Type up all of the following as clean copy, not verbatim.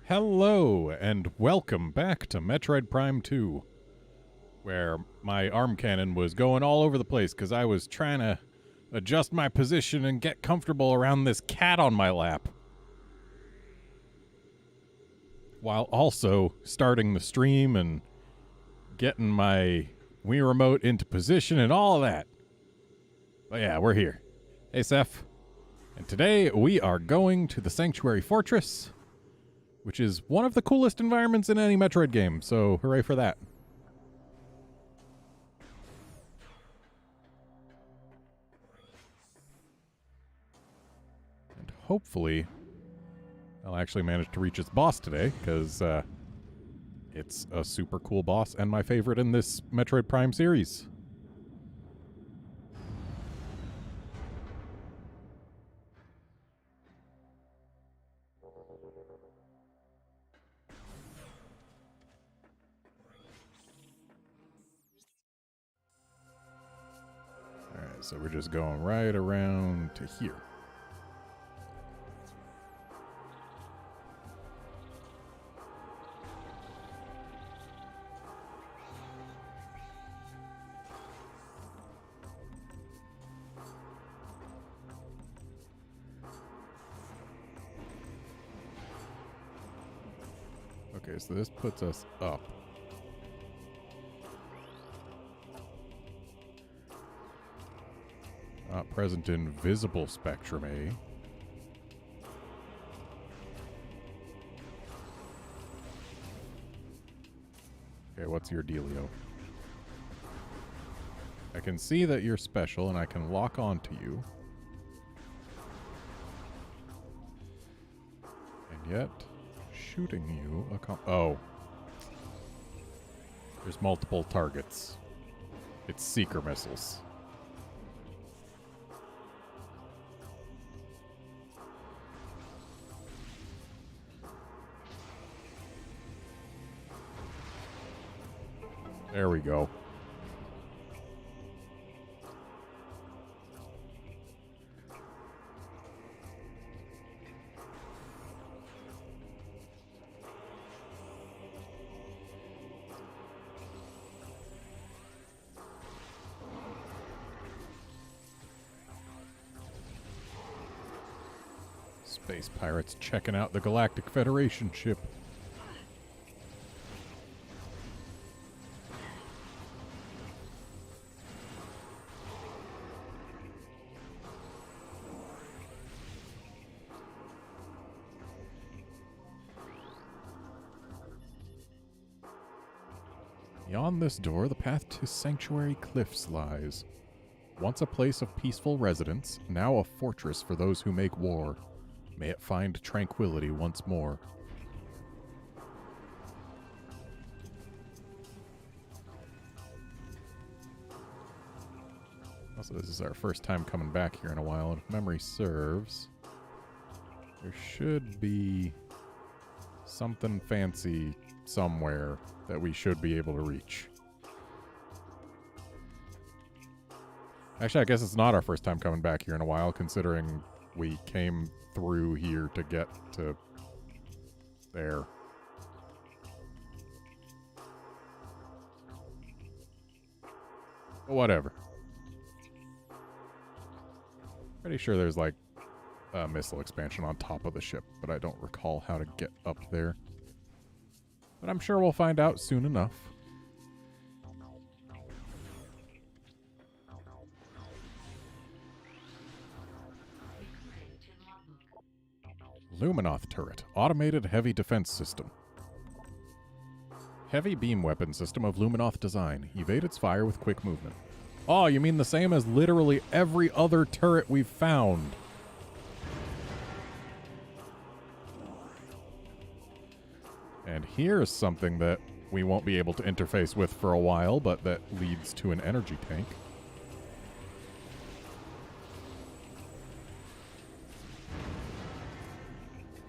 Hello, and welcome back to Metroid Prime 2, where my arm cannon was going all over the place because I was trying to adjust my position and get comfortable around this cat on my lap, while also starting the stream and getting my Wii Remote into position and all of that. But yeah, we're here. Hey, Seth. And today we are going to the Sanctuary Fortress, which is one of the coolest environments in any Metroid game, so hooray for that. And hopefully I'll actually manage to reach its boss today, because it's a super cool boss and my favorite in this Metroid Prime series. Alright, so we're just going right around to here. Okay, so this puts us up. Not present in visible spectrum A. Okay, what's your dealio? I can see that you're special and I can lock onto you. And yet, shooting you... oh. There's multiple targets. It's seeker missiles. There we go. Space pirates checking out the Galactic Federation ship. Beyond this door, the path to Sanctuary Cliffs lies. Once a place of peaceful residence, now a fortress for those who make war. May it find tranquility once more. Also, this is our first time coming back here in a while, and if memory serves, there should be something fancy somewhere that we should be able to reach. Actually, I guess it's not our first time coming back here in a while, considering we came through here to get to there. But whatever. Pretty sure there's like a missile expansion on top of the ship, but I don't recall how to get up there. But I'm sure we'll find out soon enough. Luminoth turret. Automated heavy defense system. Heavy beam weapon system of Luminoth design. Evade its fire with quick movement. Oh, you mean the same as literally every other turret we've found. And here's something that we won't be able to interface with for a while, but that leads to an energy tank.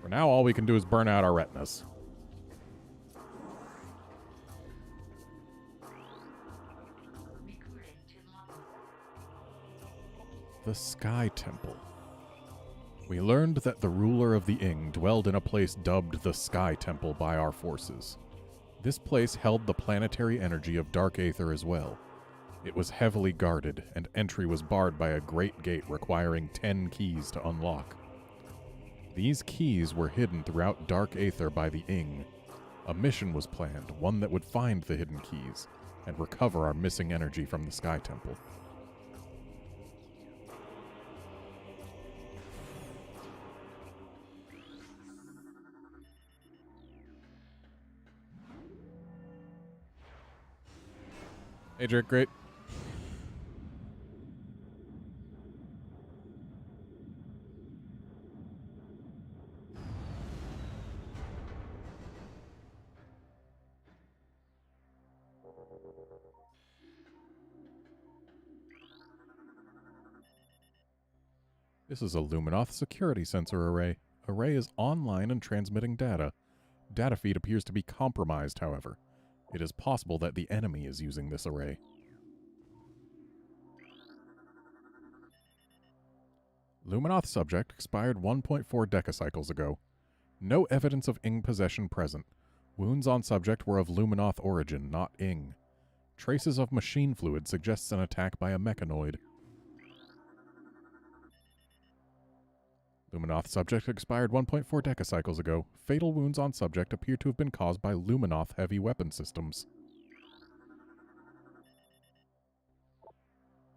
For now, all we can do is burn out our retinas. The Sky Temple. We learned that the ruler of the Ing dwelled in a place dubbed the Sky Temple by our forces. This place held the planetary energy of Dark Aether as well. It was heavily guarded, and entry was barred by a great gate requiring 10 keys to unlock. These keys were hidden throughout Dark Aether by the Ing. A mission was planned, one that would find the hidden keys, and recover our missing energy from the Sky Temple. Hey, Drake, great. This is a Luminoth security sensor array. Array is online and transmitting data. Data feed appears to be compromised, however. It is possible that the enemy is using this array. Luminoth subject expired 1.4 decacycles ago. No evidence of Ing possession present. Wounds on subject were of Luminoth origin, not Ing. Traces of machine fluid suggests an attack by a mechanoid. Luminoth subject expired 1.4 decacycles ago. Fatal wounds on subject appear to have been caused by Luminoth heavy weapon systems.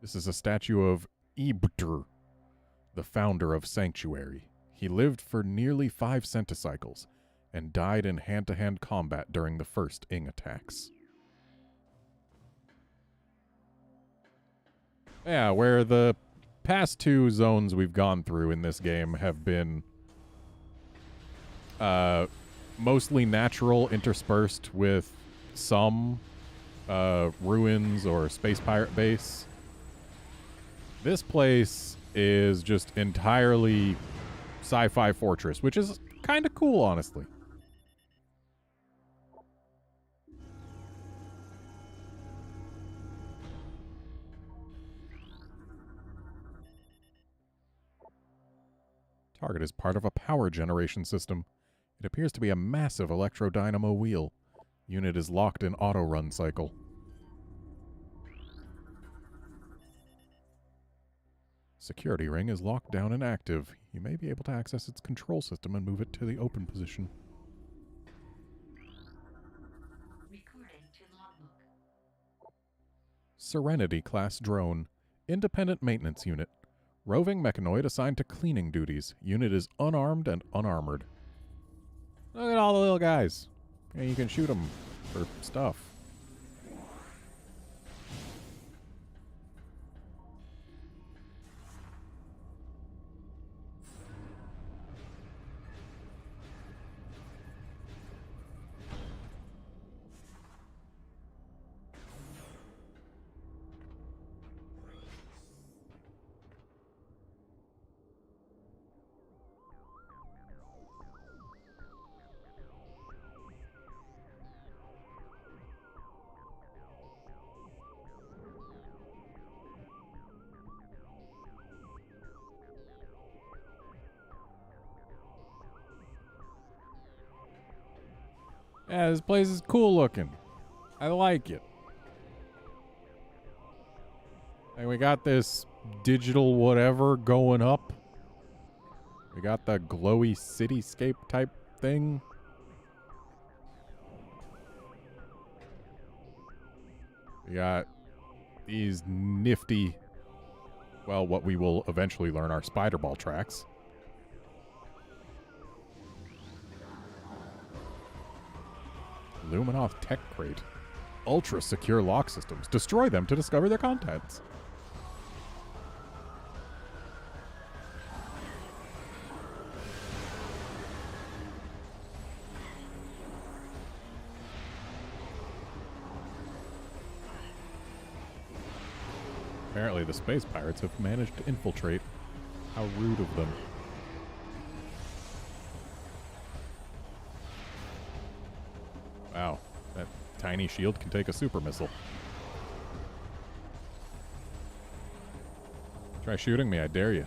This is a statue of Ibtr, the founder of Sanctuary. He lived for nearly 5 centicycles, and died in hand-to-hand combat during the first Ing attacks. Yeah, where the past 2 zones we've gone through in this game have been mostly natural, interspersed with some ruins or space pirate base. This place is just entirely sci-fi fortress, which is kind of cool, honestly. Target is part of a power generation system. It appears to be a massive electrodynamo wheel. Unit is locked in auto-run cycle. Security ring is locked down and active. You may be able to access its control system and move it to the open position. Recording to logbook. Serenity class drone. Independent maintenance unit. Roving mechanoid assigned to cleaning duties. Unit is unarmed and unarmored. Look at all the little guys. And you can shoot them for stuff. Yeah, this place is cool looking. I like it. And we got this digital whatever going up. We got the glowy cityscape type thing. We got these nifty, well, what we will eventually learn are spider ball tracks. Luminoth Tech Crate. Ultra secure lock systems. Destroy them to discover their contents. Apparently the space pirates have managed to infiltrate. How rude of them. Wow, that tiny shield can take a super missile. Try shooting me, I dare you.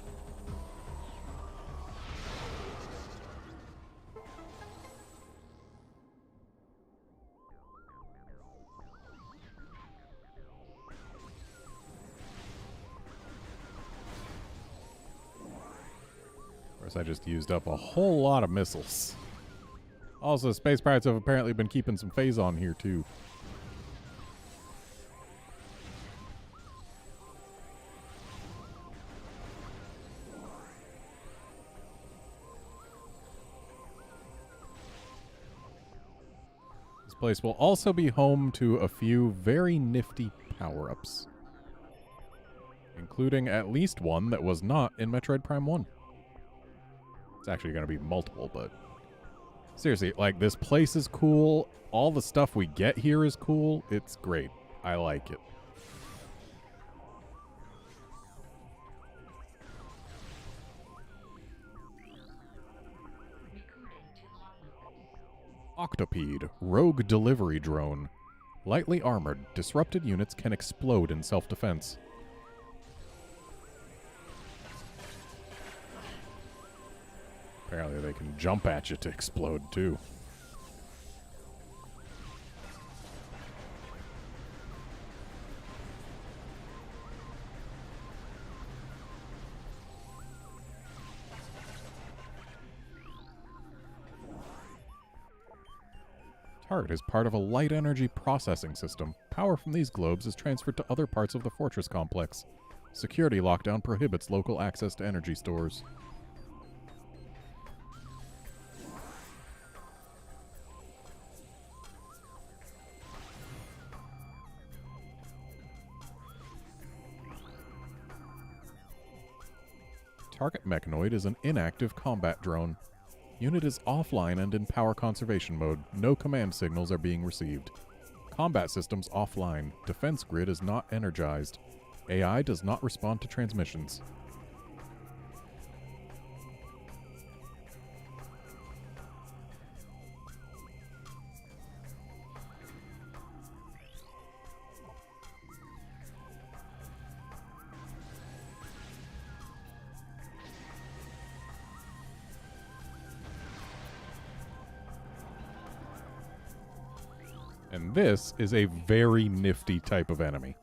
course, I just used up a whole lot of missiles. Also, space pirates have apparently been keeping some phase on here, too. This place will also be home to a few very nifty power-ups, including at least one that was not in Metroid Prime 1. It's actually going to be multiple, but seriously, like, this place is cool. All the stuff we get here is cool. It's great. I like it. Octopede, rogue delivery drone. Lightly armored, disrupted units can explode in self-defense. Apparently they can jump at you to explode, too. Target is part of a light energy processing system. Power from these globes is transferred to other parts of the fortress complex. Security lockdown prohibits local access to energy stores. Target Mechanoid is an inactive combat drone. Unit is offline and in power conservation mode. No command signals are being received. Combat systems offline. Defense grid is not energized. AI does not respond to transmissions. And this is a very nifty type of enemy.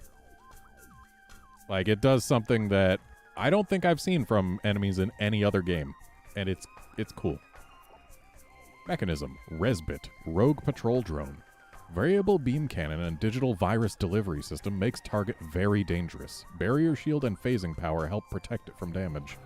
Like, it does something that I don't think I've seen from enemies in any other game. And it's cool. Mechanism, Resbit, rogue patrol drone. Variable beam cannon and digital virus delivery system makes target very dangerous. Barrier shield and phasing power help protect it from damage.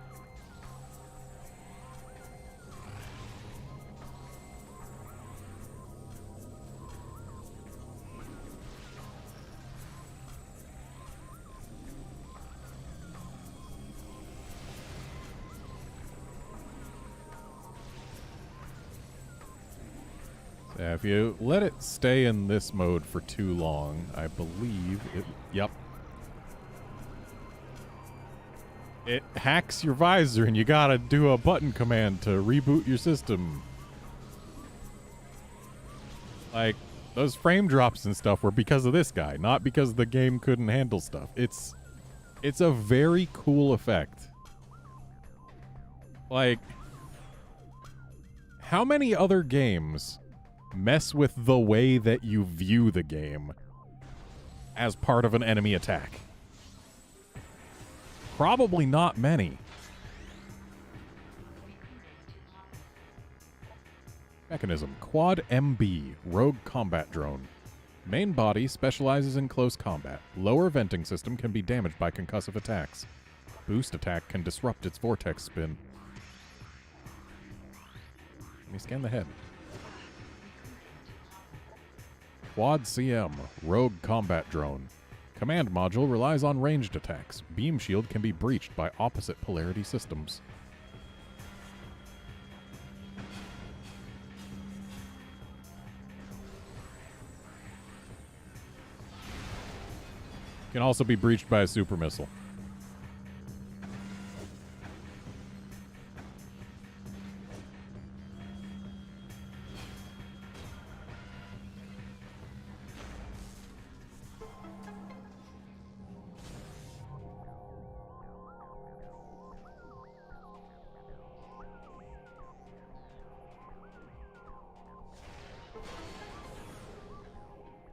Yeah, if you let it stay in this mode for too long, I believe it... Yep. It hacks your visor and you gotta do a button command to reboot your system. Like, those frame drops and stuff were because of this guy, not because the game couldn't handle stuff. It's a very cool effect. Like, how many other games mess with the way that you view the game as part of an enemy attack? Probably not many. Mechanism, Quad MB, rogue combat drone. Main body specializes in close combat. Lower venting system can be damaged by concussive attacks. Boost attack can disrupt its vortex spin. Let me scan the head. Quad CM, rogue combat drone. Command module relies on ranged attacks. Beam shield can be breached by opposite polarity systems. Can also be breached by a super missile.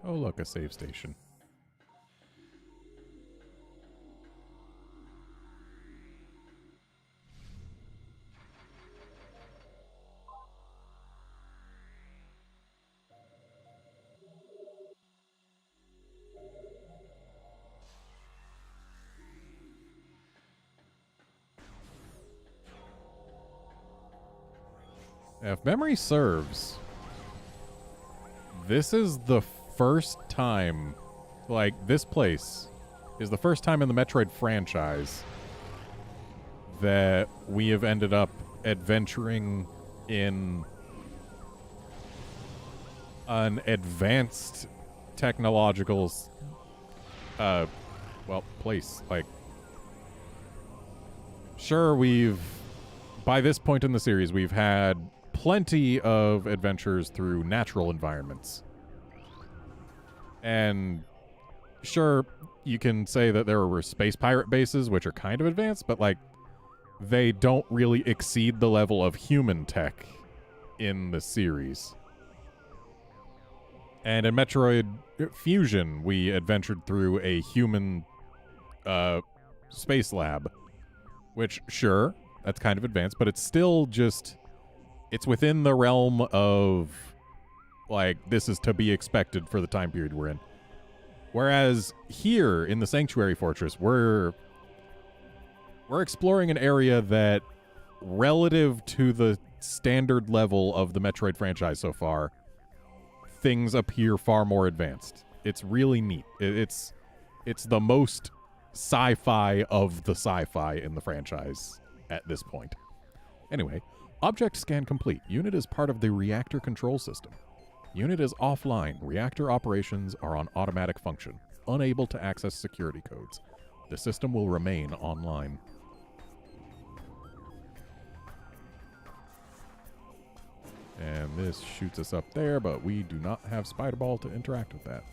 Oh, look, a save station. If memory serves, this is the first time, like, this place is the first time in the Metroid franchise that we have ended up adventuring in an advanced technological, place. Like, sure, by this point in the series, we've had plenty of adventures through natural environments. And sure, you can say that there were space pirate bases, which are kind of advanced, but, like, they don't really exceed the level of human tech in the series. And in Metroid Fusion, we adventured through a human space lab, which, sure, that's kind of advanced, but it's still just, it's within the realm of, like, this is to be expected for the time period we're in. Whereas here in the Sanctuary Fortress, we're exploring an area that, relative to the standard level of the Metroid franchise so far, things appear far more advanced. It's really neat. It's the most sci-fi of the sci-fi in the franchise at this point. Anyway, object scan complete. Unit is part of the reactor control system. Unit is offline. Reactor operations are on automatic function. Unable to access security codes. The system will remain online. And this shoots us up there, but we do not have Spider Ball to interact with that.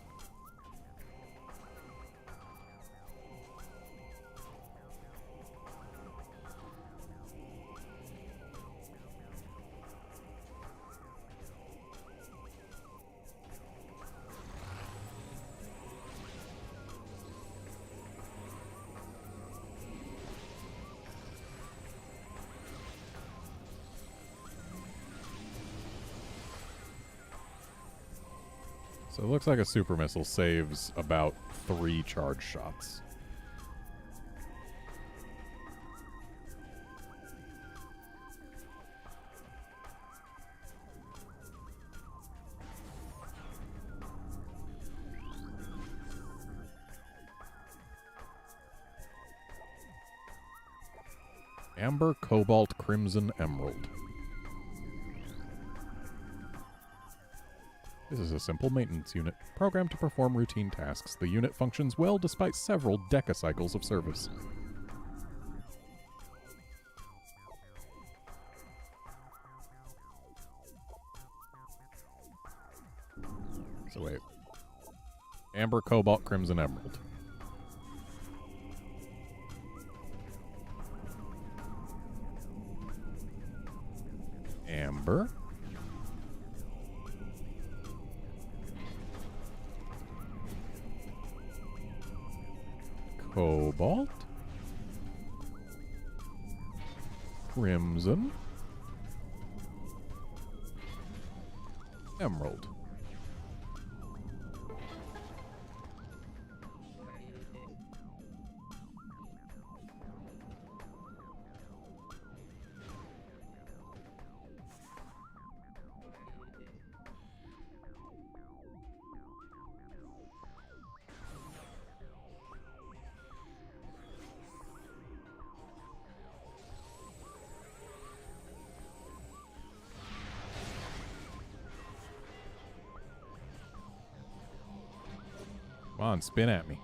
So it looks like a super missile saves about 3 charge shots. Amber, Cobalt, Crimson, Emerald. This is a simple maintenance unit, programmed to perform routine tasks. The unit functions well despite several decacycles of service. So wait. Amber, Cobalt, Crimson, Emerald. Amber. Cobalt. Crimson. Emerald. Come on, spin at me.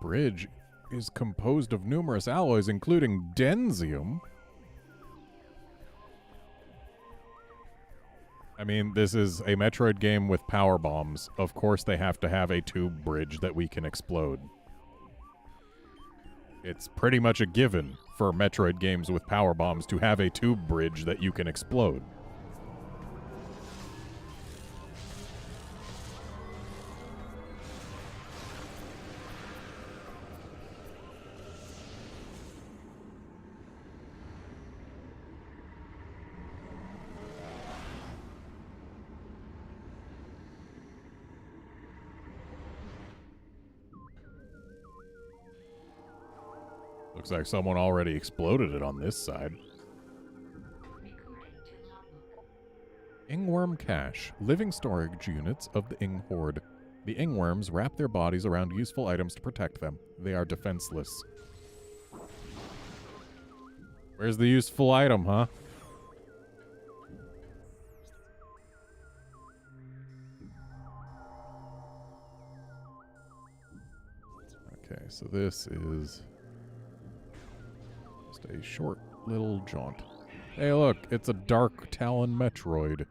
bridge is composed of numerous alloys, including densium. I mean, this is a Metroid game with power bombs. Of course they have to have a tube bridge that we can explode. It's pretty much a given for Metroid games with power bombs to have a tube bridge that you can explode. Looks like someone already exploded it on this side. Recording to logbook. Ingworm Cache. Living storage units of the Ing Horde. The Ingworms wrap their bodies around useful items to protect them. They are defenseless. Where's the useful item, huh? Okay, so this is just a short little jaunt. Hey, look, it's a Dark Talon Metroid.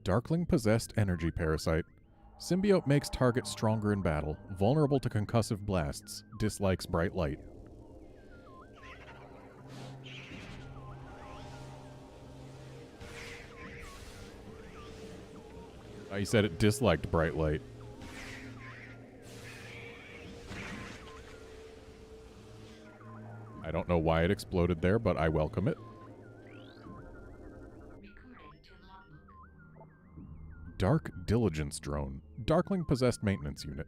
Darkling-possessed energy parasite. Symbiote makes target stronger in battle, vulnerable to concussive blasts, dislikes bright light. Oh, you said it disliked bright light. I don't know why it exploded there, but I welcome it. Recording to logbook. Dark Diligence Drone. Darkling-possessed maintenance unit.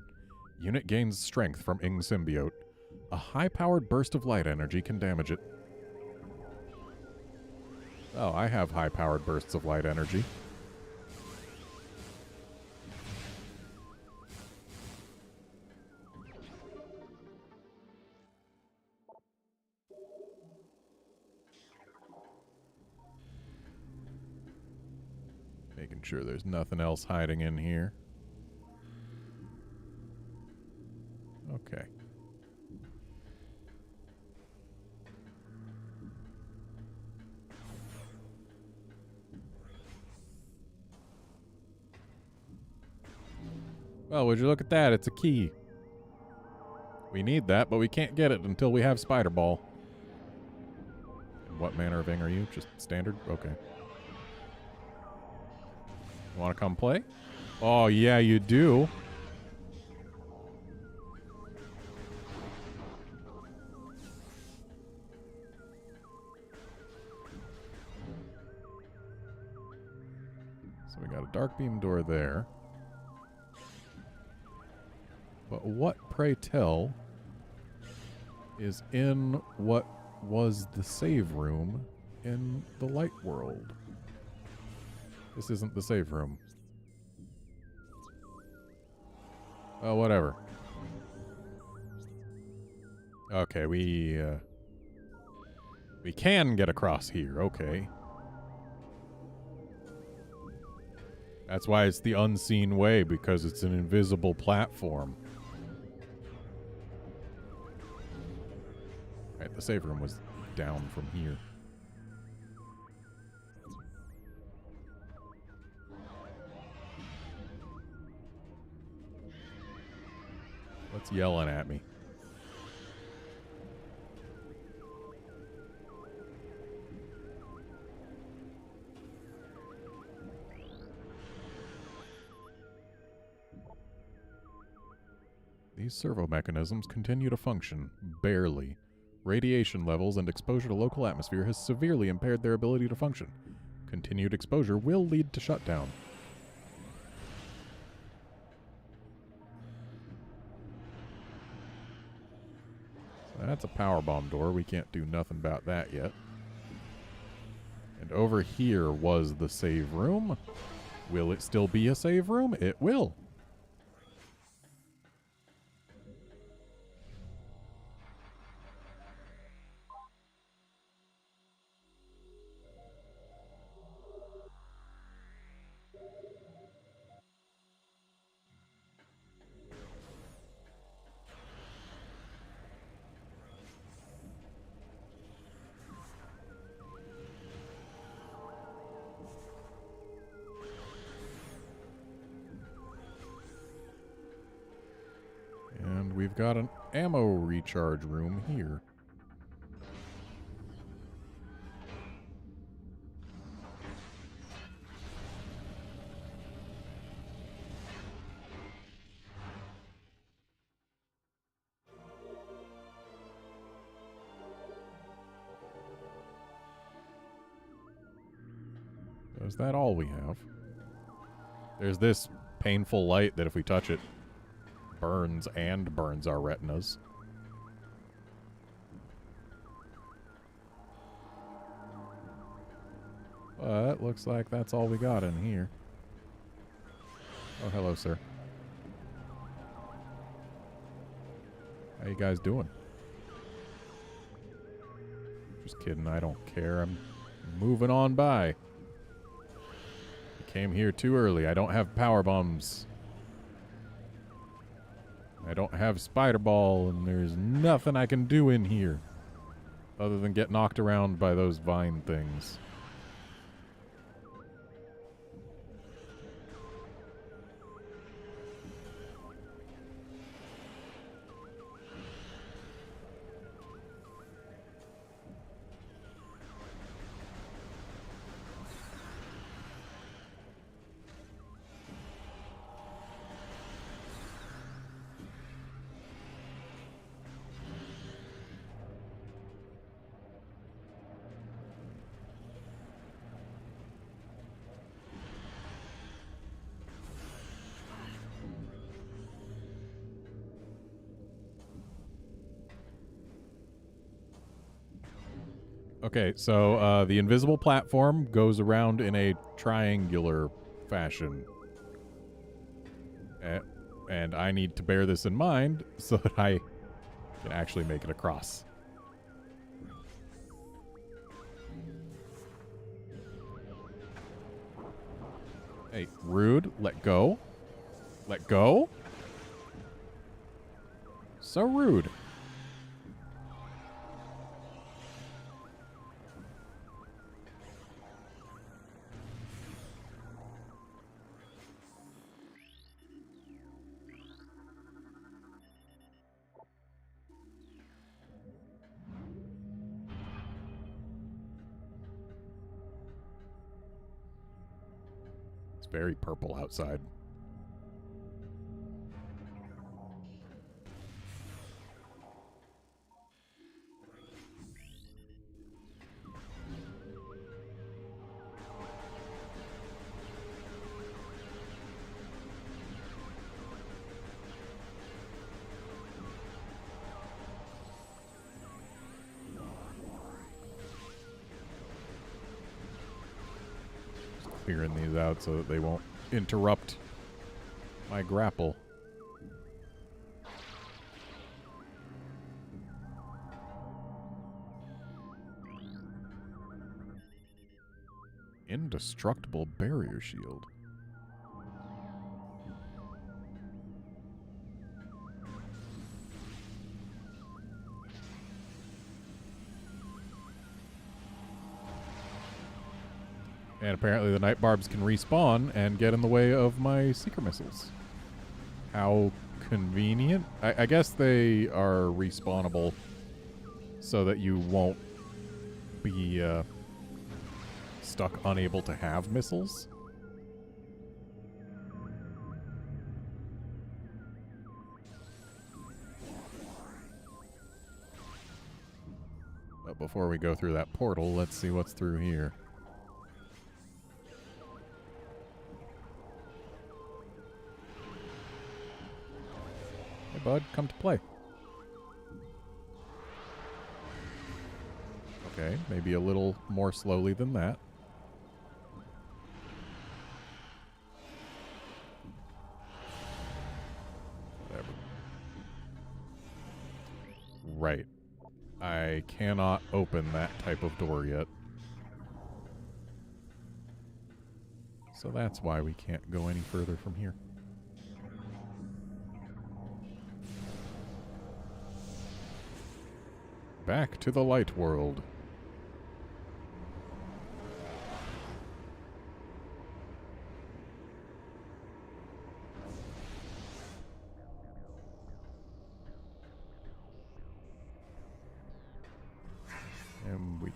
Unit gains strength from Ing Symbiote. A high-powered burst of light energy can damage it. Oh, I have high-powered bursts of light energy. Making sure there's nothing else hiding in here. Okay. Well, would you look at that? It's a key. We need that, but we can't get it until we have Spider Ball. And what manner of Ing are you? Just standard? Okay. You want to come play? Oh, yeah, you do. So we got a dark beam door there. But what, pray tell, is in what was the save room in the light world? This isn't the save room. Oh, whatever. Okay, we can get across here, okay. That's why it's the unseen way, because it's an invisible platform. Right, the save room was down from here. What's yelling at me? These servo mechanisms continue to function, barely. Radiation levels and exposure to local atmosphere has severely impaired their ability to function. Continued exposure will lead to shutdown. So that's a powerbomb door. We can't do nothing about that yet. And over here was the save room. Will it still be a save room? It will. we've got an ammo recharge room here. Is that all we have? There's this painful light that if we touch it, burns our retinas. But looks like that's all we got in here. Oh, hello, sir. How you guys doing? Just kidding, I don't care. I'm moving on by. I came here too early. I don't have power bombs. I don't have spider ball, and there's nothing I can do in here other than get knocked around by those vine things. Okay, so the invisible platform goes around in a triangular fashion. And I need to bear this in mind so that I can actually make it across. Hey, rude, let go. Let go? So rude. It's very purple outside. Clearing these out so that they won't interrupt my grapple. Indestructible barrier shield. And apparently the night barbs can respawn and get in the way of my seeker missiles. How convenient. I guess they are respawnable so that you won't be stuck unable to have missiles. But before we go through that portal, let's see what's through here. Hey, bud, come to play. Okay, maybe a little more slowly than that. Whatever. Right. I cannot open that type of door yet. So that's why we can't go any further from here. Back to the light world.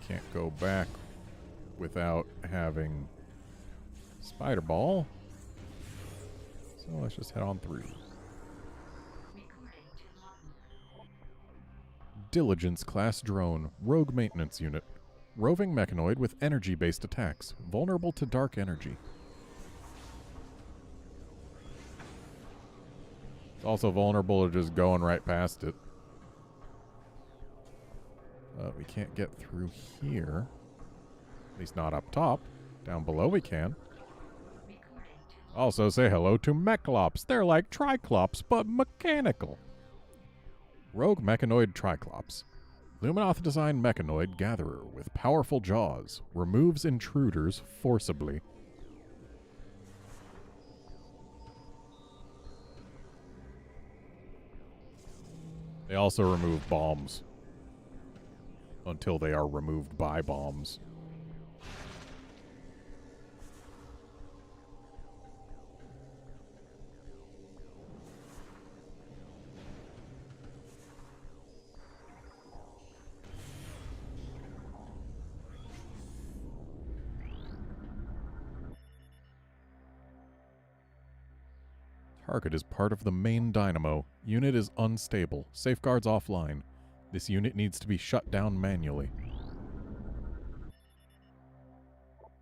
can't go back without having Spider Ball. So let's just head on through. Recording to logbook. Diligence class drone, rogue maintenance unit. Roving mechanoid with energy-based attacks, vulnerable to dark energy. It's also vulnerable to just going right past it. We can't get through here. At least not up top. Down below we can. Recording to Also say hello to Mechlops. They're like Triclops, but mechanical. Rogue Mechanoid Triclops. Luminoth designed mechanoid gatherer with powerful jaws. Removes intruders forcibly. They also remove bombs. Until they are removed by bombs. Target is part of the main dynamo. Unit is unstable. Safeguards offline. This unit needs to be shut down manually.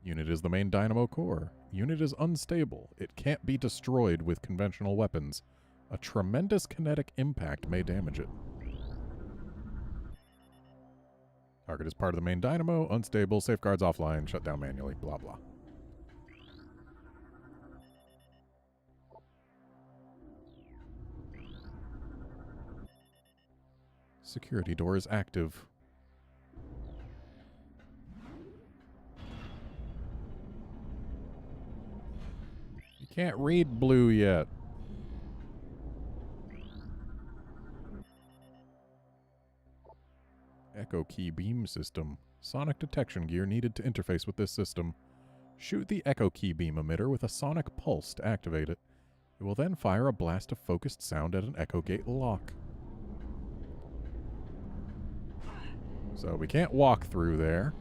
Unit is the main dynamo core. Unit is unstable. It can't be destroyed with conventional weapons. A tremendous kinetic impact may damage it. Target is part of the main dynamo. Unstable. Safeguards offline. Shut down manually. Blah, blah. Security door is active. You can't read blue yet. Echo key beam system. Sonic detection gear needed to interface with this system. Shoot the echo key beam emitter with a sonic pulse to activate it. It will then fire a blast of focused sound at an echo gate lock. So we can't walk through there.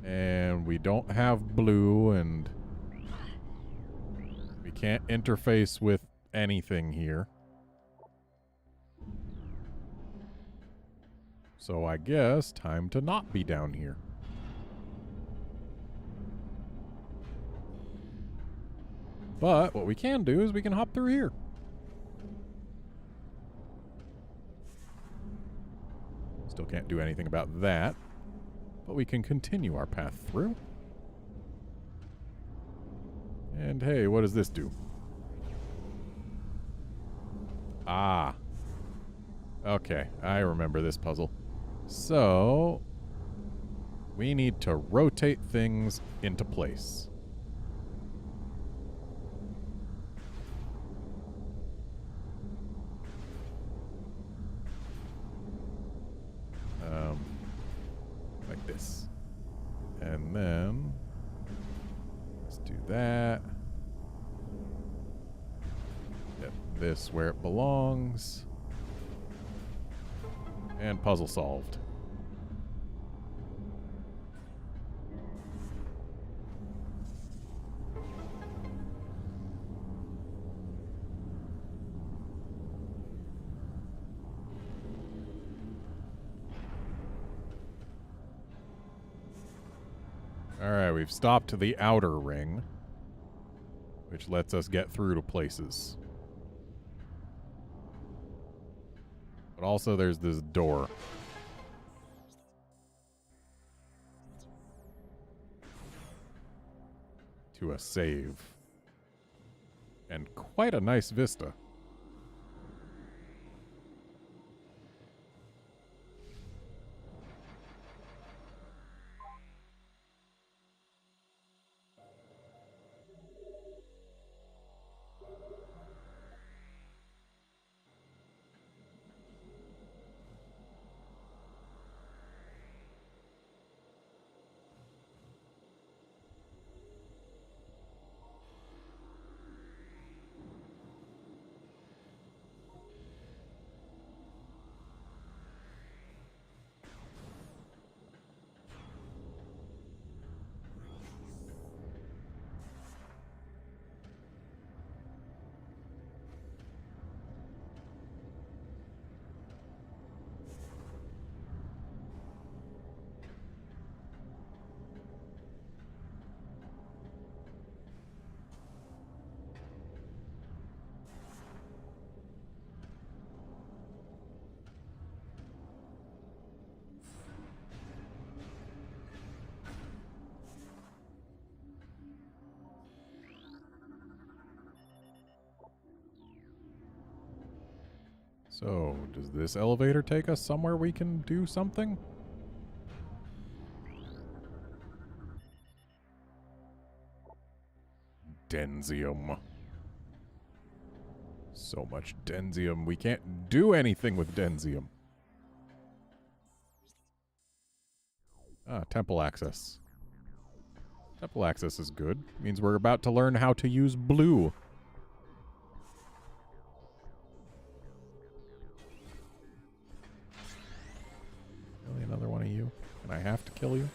And we don't have blue, and we can't interface with anything here. So I guess time to not be down here. But what we can do is we can hop through here. Still can't do anything about that. But we can continue our path through. And hey, what does this do? Ah. Okay, I remember this puzzle. So, we need to rotate things into place. Like this. And then, let's do that. Get this where it belongs. And puzzle solved. Alright, we've stopped the outer ring, which lets us get through to places. But also there's this door. To a save. And quite a nice vista. So, does this elevator take us somewhere we can do something? Denzium. So much Denzium. We can't do anything with Denzium. Ah, temple access. Temple access is good. Means we're about to learn how to use blue. Really, another one of you? And I have to kill you?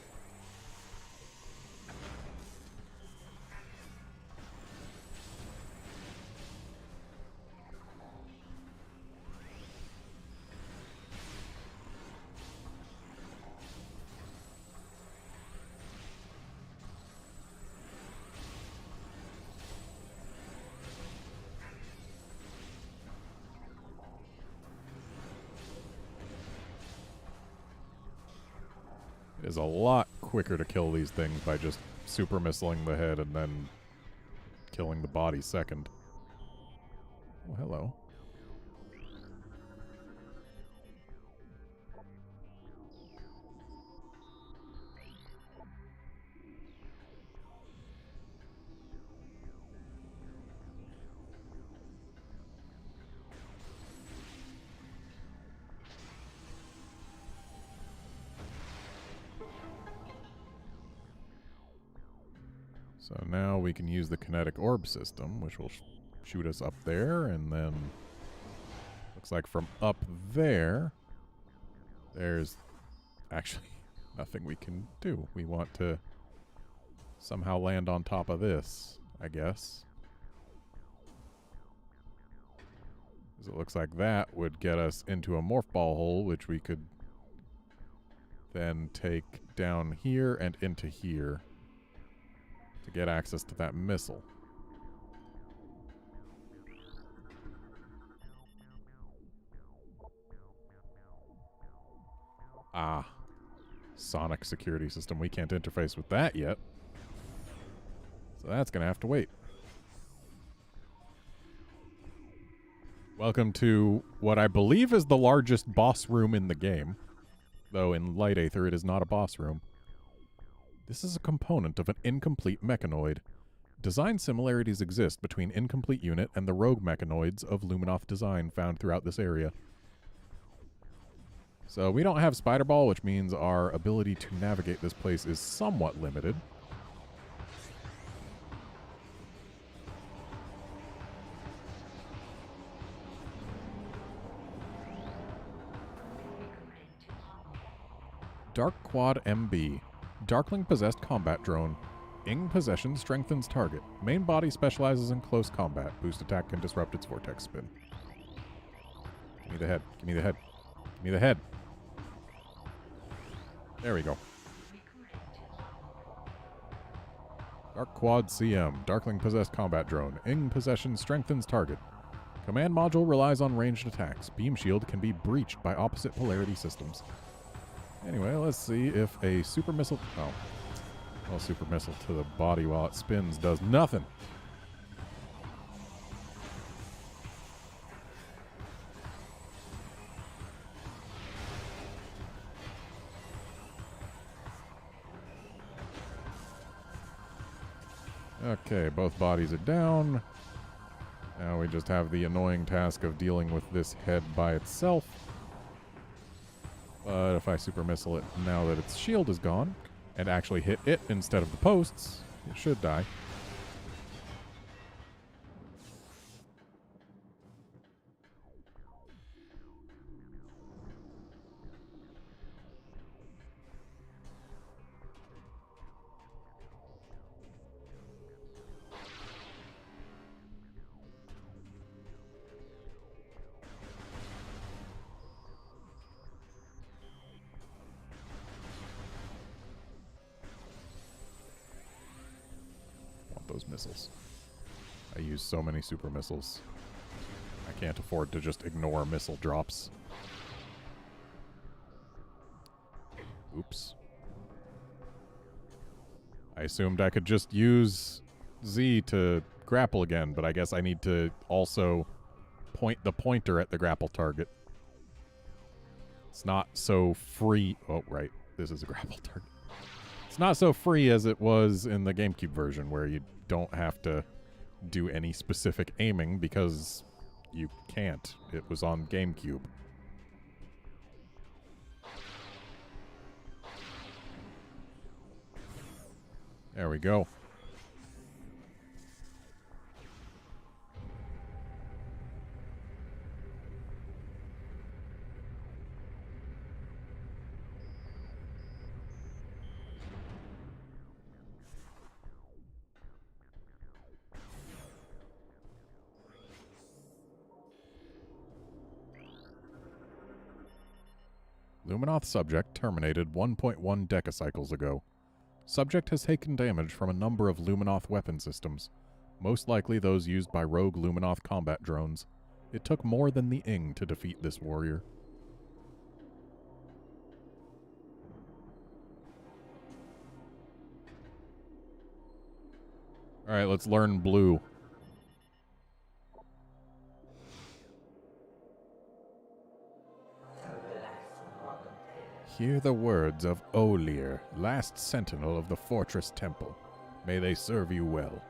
It is a lot quicker to kill these things by just super missiling the head and then killing the body second. Oh, hello. So now we can use the kinetic orb system, which will shoot us up there, and then looks like from up there, there's actually nothing we can do. We want to somehow land on top of this, I guess. 'Cause it looks like that would get us into a morph ball hole, which we could then take down here and into here to get access to that missile. Ah. Sonic security system. We can't interface with that yet. So that's going to have to wait. Welcome to what I believe is the largest boss room in the game. Though in Light Aether it is not a boss room. This is a component of an incomplete mechanoid. Design similarities exist between Incomplete Unit and the rogue mechanoids of Luminoth design found throughout this area. So we don't have Spider Ball, which means our ability to navigate this place is somewhat limited. Dark Quad MB. Darkling-possessed combat drone. Ing possession strengthens target. Main body specializes in close combat. Boost attack can disrupt its vortex spin. Give me the head. Give me the head. Give me the head. There we go. Dark Quad CM. Darkling-possessed combat drone. Ing possession strengthens target. Command module relies on ranged attacks. Beam shield can be breached by opposite polarity systems. Anyway, let's see if a super missile... Oh. Well, super missile to the body while it spins does nothing. Okay, both bodies are down. Now we just have the annoying task of dealing with this head by itself. But if I super missile it now that its shield is gone, and actually hit it instead of the posts, it should die. Those missiles. I use so many super missiles. I can't afford to just ignore missile drops. Oops. I assumed I could just use Z to grapple again, but I guess I need to also point the pointer at the grapple target. It's not so free. Oh, right. This is a grapple target. It's not so free as it was in the GameCube version, where you don't have to do any specific aiming because you can't. It was on GameCube. There we go. Luminoth subject terminated 1.1 decacycles ago. Subject has taken damage from a number of Luminoth weapon systems, most likely those used by rogue Luminoth combat drones. It took more than the Ing to defeat this warrior. Alright, let's learn blue. Hear the words of Olir, last sentinel of the fortress temple. May they serve you well.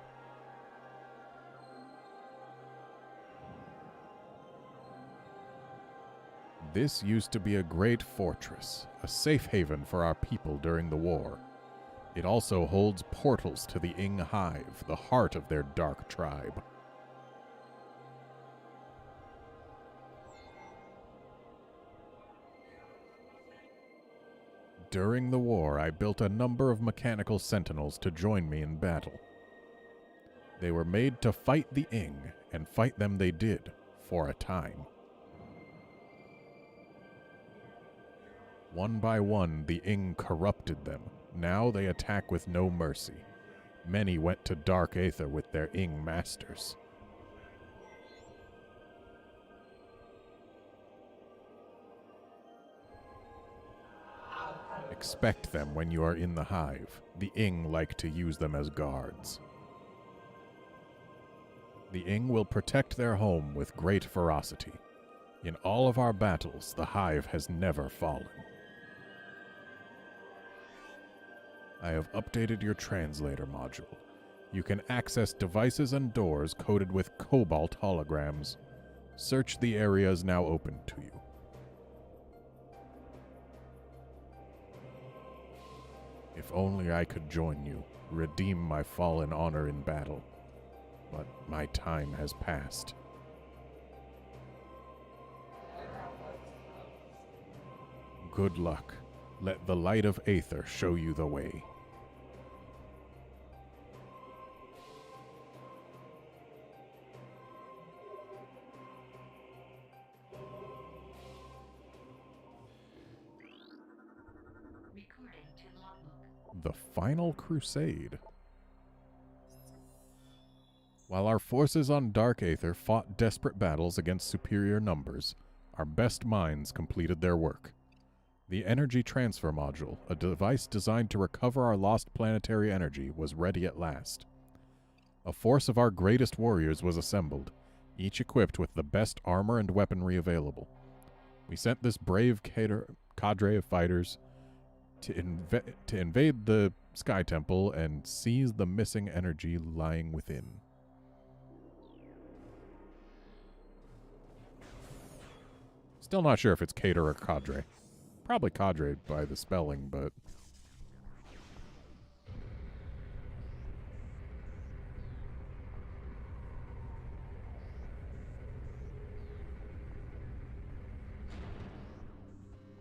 This used to be a great fortress, a safe haven for our people during the war. It also holds portals to the Ing Hive, the heart of their dark tribe. During the war, I built a number of mechanical sentinels to join me in battle. They were made to fight the Ing, and fight them they did, for a time. One by one, the Ing corrupted them. Now they attack with no mercy. Many went to Dark Aether with their Ing masters. Expect them when you are in the hive. The Ing like to use them as guards. The Ing will protect their home with great ferocity. In all of our battles, the hive has never fallen. I have updated your translator module. You can access devices and doors coded with cobalt holograms. Search the areas now open to you. If only I could join you, redeem my fallen honor in battle. But my time has passed. Good luck. Let the light of Aether show you the way. Recording to logbook. The Final Crusade. While our forces on Dark Aether fought desperate battles against superior numbers, our best minds completed their work. The Energy Transfer Module, a device designed to recover our lost planetary energy, was ready at last. A force of our greatest warriors was assembled, each equipped with the best armor and weaponry available. We sent this brave cadre of fighters to invade the Sky Temple and seize the missing energy lying within. Still not sure if it's Cater or Cadre. Probably Cadre by the spelling, but...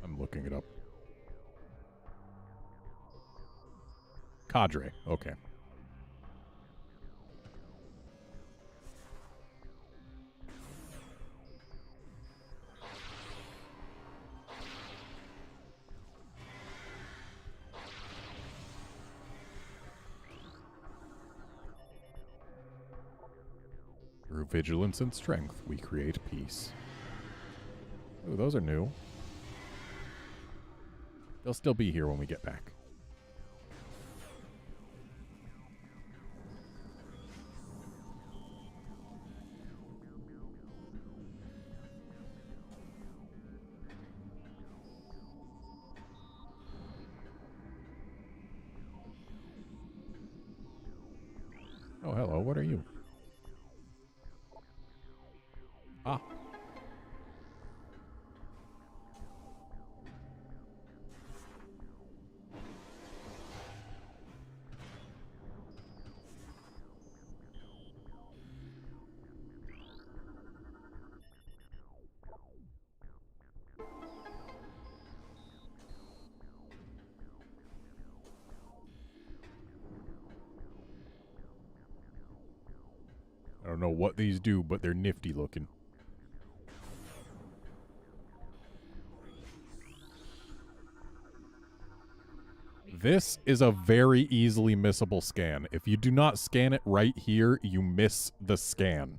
I'm looking it up. Cadre, okay. Through vigilance and strength, we create peace. Ooh, those are new. They'll still be here when we get back. are you? Ah. I don't know what these do, but they're nifty looking. This is a very easily missable scan. If you do not scan it right here, you miss the scan.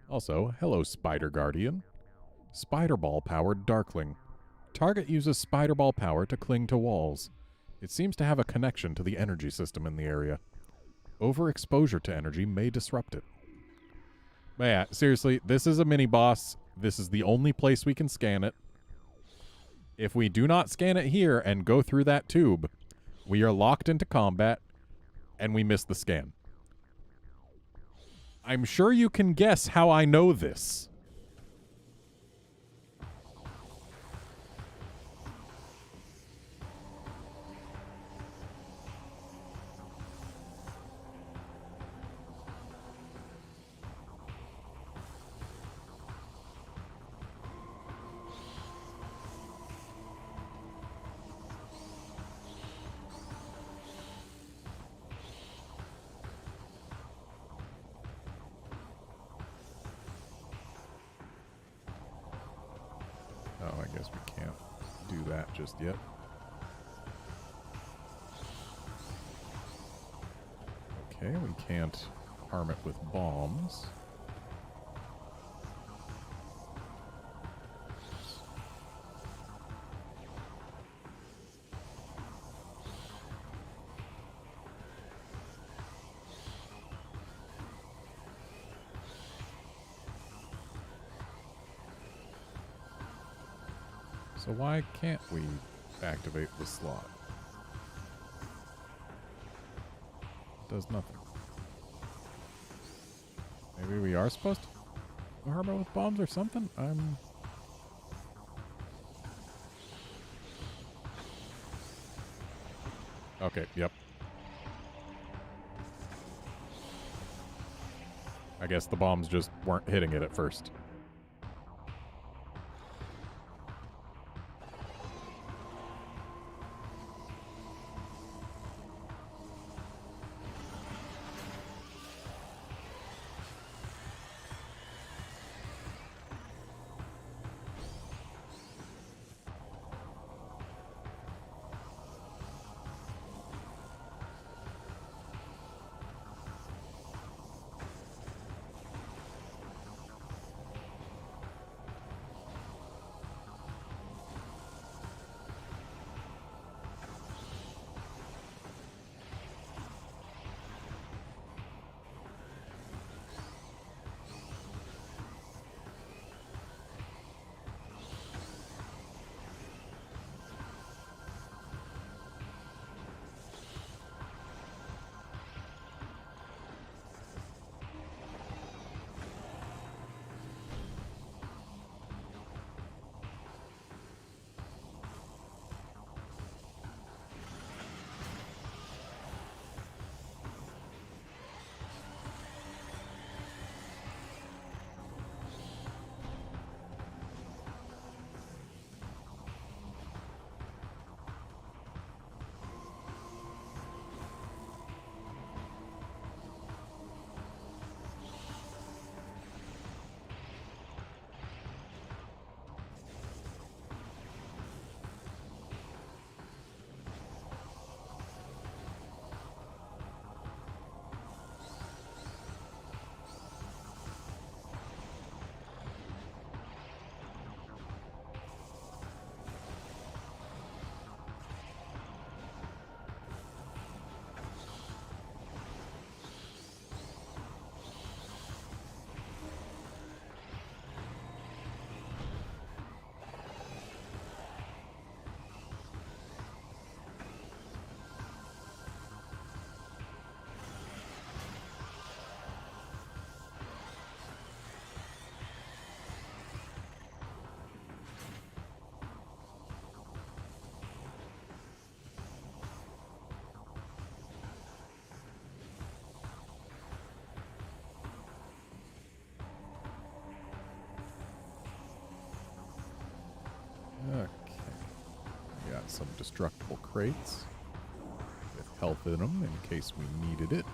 Also, hello, Spider Guardian. Spider Ball powered Darkling. Target uses Spider Ball power to cling to walls. It seems to have a connection to the energy system in the area. Overexposure to energy may disrupt it. But yeah, seriously, this is a mini-boss. This is the only place we can scan it. If we do not scan it here and go through that tube, we are locked into combat, and we miss the scan. I'm sure you can guess how I know this. Oh, I guess we can't do that just yet. Okay, we can't harm it with bombs. So why can't we activate the slot? It does nothing. Maybe we are supposed to harm it with bombs or something? Okay, yep. I guess the bombs just weren't hitting it at first. some destructible crates with health in them in case we needed it.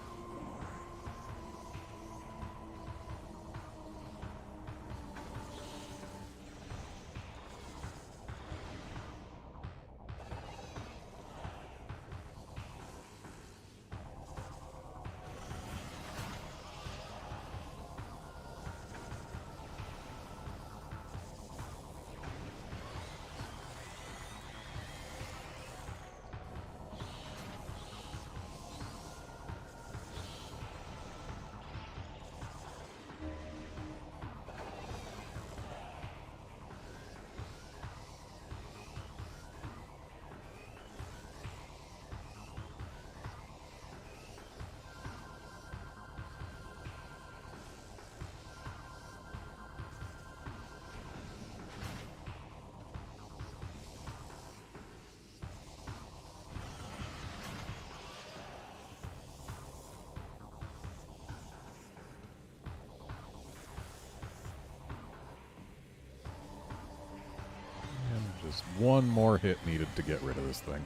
Just one more hit needed to get rid of this thing.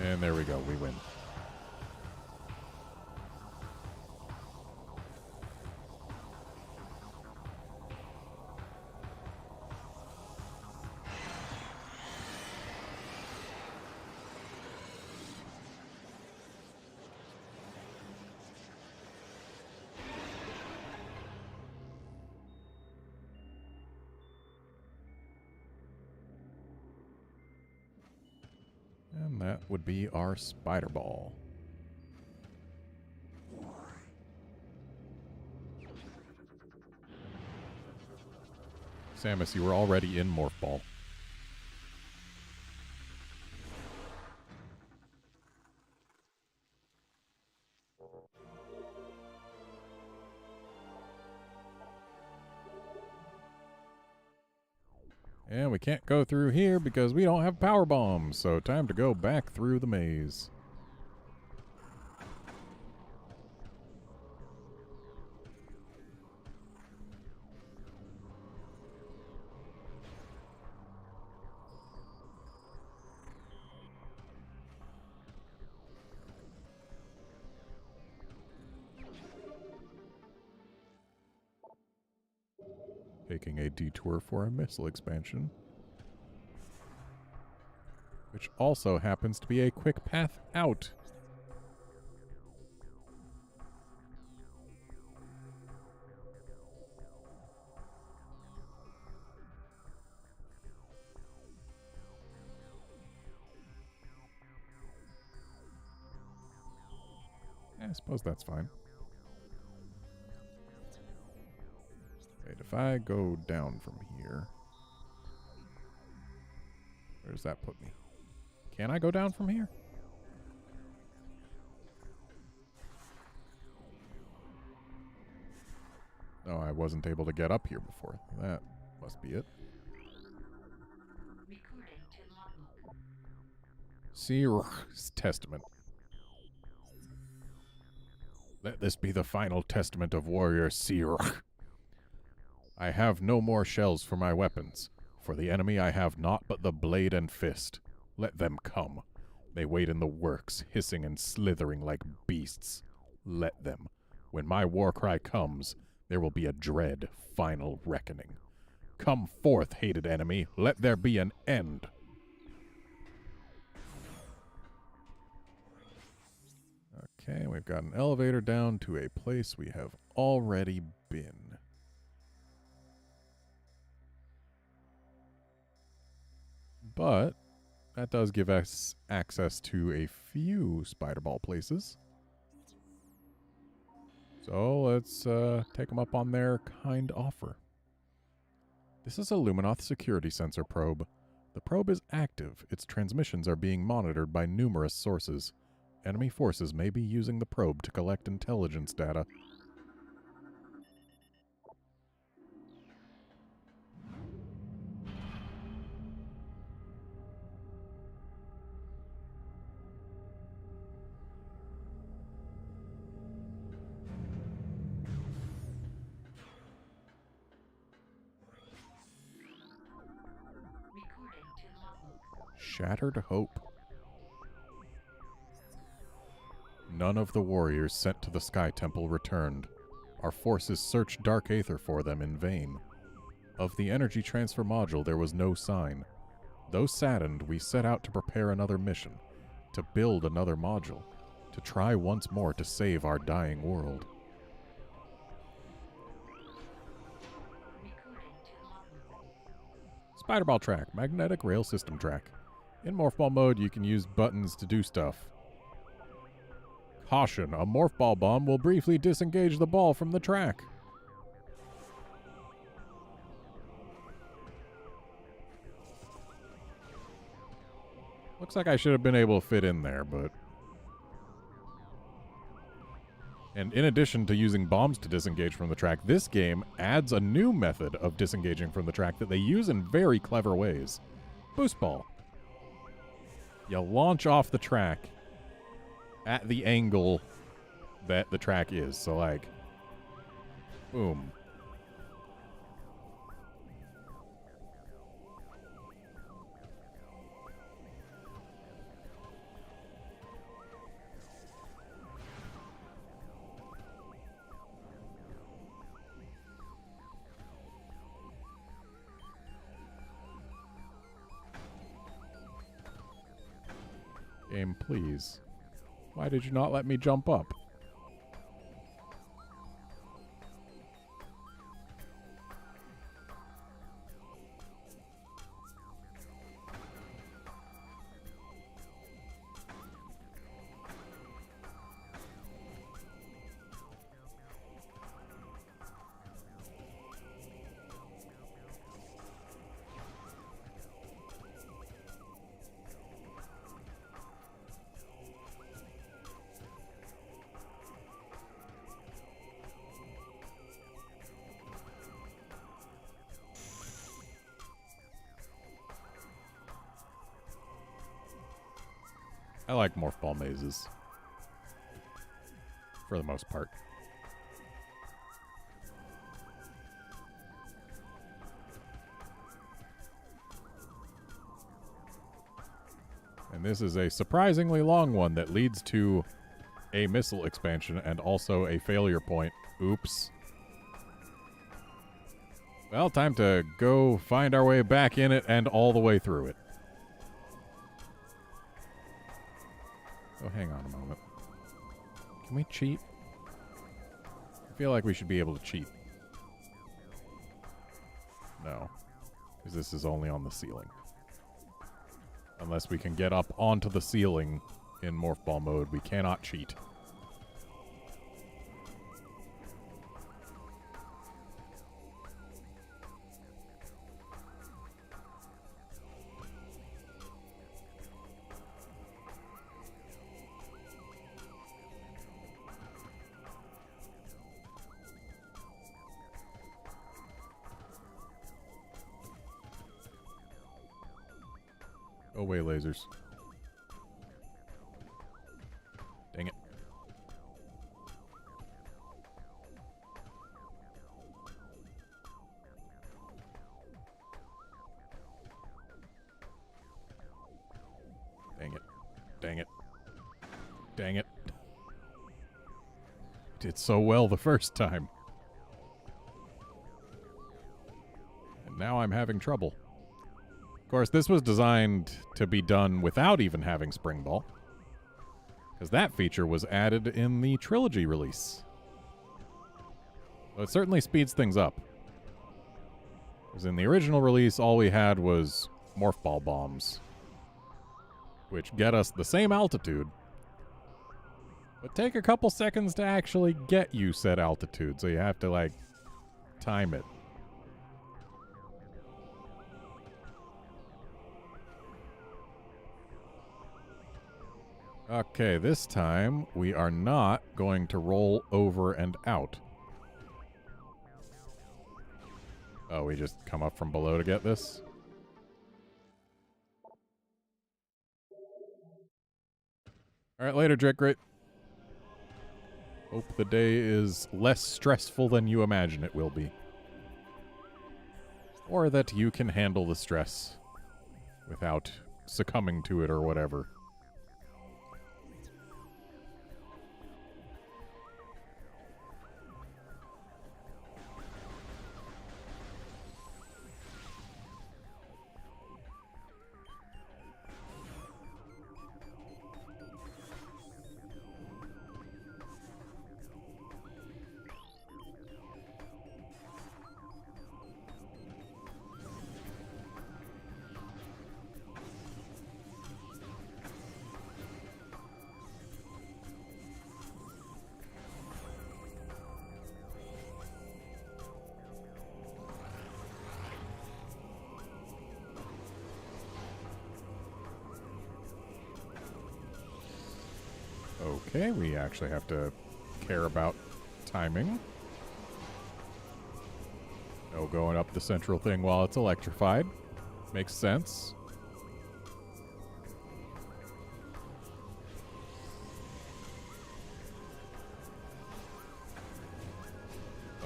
And there we go, we win. And that would be our spider ball. Samus, you were already in Morph Ball. And we can't go through here because we don't have power bombs, so time to go back through the maze. Taking a detour for a missile expansion, which also happens to be a quick path out. I suppose that's fine. Wait, if I go down from here, where does that put me? Can I go down from here? No, I wasn't able to get up here before. That must be it. Recording to logbook. Seer's Testament. Let this be the final testament of warrior Seer. I have no more shells for my weapons. For the enemy I have naught but the blade and fist. Let them come. They wait in the works, hissing and slithering like beasts. Let them. When my war cry comes, there will be a dread, final reckoning. Come forth, hated enemy. Let there be an end. Okay, we've got an elevator down to a place we have already been. But that does give us access to a few spider ball places. So let's take them up on their kind offer. This is a Luminoth security sensor probe. The probe is active. Its transmissions are being monitored by numerous sources. Enemy forces may be using the probe to collect intelligence data. Shattered hope. None of the warriors sent to the Sky Temple returned. Our forces searched Dark Aether for them in vain. Of the energy transfer module there was no sign. Though saddened, we set out to prepare another mission, to build another module, to try once more to save our dying world. Spiderball track, magnetic rail system track. In Morphball mode, you can use buttons to do stuff. Caution, a Morphball bomb will briefly disengage the ball from the track. Looks like I should have been able to fit in there, but... And in addition to using bombs to disengage from the track, this game adds a new method of disengaging from the track that they use in very clever ways. Boost ball. You launch off the track at the angle that the track is. So, like, boom. Game, please. Why did you not let me jump up? I like Morphball mazes. For the most part. And this is a surprisingly long one that leads to a missile expansion and also a failure point. Oops. Well, time to go find our way back in it and all the way through it. Oh, hang on a moment. Can we cheat? I feel like we should be able to cheat. No. Because this is only on the ceiling. Unless we can get up onto the ceiling in Morphball mode, we cannot cheat. Go away, lasers. Dang it. Dang it. Dang it. Dang it. Did so well the first time. And now I'm having trouble. Of course, this was designed to be done without even having Spring Ball, because that feature was added in the Trilogy release. So it certainly speeds things up. Because in the original release, all we had was Morph Ball bombs, which get us the same altitude, but take a couple seconds to actually get you said altitude, so you have to, like, time it. Okay, this time we are not going to roll over and out. Oh, we just come up from below to get this? Alright, later, Drake. Great. Hope the day is less stressful than you imagine it will be. Or that you can handle the stress without succumbing to it or whatever. Okay, we actually have to care about timing. No going up the central thing while it's electrified. Makes sense.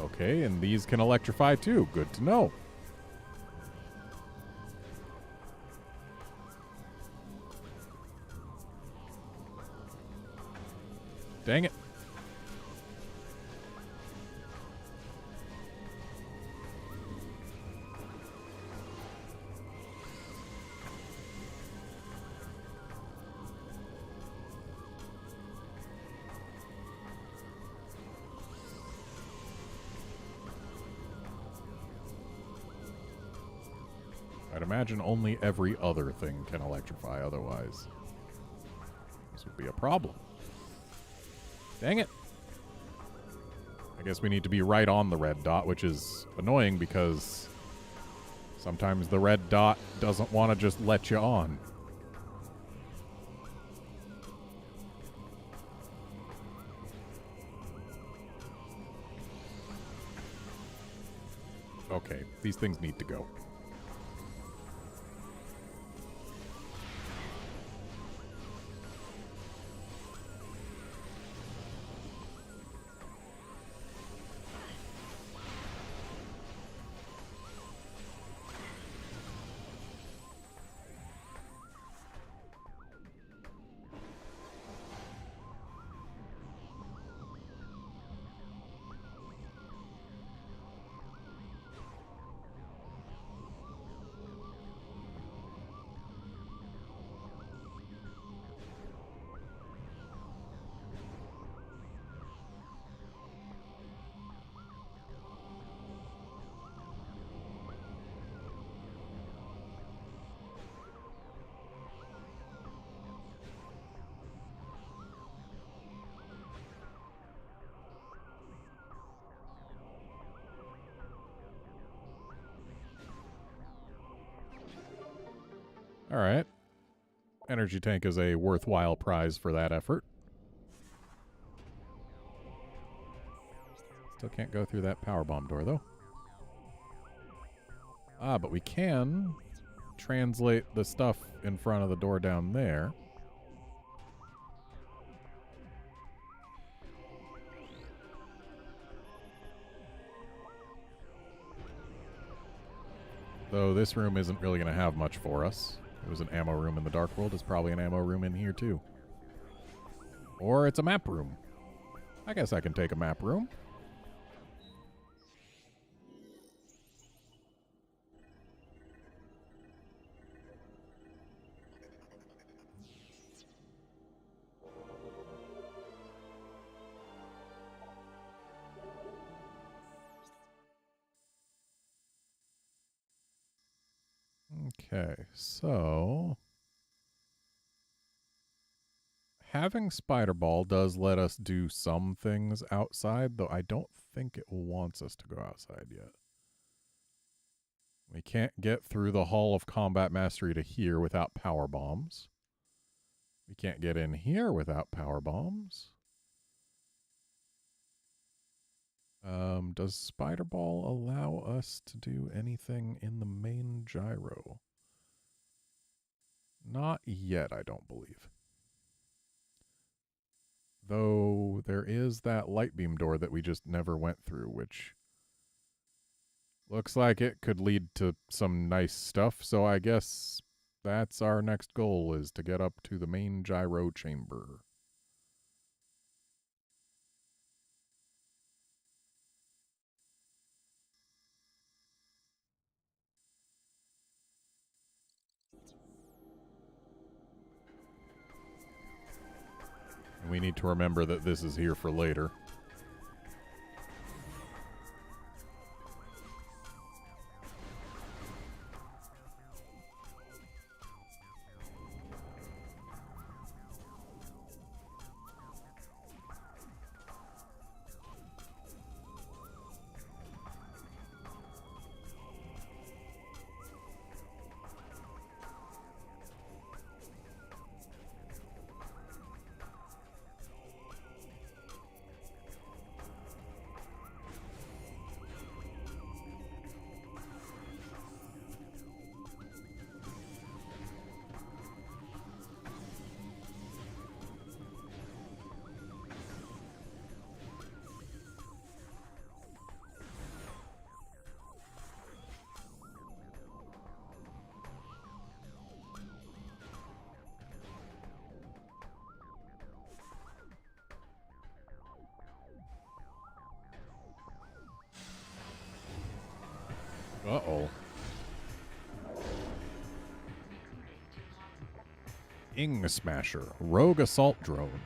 Okay, and these can electrify too. Good to know. Dang it. I'd imagine only every other thing can electrify, otherwise this would be a problem. Dang it. I guess we need to be right on the red dot, which is annoying because sometimes the red dot doesn't want to just let you on. Okay, these things need to go. All right. Energy tank is a worthwhile prize for that effort. Still can't go through that powerbomb door, though. Ah, but we can translate the stuff in front of the door down there. Though this room isn't really going to have much for us. It was an ammo room in the Dark World. It's probably an ammo room in here, too. Or it's a map room. I guess I can take a map room. Okay, so having Spider Ball does let us do some things outside, though I don't think it wants us to go outside yet. We can't get through the Hall of Combat Mastery to here without power bombs. We can't get in here without power bombs. Does Spider Ball allow us to do anything in the main gyro? Not yet, I don't believe. Though there is that light beam door that we just never went through, which looks like it could lead to some nice stuff, so I guess that's our next goal, is to get up to the main gyro chamber. And we need to remember that this is here for later. Uh-oh. Ing Smasher, rogue assault drone.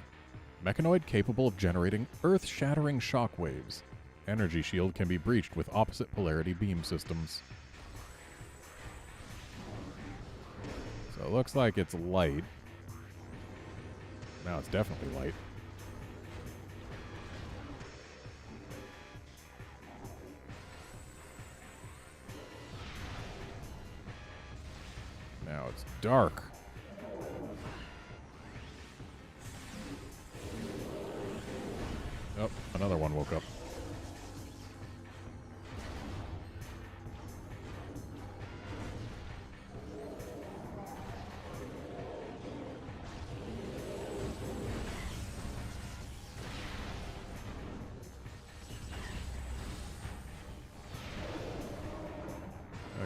Mechanoid capable of generating earth-shattering shockwaves. Energy shield can be breached with opposite polarity beam systems. So it looks like it's light. Now it's definitely light. Now it's dark. Oh, another one woke up.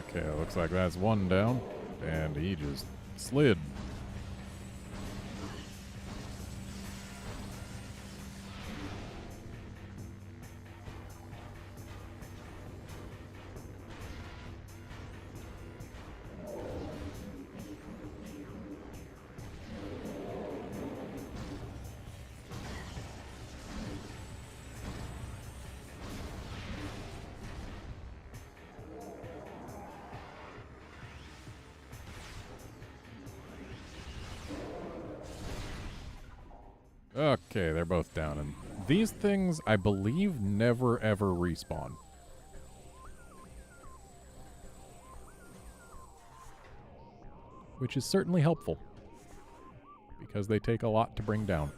Okay, looks like that's one down. And he just slid. Okay, they're both down. And these things, I believe, never ever respawn. Which is certainly helpful, because they take a lot to bring down.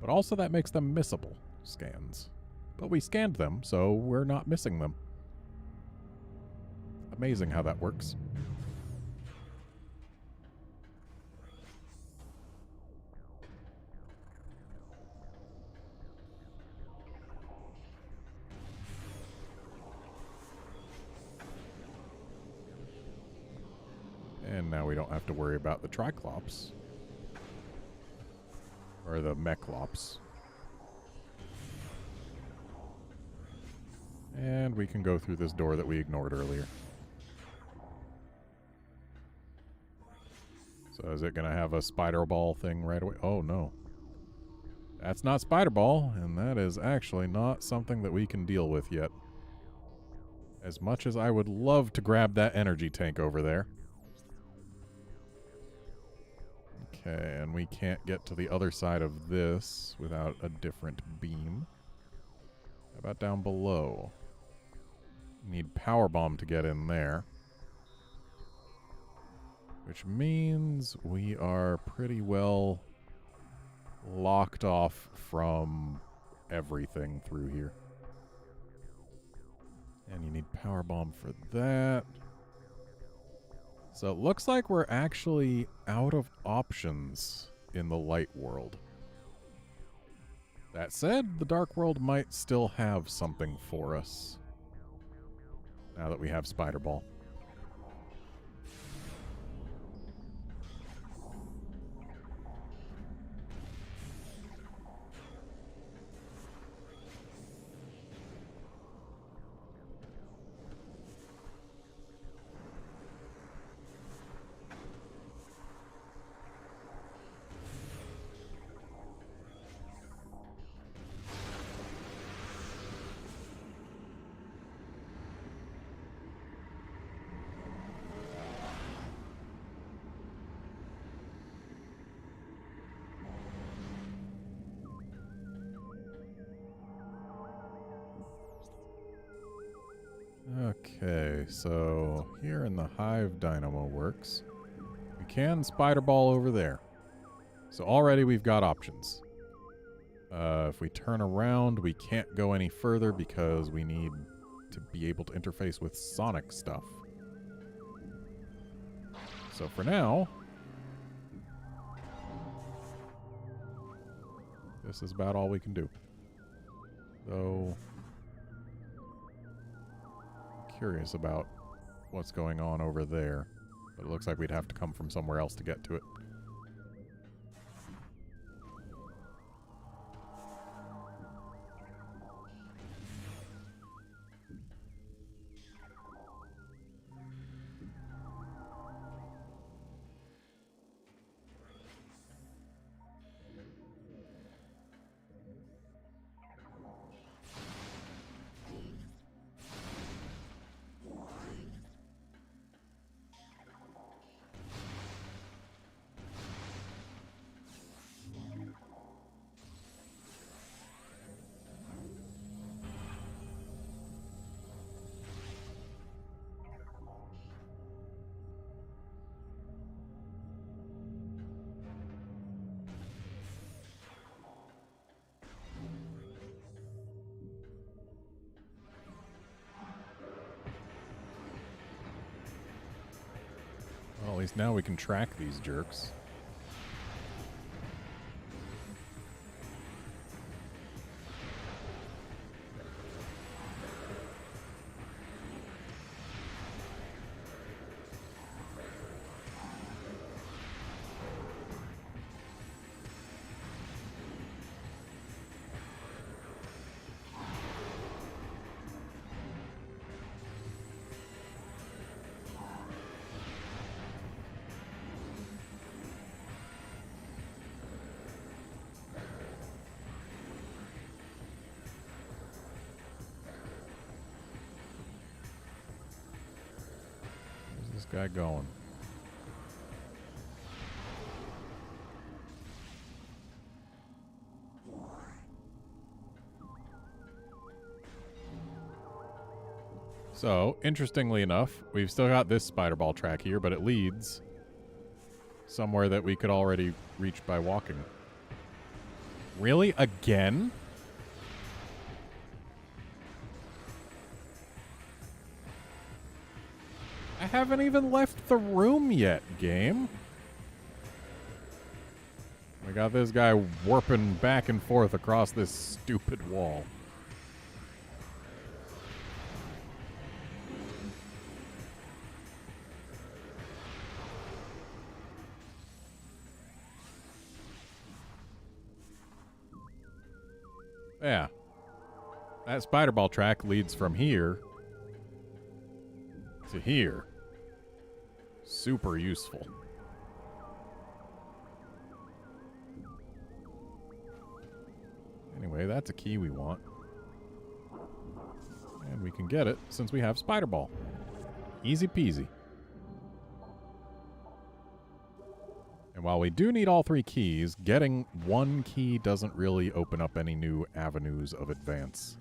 But also that makes them missable scans. But we scanned them, so we're not missing them. Amazing how that works. And now we don't have to worry about the Triclops. Or the Mechlops. And we can go through this door that we ignored earlier. So is it going to have a spider ball thing right away? Oh, no. That's not spider ball, and that is actually not something that we can deal with yet. As much as I would love to grab that energy tank over there. Okay, and we can't get to the other side of this without a different beam. How about down below? Need Powerbomb to get in there. Which means we are pretty well locked off from everything through here. And you need Powerbomb for that. So it looks like we're actually out of options in the light world. That said, the Dark World might still have something for us. Now that we have Spider Ball. Okay, so here in the Hive Dynamo Works, we can Spider Ball over there. So already we've got options. If we turn around, we can't go any further because we need to be able to interface with Sonic stuff. So for now, this is about all we can do. Though, curious about what's going on over there. But it looks like we'd have to come from somewhere else to get to it. Well, at least now we can track these jerks. Where's this guy going? So, interestingly enough, we've still got this spider ball track here, but it leads somewhere that we could already reach by walking. Really? Again? I haven't even left the room yet, game. We got this guy warping back and forth across this stupid wall. Yeah. That spider ball track leads from here to here. Super useful. Anyway, that's a key we want. And we can get it since we have Spider Ball. Easy peasy. And while we do need all three keys, getting one key doesn't really open up any new avenues of advance.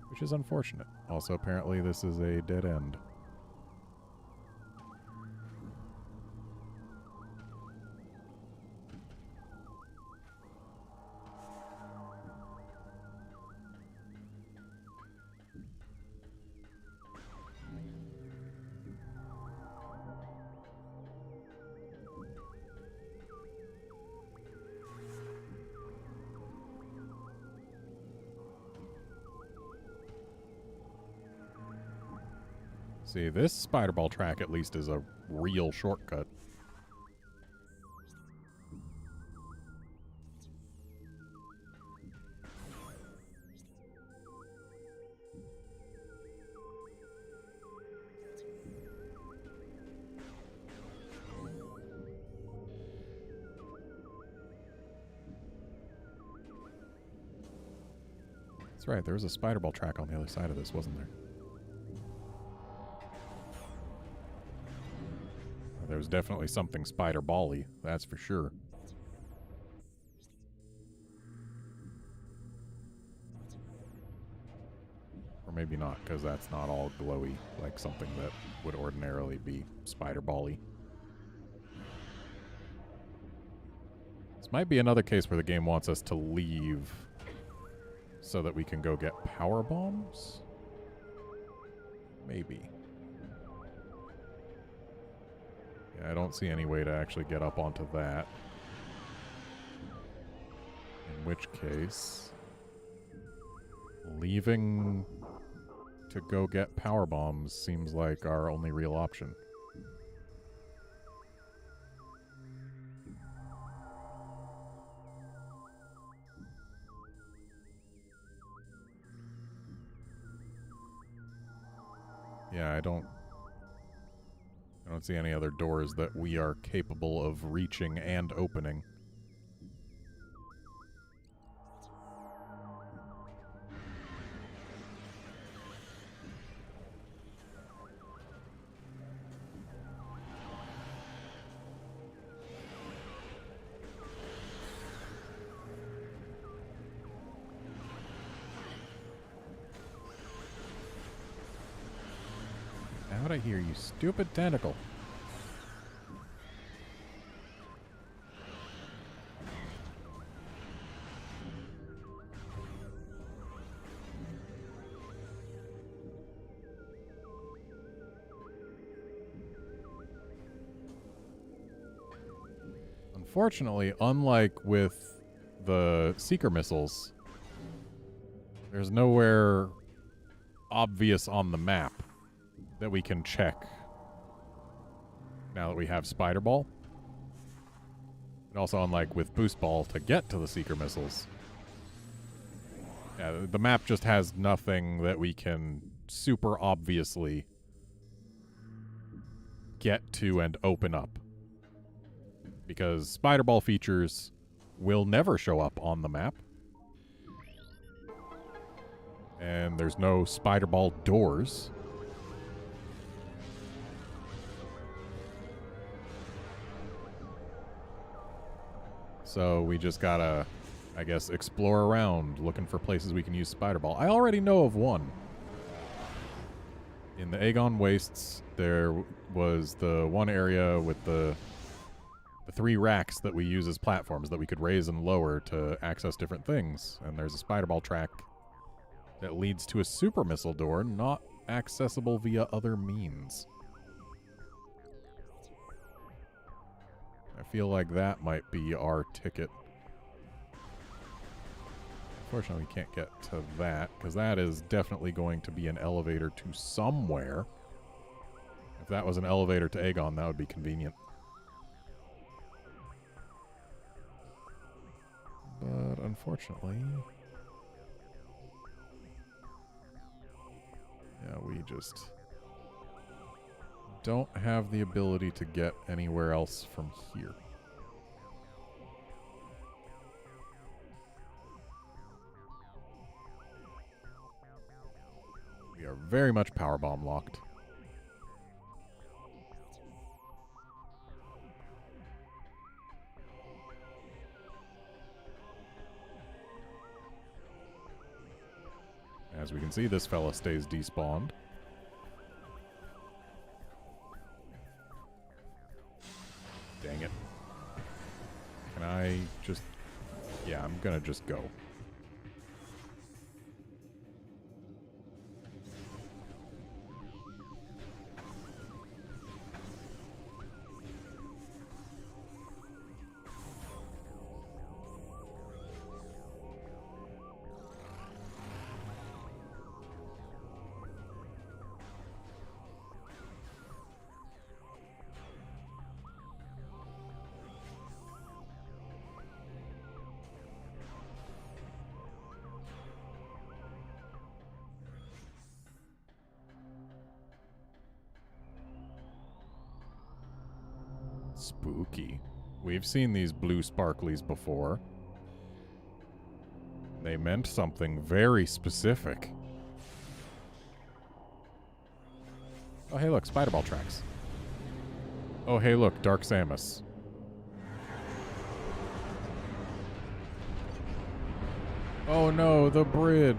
Which is unfortunate. Also, apparently this is a dead end. See, this spider ball track at least is a real shortcut. That's right, there was a spider ball track on the other side of this, wasn't there? There was definitely something spider ball-y, that's for sure. Or maybe not, because that's not all glowy, like something that would ordinarily be spider ball-y. This might be another case where the game wants us to leave so that we can go get power bombs? Maybe. Yeah, I don't see any way to actually get up onto that. In which case, leaving to go get power bombs seems like our only real option. Yeah, I don't see any other doors that we are capable of reaching and opening. Out of here, you stupid tentacle. Unfortunately, unlike with the Seeker missiles, there's nowhere obvious on the map that we can check now that we have Spider Ball. And also, unlike with Boost Ball, to get to the Seeker missiles, yeah, the map just has nothing that we can super obviously get to and open up. Because Spider Ball features will never show up on the map. And there's no Spider Ball doors. So we just gotta, I guess, explore around looking for places we can use Spider Ball. I already know of one. In the Aegon Wastes, there was the one area with the 3 racks that we use as platforms that we could raise and lower to access different things. And there's a Spider Ball track that leads to a super missile door not accessible via other means. I feel like that might be our ticket. Unfortunately, we can't get to that, because that is definitely going to be an elevator to somewhere. If that was an elevator to Aegon, that would be convenient. But unfortunately, yeah, we just don't have the ability to get anywhere else from here. We are very much Powerbomb locked. As we can see, this fella stays despawned. Dang it. Can I just... Yeah, I'm gonna just go. Spooky. We've seen these blue sparklies before. They meant something very specific. Oh, hey, look, Spiderball tracks. Oh, hey, look, Dark Samus. Oh, no, the bridge.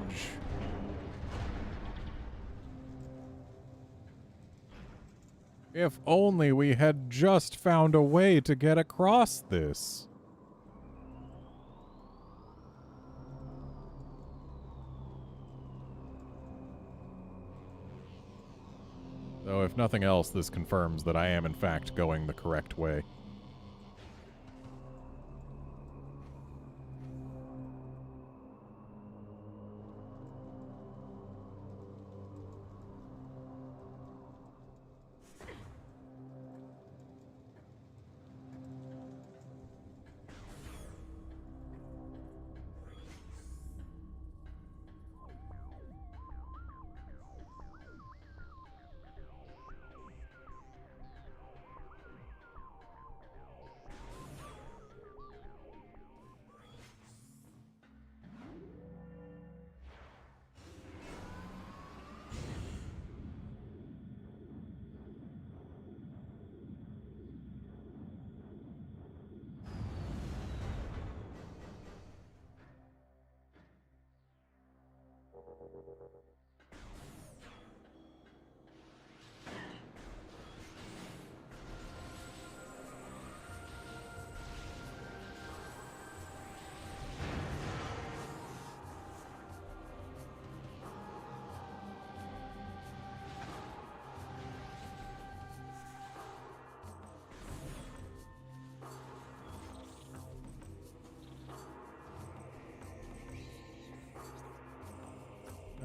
If only we had just found a way to get across this. Though, if nothing else, this confirms that I am, in fact, going the correct way.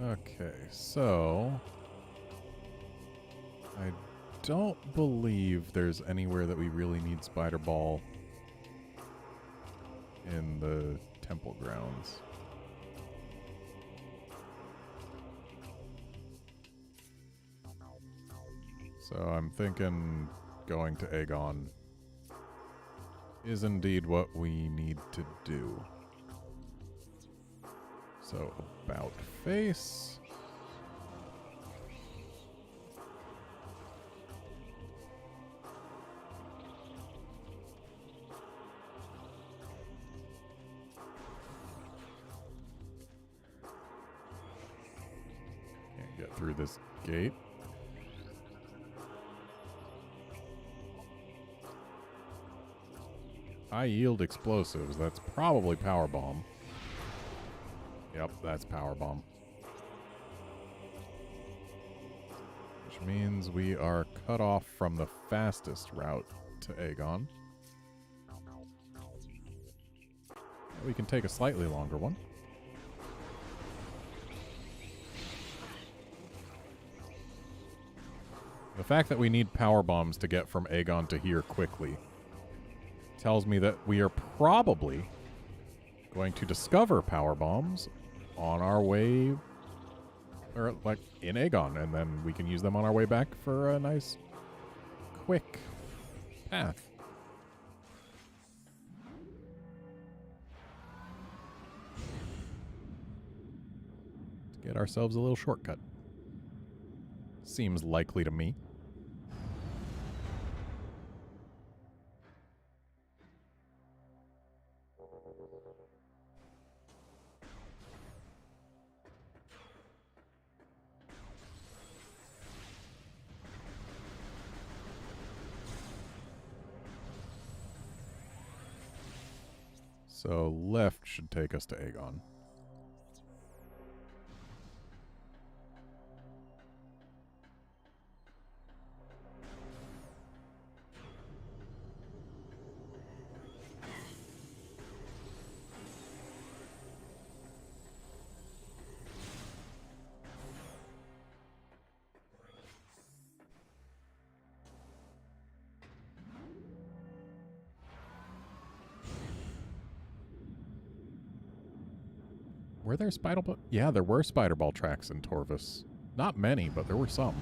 Okay, so I don't believe there's anywhere that we really need Spider Ball in the temple grounds. So I'm thinking going to Aegon is indeed what we need to do. So, about face. Can't get through this gate. I yield explosives. That's probably Powerbomb. Yep, that's Powerbomb. Which means we are cut off from the fastest route to Aegon. We can take a slightly longer one. The fact that we need power bombs to get from Aegon to here quickly tells me that we are probably going to discover power bombs on our way, or like in Aegon, and then we can use them on our way back for a nice, quick path. To get ourselves a little shortcut. Seems likely to me. So left should take us to Aegon. Were there spider ball? Yeah, there were spider ball tracks in Torvus. Not many, but there were some.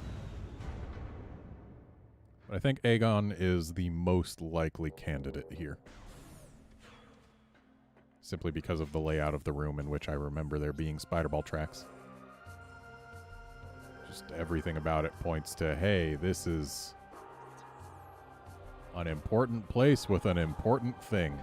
I think Aegon is the most likely candidate here. Simply because of the layout of the room in which I remember there being spiderball tracks. Just everything about it points to, hey, this is an important place with an important thing.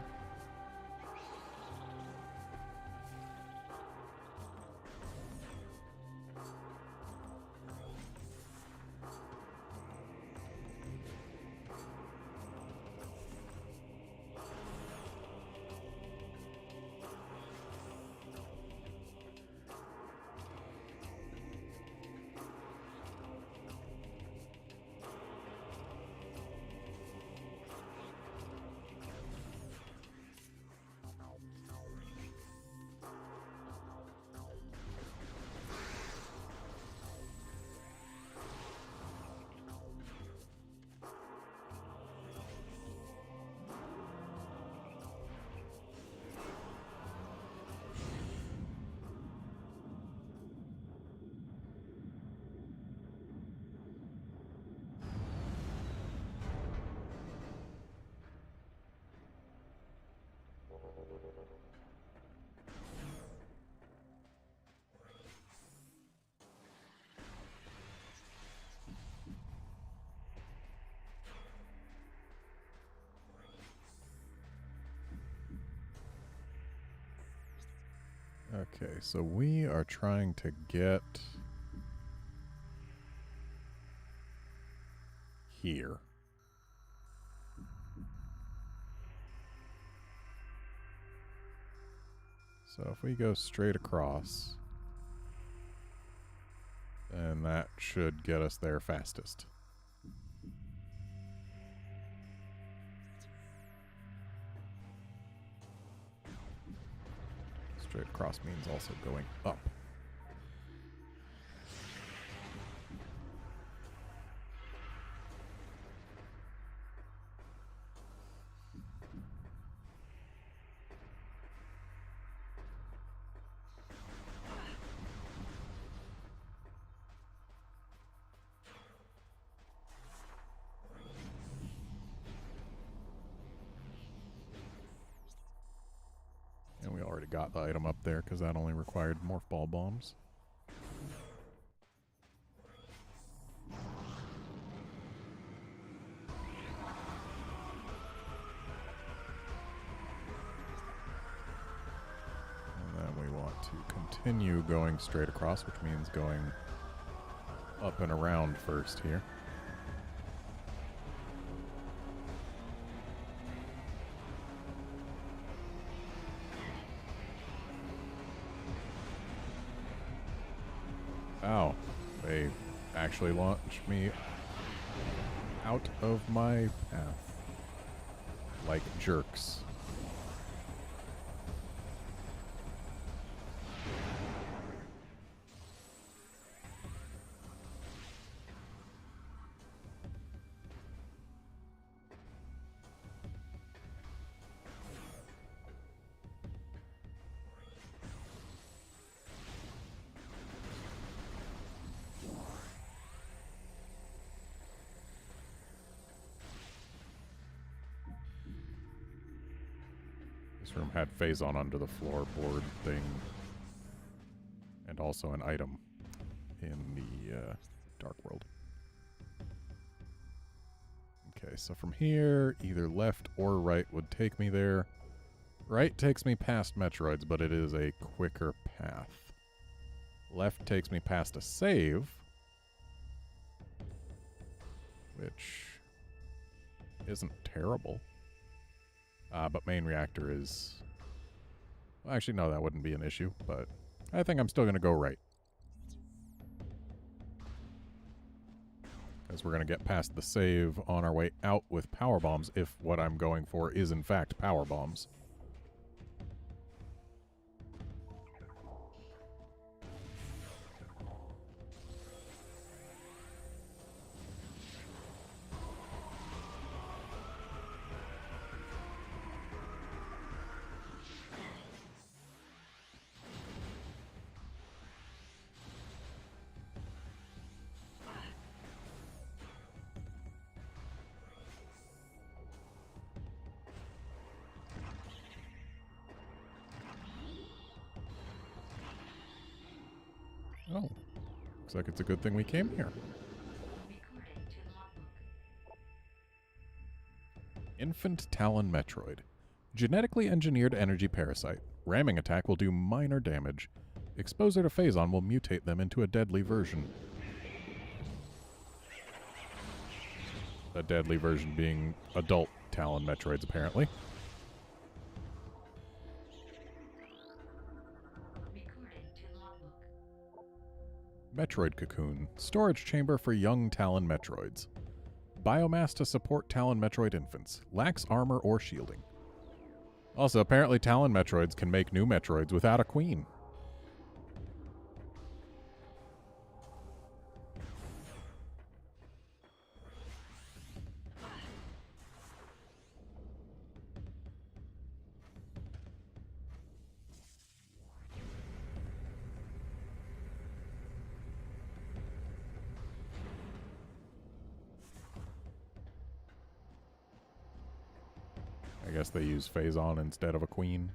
Okay, so we are trying to get here. So if we go straight across, then that should get us there fastest. Straight across means also going up. And we already got the item up there because that only required morph ball bombs. And then we want to continue going straight across, which means going up and around first here. Ow. They actually launched me out of my path. Like jerks. This room had Phazon under the floorboard thing. And also an item in the Dark World. Okay, so from here, either left or right would take me there. Right takes me past Metroids, but it is a quicker path. Left takes me past a save, which isn't terrible. But main reactor is... Well, actually, no, that wouldn't be an issue, but I think I'm still going to go right. Because we're going to get past the save on our way out with power bombs if what I'm going for is, in fact, power bombs. Looks like it's a good thing we came here. Recording to logbook. Infant Talon Metroid. Genetically engineered energy parasite. Ramming attack will do minor damage. Exposure to Phazon will mutate them into a deadly version. A deadly version being adult Talon Metroids, apparently. Recording to logbook. Metroid Cocoon. Storage chamber for young Talon Metroids. Biomass to support Talon Metroid infants. Lacks armor or shielding. Also, apparently Talon Metroids can make new Metroids without a queen. I guess they use Phazon instead of a queen.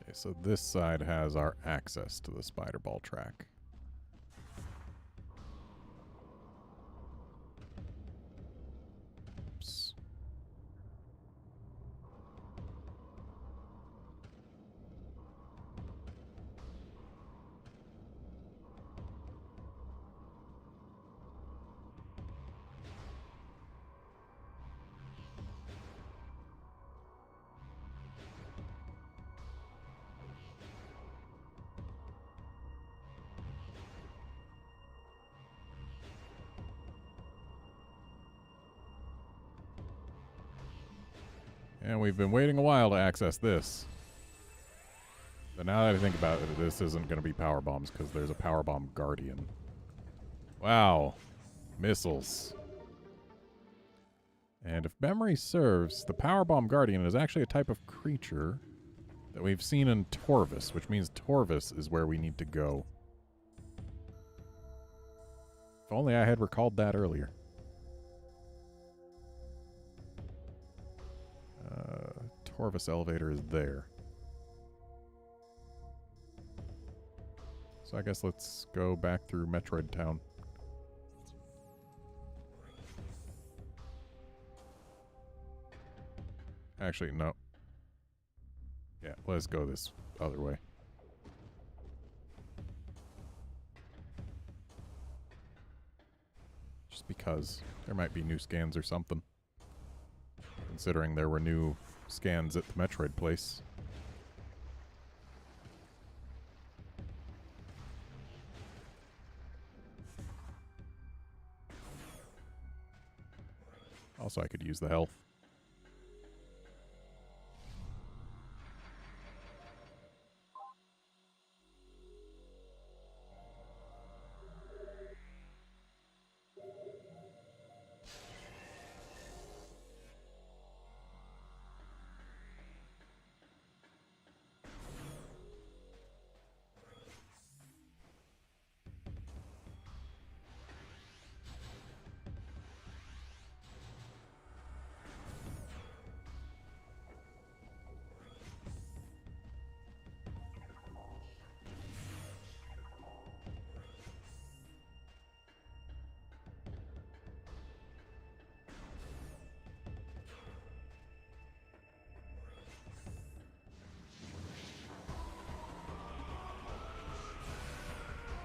Okay, so this side has our access to the spider ball track. Oops. And we've been waiting a while to access this. But now that I think about it, this isn't going to be power bombs because there's a Powerbomb Guardian. Wow. Missiles. And if memory serves, the Powerbomb Guardian is actually a type of creature that we've seen in Torvis, which means Torvis is where we need to go. If only I had recalled that earlier. Torvis elevator is there. So I guess let's go back through Metroid Town. Actually, no. Yeah, let's go this other way. Just because there might be new scans or something. Considering there were new scans at the Metroid place. Also, I could use the health.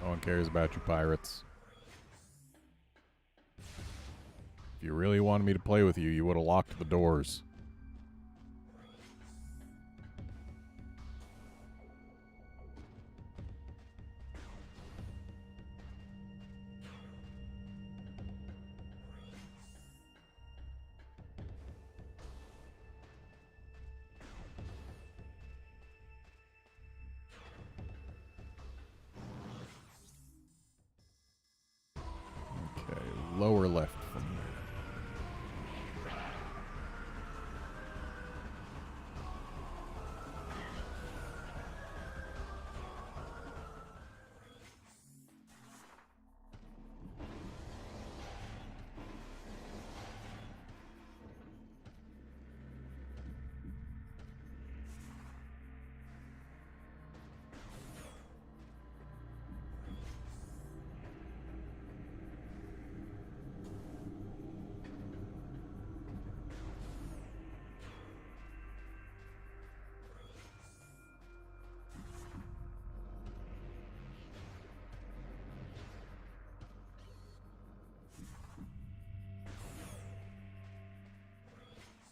No one cares about you pirates. If you really wanted me to play with you, you would have locked the doors. Okay, lower left from there.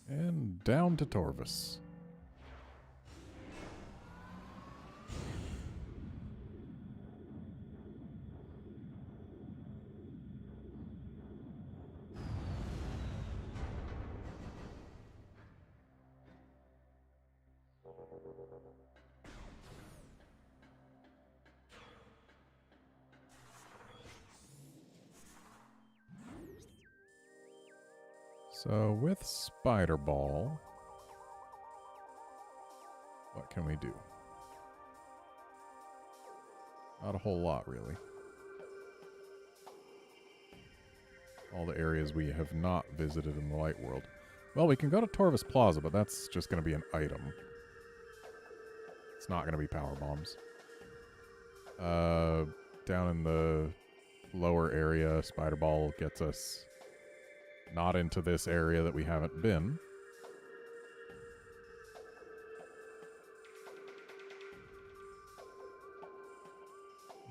And down to Torvis. So with Spider Ball, what can we do? Not a whole lot, really. All the areas we have not visited in the Light World. Well, we can go to Torvis Plaza, but that's just going to be an item. It's not going to be power bombs. Down in the lower area, Spider Ball gets us not into this area that we haven't been.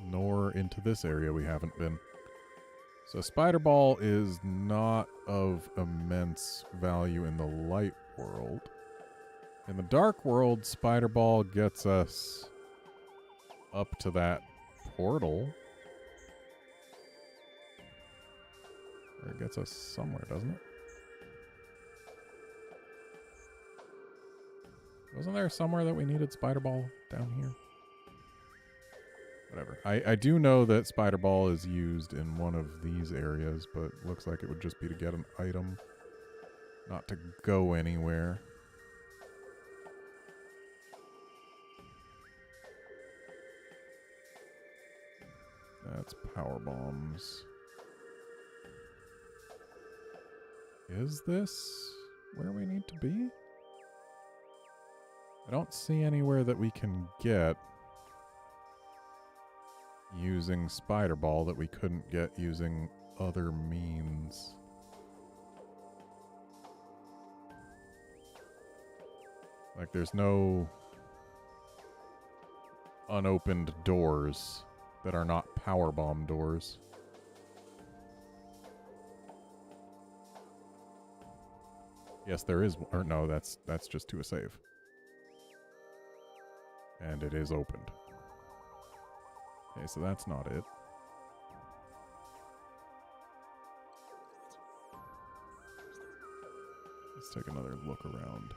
Nor into this area we haven't been. So Spider Ball is not of immense value in the Light World. In the Dark World, Spider Ball gets us up to that portal. Or it gets us somewhere, doesn't it? Wasn't there somewhere that we needed Spider Ball down here? Whatever. I do know that Spider Ball is used in one of these areas, but looks like it would just be to get an item, not to go anywhere. That's power bombs. Is this where we need to be? I don't see anywhere that we can get using Spider Ball that we couldn't get using other means. Like there's no unopened doors that are not power bomb doors. Yes, there is, or no, that's just to a save. And it is opened. Okay, so that's not it. Let's take another look around.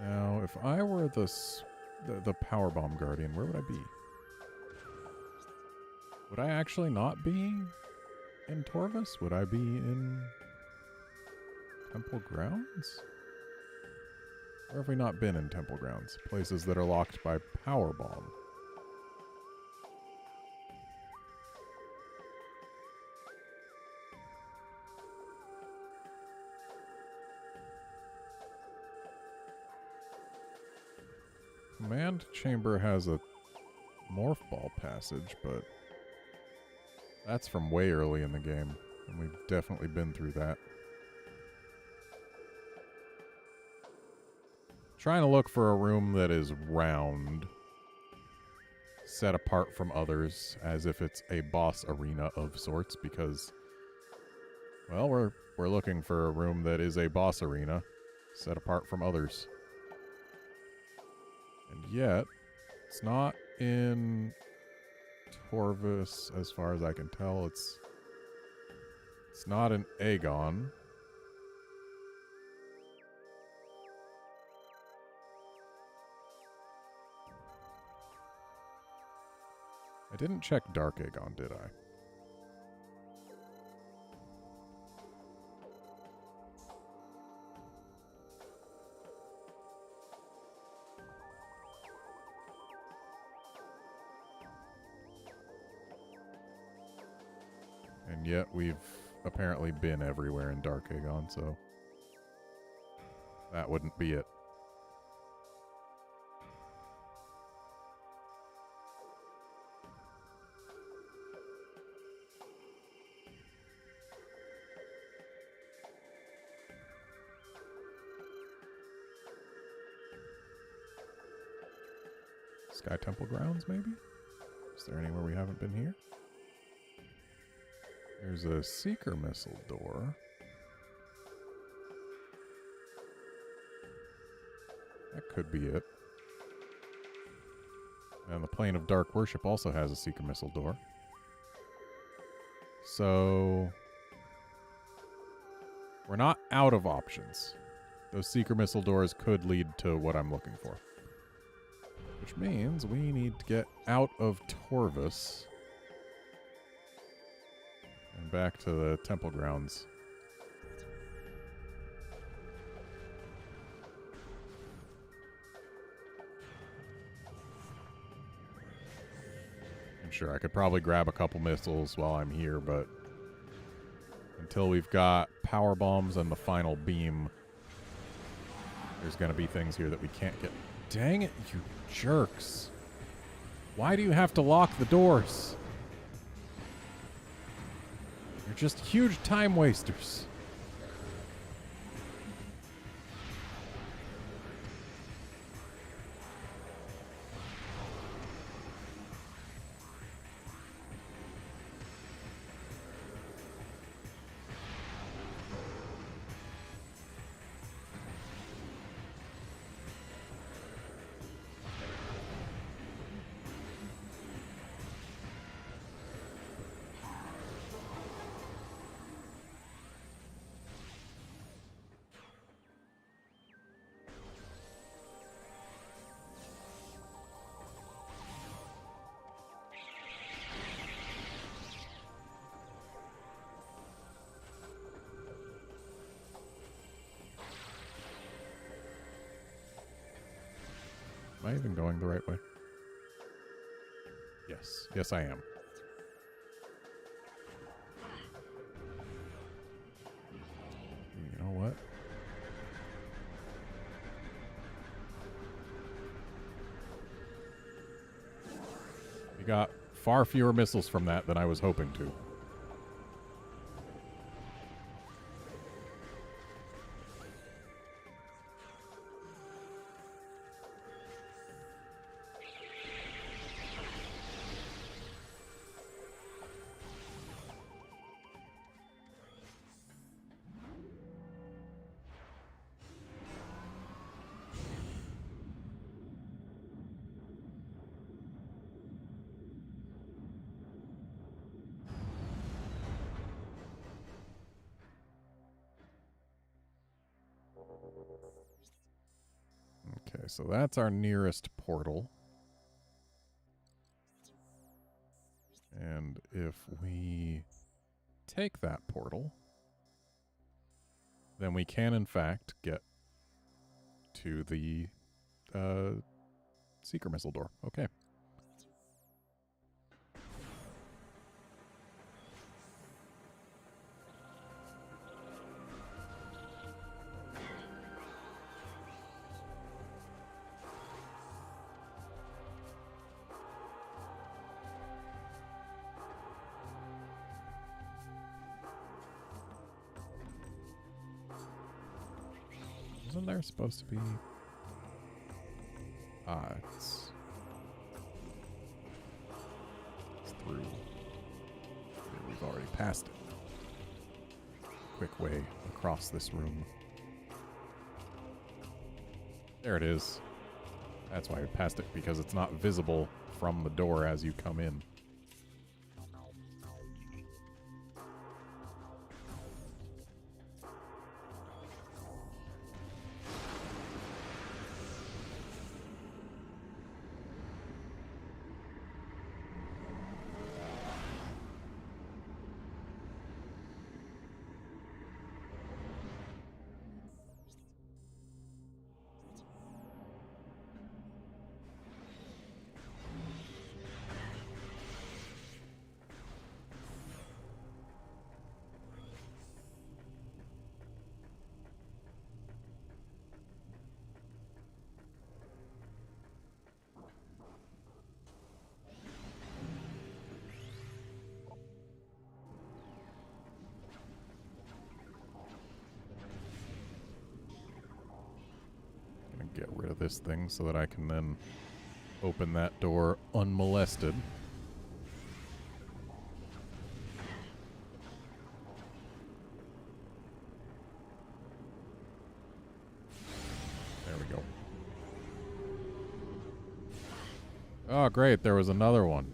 Now, if I were the Powerbomb Guardian, where would I be? Would I actually not be in Torvis? Would I be in Temple Grounds? Where have we not been in Temple Grounds? Places that are locked by Powerbomb. Command Chamber has a Morph Ball passage, but that's from way early in the game, and we've definitely been through that. Trying to look for a room that is round. set apart from others, as if it's a boss arena of sorts, because, well, we're looking for a room that is a boss arena, set apart from others. And yet, it's not in Torvus, as far as I can tell. It's not in Aegon. I didn't check Dark Aegon, did I? And yet we've apparently been everywhere in Dark Aegon, so that wouldn't be it. Sky Temple grounds, maybe? Is there anywhere we haven't been here? There's a Seeker Missile door. That could be it. And the Plane of Dark Worship also has a Seeker Missile door. So we're not out of options. Those Seeker Missile doors could lead to what I'm looking for. Which means we need to get out of Torvus and back to the temple grounds. And sure, I could probably grab a couple missiles while I'm here, but until we've got power bombs and the final beam, there's going to be things here that we can't get. Dang it, you jerks. Why do you have to lock the doors? You're just huge time wasters. Am I even going the right way? Yes. Yes, I am. You know what? We got far fewer missiles from that than I was hoping to. Okay, so that's our nearest portal. And if we take that portal, then we can, in fact, get to the Seeker Missile door. Okay. Isn't there supposed to be... it's... through. Yeah, we've already passed it. Quick way across this room. There it is. That's why we passed it, because it's not visible from the door as you come in. Get rid of this thing so that I can then open that door unmolested. There we go. Oh, great. There was another one.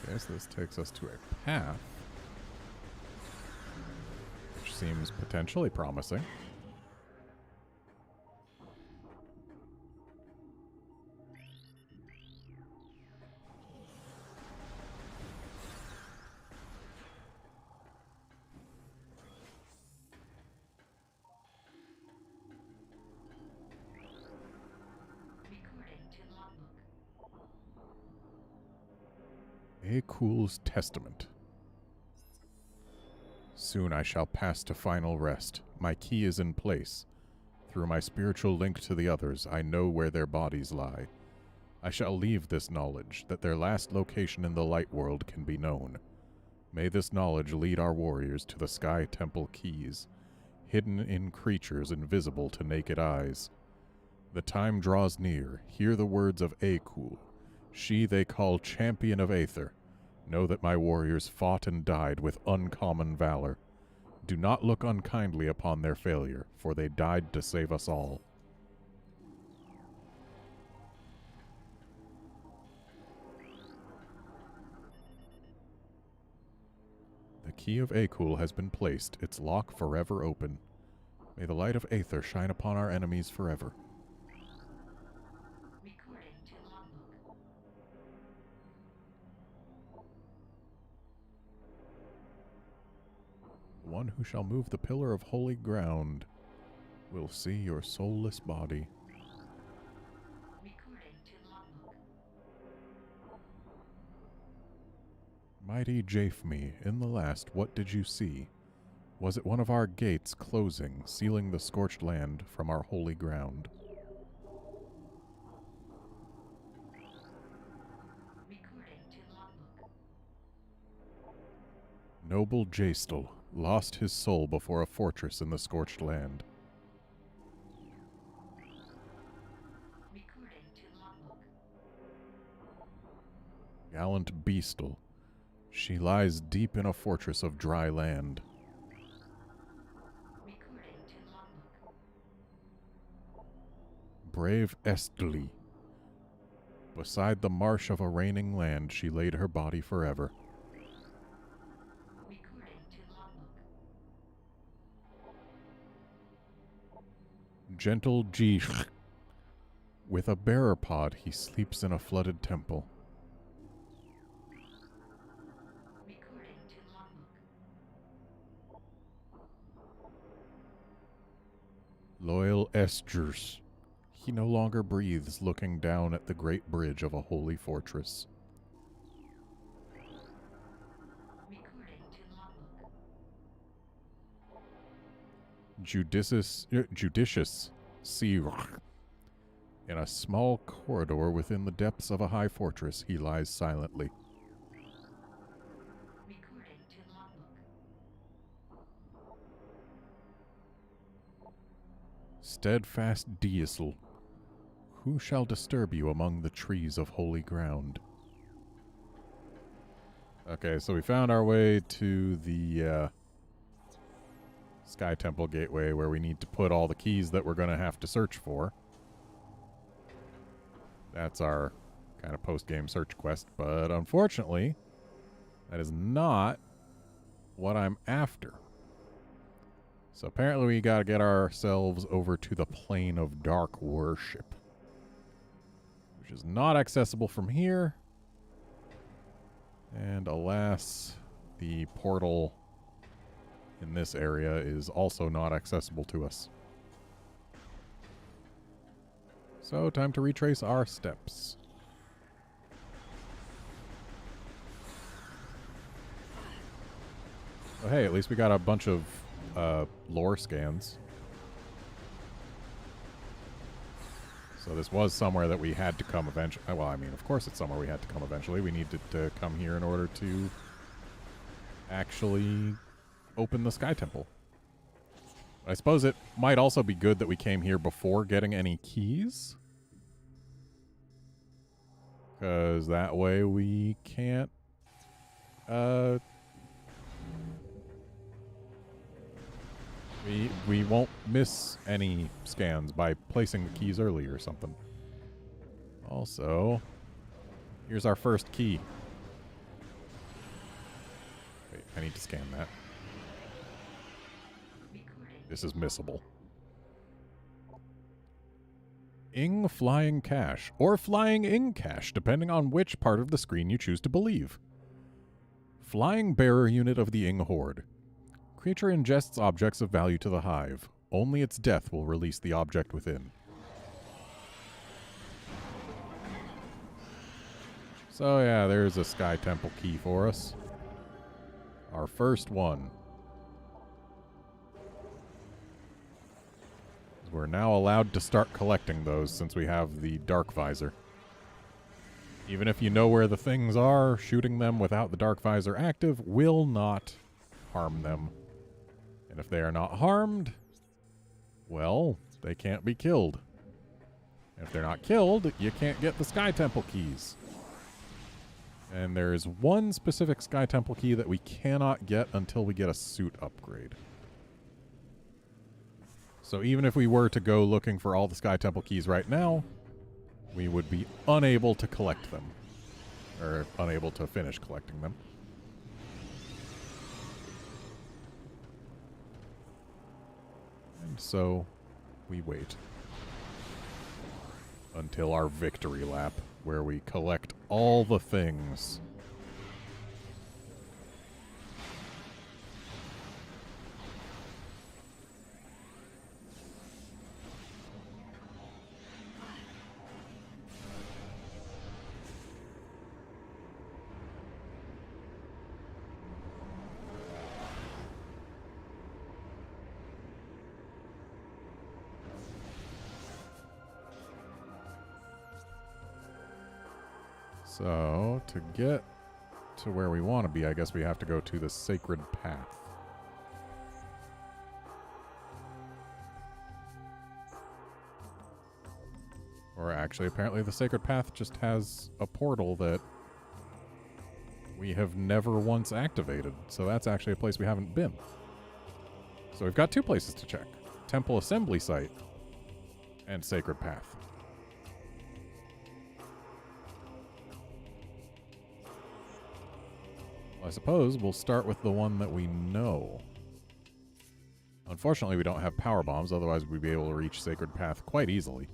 Okay, so this takes us to a path, which seems potentially promising. Akul's Testament. Soon I shall pass to final rest. My key is in place. Through my spiritual link to the others, I know where their bodies lie. I shall leave this knowledge, that their last location in the light world can be known. May this knowledge lead our warriors to the Sky Temple keys, hidden in creatures invisible to naked eyes. The time draws near. Hear the words of Akul, she they call Champion of Aether. Know that my warriors fought and died with uncommon valor. Do not look unkindly upon their failure, for they died to save us all. The key of Akul has been placed, its lock forever open. May the light of Aether shine upon our enemies forever. Recording to logbook. The one who shall move the pillar of holy ground will see your soulless body. Recording to logbook. Mighty Japhme, in the last, what did you see? Was it one of our gates closing, sealing the scorched land from our holy ground? Recording to logbook. Noble Jastel lost his soul before a fortress in the scorched land. Recording to logbook. Gallant beastal. She lies deep in a fortress of dry land. Recording to logbook. Brave Estli. Beside the marsh of a raining land, she laid her body forever. Recording to logbook. Gentle Jich. With a bearer pod, he sleeps in a flooded temple. Recording to logbook. Loyal Estgers. He no longer breathes, looking down at the great bridge of a holy fortress. Recording to logbook. Judicious Sir. In a small corridor within the depths of a high fortress, he lies silently. Recording to logbook. Steadfast Diesel. Who shall disturb you among the trees of holy ground? Okay, so we found our way to the Sky Temple Gateway where we need to put all the keys that we're going to have to search for. That's our kind of post-game search quest, but unfortunately, that is not what I'm after. So apparently we got to get ourselves over to the Plane of Dark Worship, which is not accessible from here. And alas, the portal in this area is also not accessible to us. So, time to retrace our steps. Oh, hey, at least we got a bunch of lore scans. So this was somewhere that we had to come eventually. Well, I mean, of course it's somewhere we had to come eventually. We needed to come here in order to actually open the Sky Temple. I suppose it might also be good that we came here before getting any keys. Because that way we can't... We won't miss any scans by placing the keys early or something. Also, here's our first key. Wait, I need to scan that. This is missable. Ing Flying Cache, or Flying Ing Cache, depending on which part of the screen you choose to believe. Flying Bearer Unit of the Ing Horde. Creature ingests objects of value to the hive. Only its death will release the object within. So yeah, there's a Sky Temple key for us. Our first one. We're now allowed to start collecting those since we have the Dark Visor. Even if you know where the things are, shooting them without the Dark Visor active will not harm them. And if they are not harmed, well, they can't be killed. And if they're not killed, you can't get the Sky Temple keys. And there's one specific Sky Temple key that we cannot get until we get a suit upgrade. So even if we were to go looking for all the Sky Temple keys right now, we would be unable to collect them. Or unable to finish collecting them. And so we wait until our victory lap, where we collect all the things. So, to get to where we want to be, I guess we have to go to the Sacred Path. Or actually, apparently the Sacred Path just has a portal that we have never once activated. So that's actually a place we haven't been. So we've got 2 places to check. Temple Assembly Site and Sacred Path. Well, I suppose we'll start with the one that we know. Unfortunately, we don't have power bombs, otherwise we'd be able to reach Sacred Path quite easily.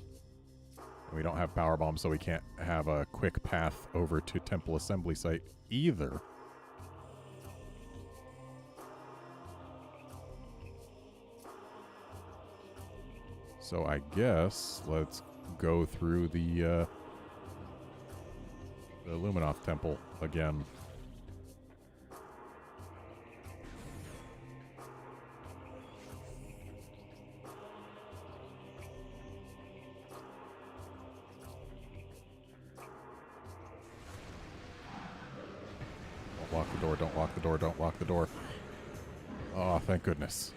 And we don't have power bombs, so we can't have a quick path over to Temple Assembly Site either. So I guess let's go through the Luminoth Temple again. Don't lock the door, don't lock the door, don't lock the door. Oh, thank goodness.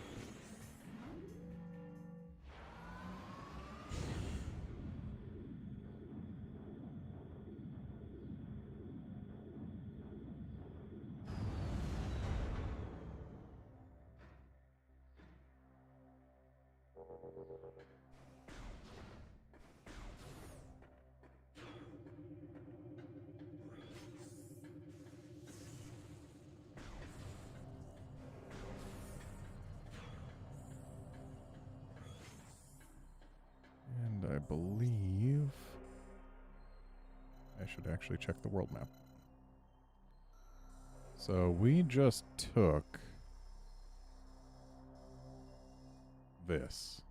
And I believe I should actually check the world map. So we just took this.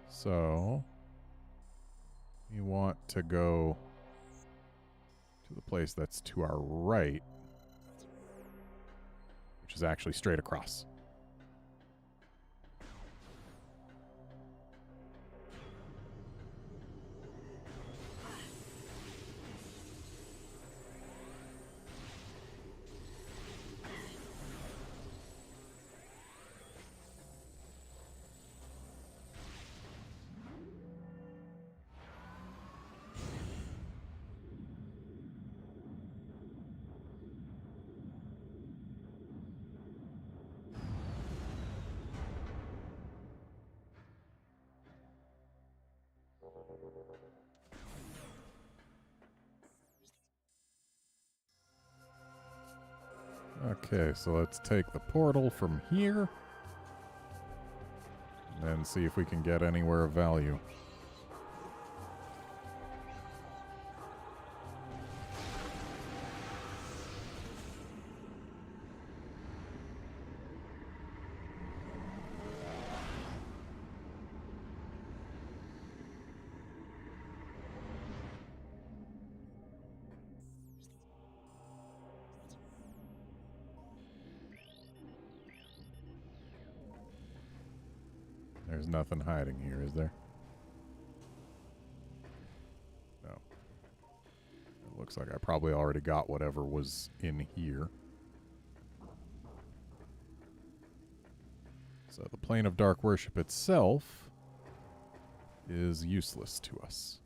So we want to go to the place that's to our right, which is actually straight across. Okay, so let's take the portal from here and see if we can get anywhere of value. There's nothing hiding here, is there? No. It looks like I probably already got whatever was in here. So the plane of dark worship itself is useless to us.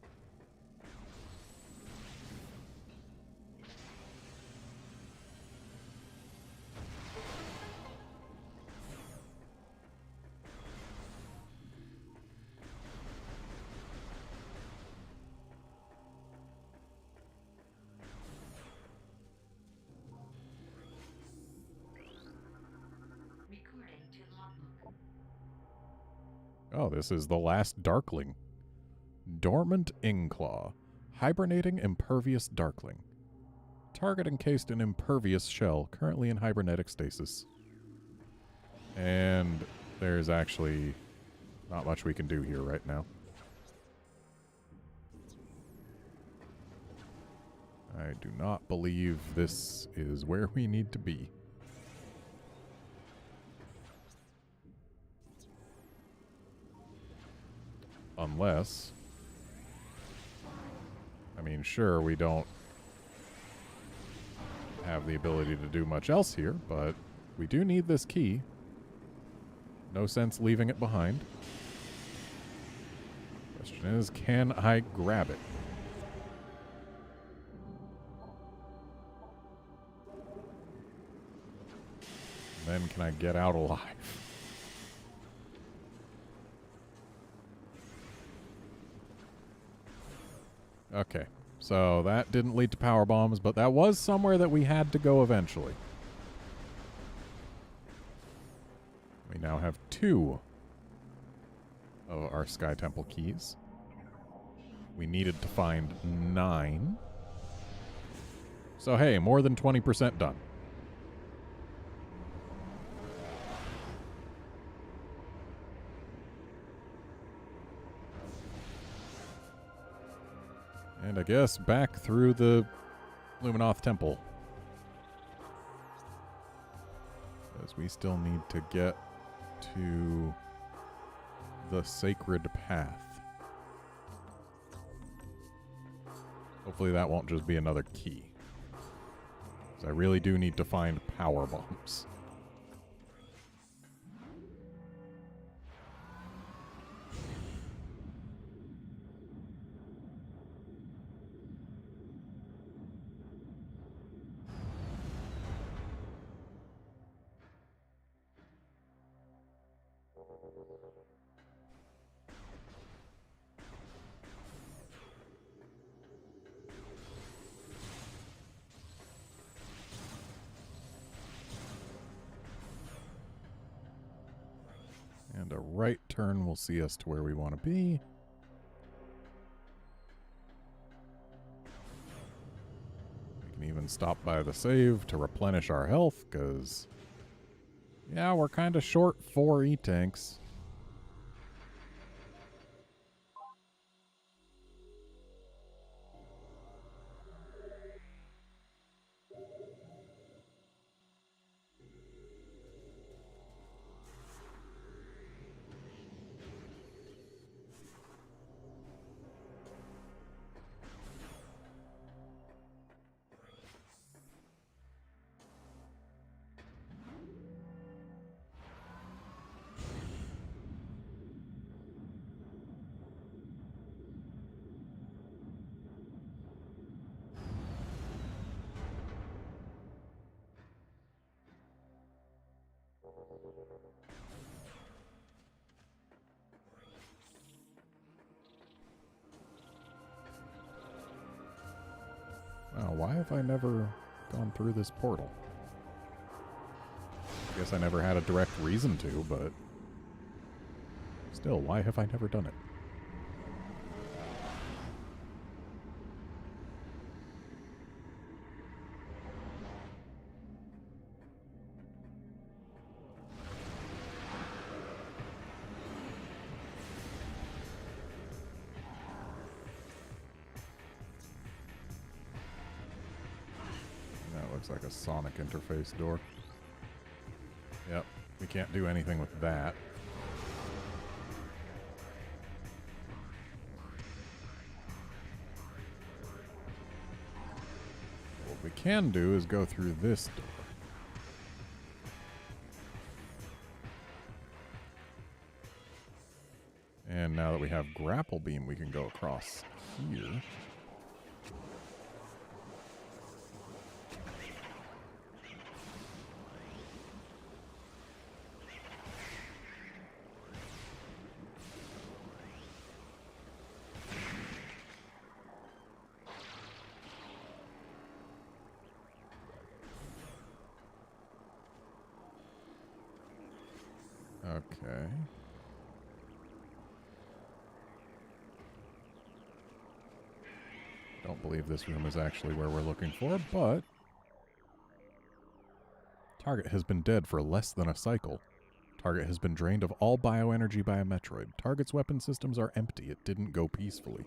Recording to logbook. Oh, this is the last Darkling. Dormant Ingclaw. Hibernating Impervious Darkling. Target encased in impervious shell, currently in hibernetic stasis. And there's actually not much we can do here right now. I do not believe this is where we need to be. Unless, I mean, sure, we don't have the ability to do much else here, but we do need this key. No sense leaving it behind. Question is, can I grab it? Then can I get out alive? Okay, so that didn't lead to power bombs, but that was somewhere that we had to go eventually. We now have 2 of our Sky Temple keys. We needed to find 9. So hey, more than 20% done. And I guess back through the Luminoth Temple. Because we still need to get to the Sacred Path. Hopefully that won't just be another key. Because I really do need to find power bombs. And a right turn will see us to where we want to be. We can even stop by the save to replenish our health, because, yeah, we're kind of short 4 E-tanks. Wow, why have I never gone through this portal? I guess I never had a direct reason to, but still, why have I never done it? Looks like a Sonic interface door. Yep, we can't do anything with that. What we can do is go through this door. And now that we have Grapple Beam, we can go across here. Okay. Don't believe this room is actually where we're looking for, but target has been dead for less than a cycle. Target has been drained of all bioenergy by a Metroid. Target's weapon systems are empty. It didn't go peacefully.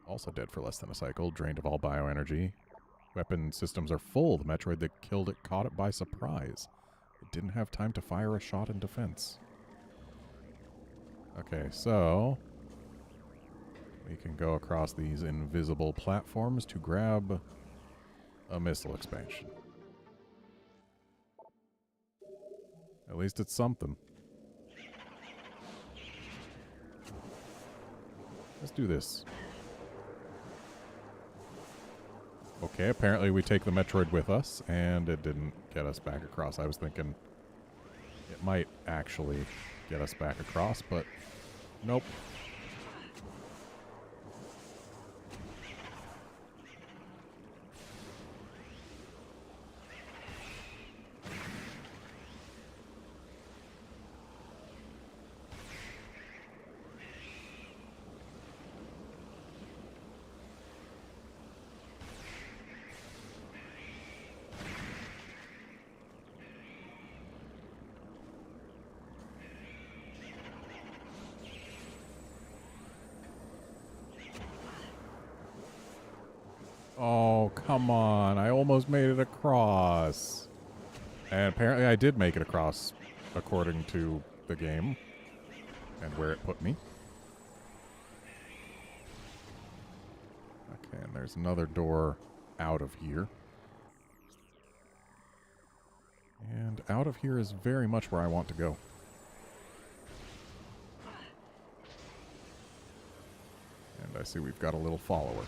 Also dead for less than a cycle, drained of all bioenergy. Weapon systems are full. The Metroid that killed it caught it by surprise. It didn't have time to fire a shot in defense. Okay, so we can go across these invisible platforms to grab a missile expansion. At least it's something. Let's do this. Okay, apparently we take the Metroid with us, and it didn't get us back across. I was thinking it might actually get us back across, but nope. Oh, come on. I almost made it across. And apparently I did make it across, according to the game and where it put me. Okay, and there's another door out of here. And out of here is very much where I want to go. And I see we've got a little follower.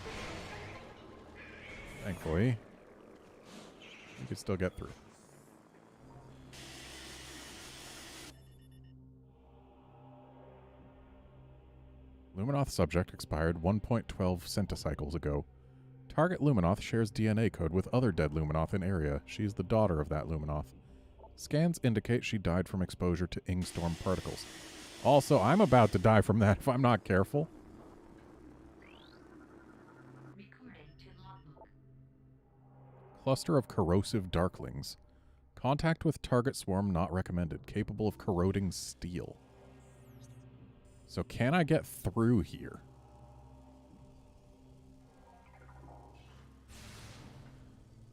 Thankfully, we can still get through. Luminoth subject expired 1.12 centicycles ago. Target Luminoth shares DNA code with other dead Luminoth in area. She is the daughter of that Luminoth. Scans indicate she died from exposure to Ingstorm particles. Also, I'm about to die from that if I'm not careful. Recording to logbook. Cluster of corrosive darklings. Contact with target swarm not recommended. Capable of corroding steel. So can I get through here?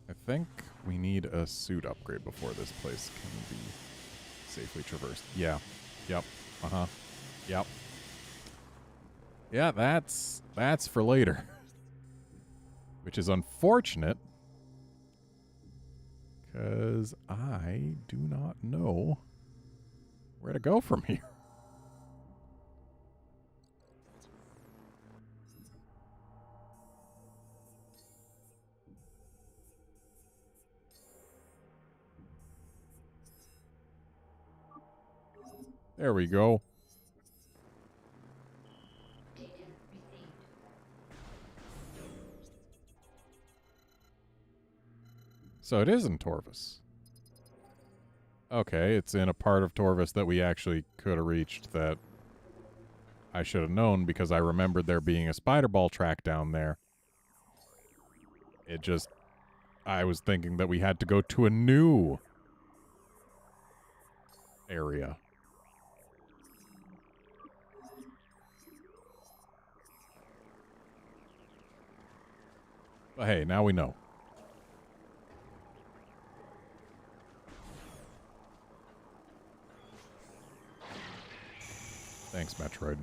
I think we need a suit upgrade before this place can be safely traversed. Yeah. Yep. Uh-huh. Yep. Yeah, that's for later. Which is unfortunate, because I do not know where to go from here. There we go. Data received. So it is in Torvus. Okay, it's in a part of Torvus that we actually could have reached that I should have known because I remembered there being a spider ball track down there. It just... I was thinking that we had to go to a new area. But hey, now we know. Thanks, Metroid.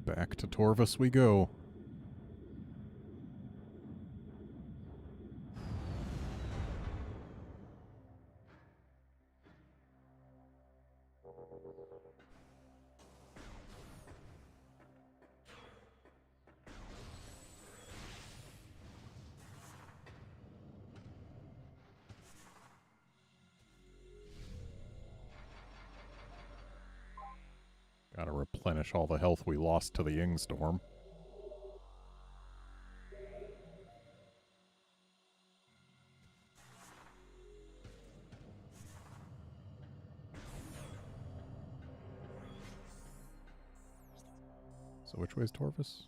Back to Torvus we go. Gotta replenish all the health we lost to the Ingstorm. So which way is Torvus?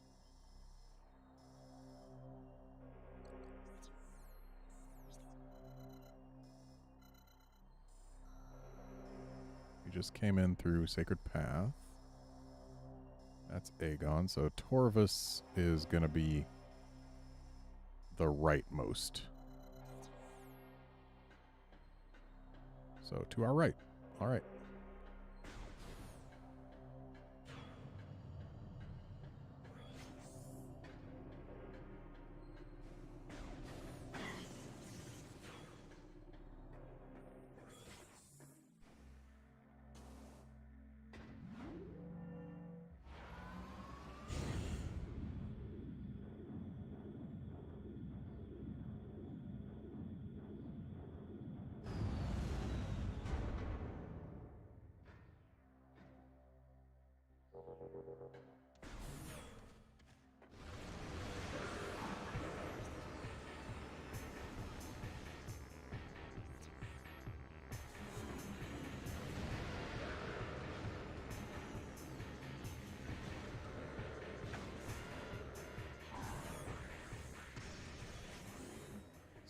We just came in through Sacred Path. That's Aegon, so Torvus is going to be the rightmost. So to our right. All right.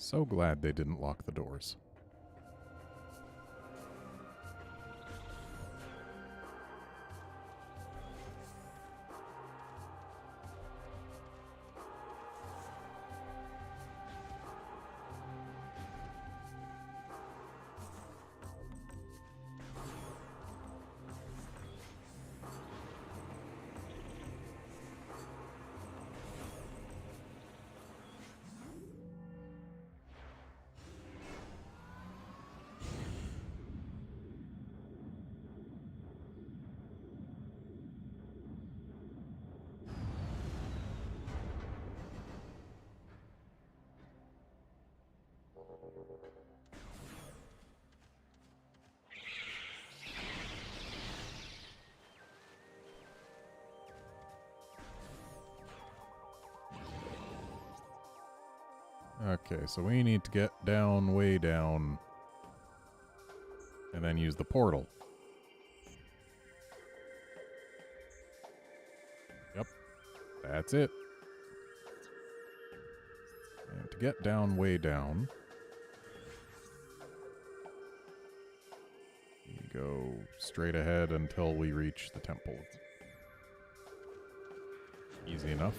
So glad they didn't lock the doors. Okay, so we need to get down, way down, and then use the portal. Yep, that's it. And to get down, way down, we go straight ahead until we reach the temple. Easy enough.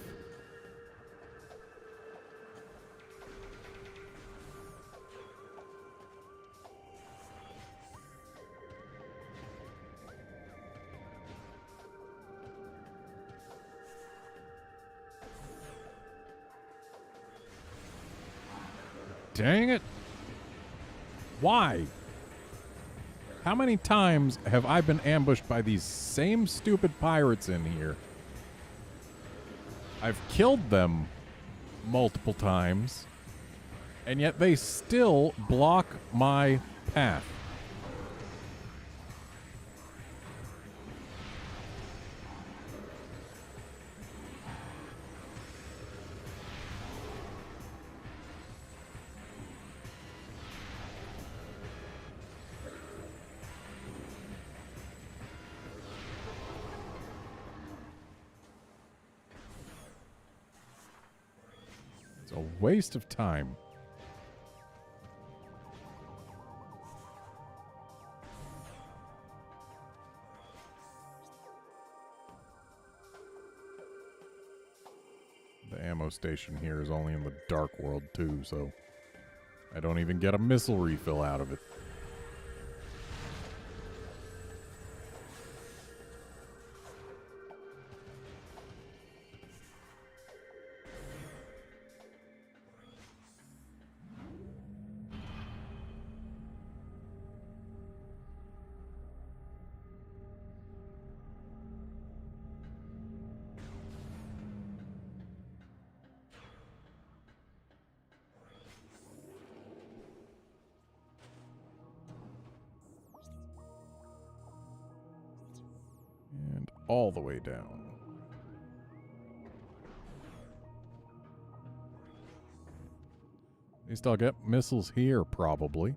Dang it. Why? How many times have I been ambushed by these same stupid pirates in here? I've killed them multiple times, and yet they still block my path. A waste of time. The ammo station here is only in the Dark World too, so I don't even get a missile refill out of it. And all the way down. At least I'll get missiles here, probably.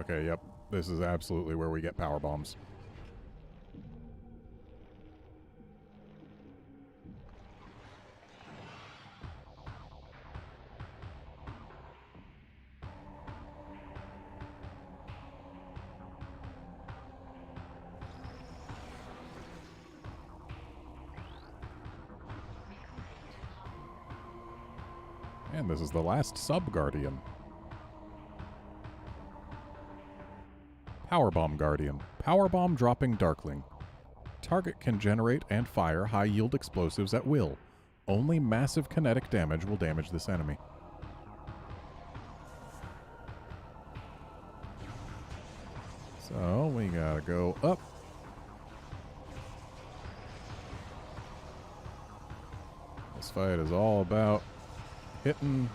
Okay, yep. This is absolutely where we get power bombs. And this is the last sub-Guardian. Powerbomb Guardian. Powerbomb dropping Darkling. Target can generate and fire high-yield explosives at will. Only massive kinetic damage will damage this enemy. So, we gotta go up. This fight is all about hitting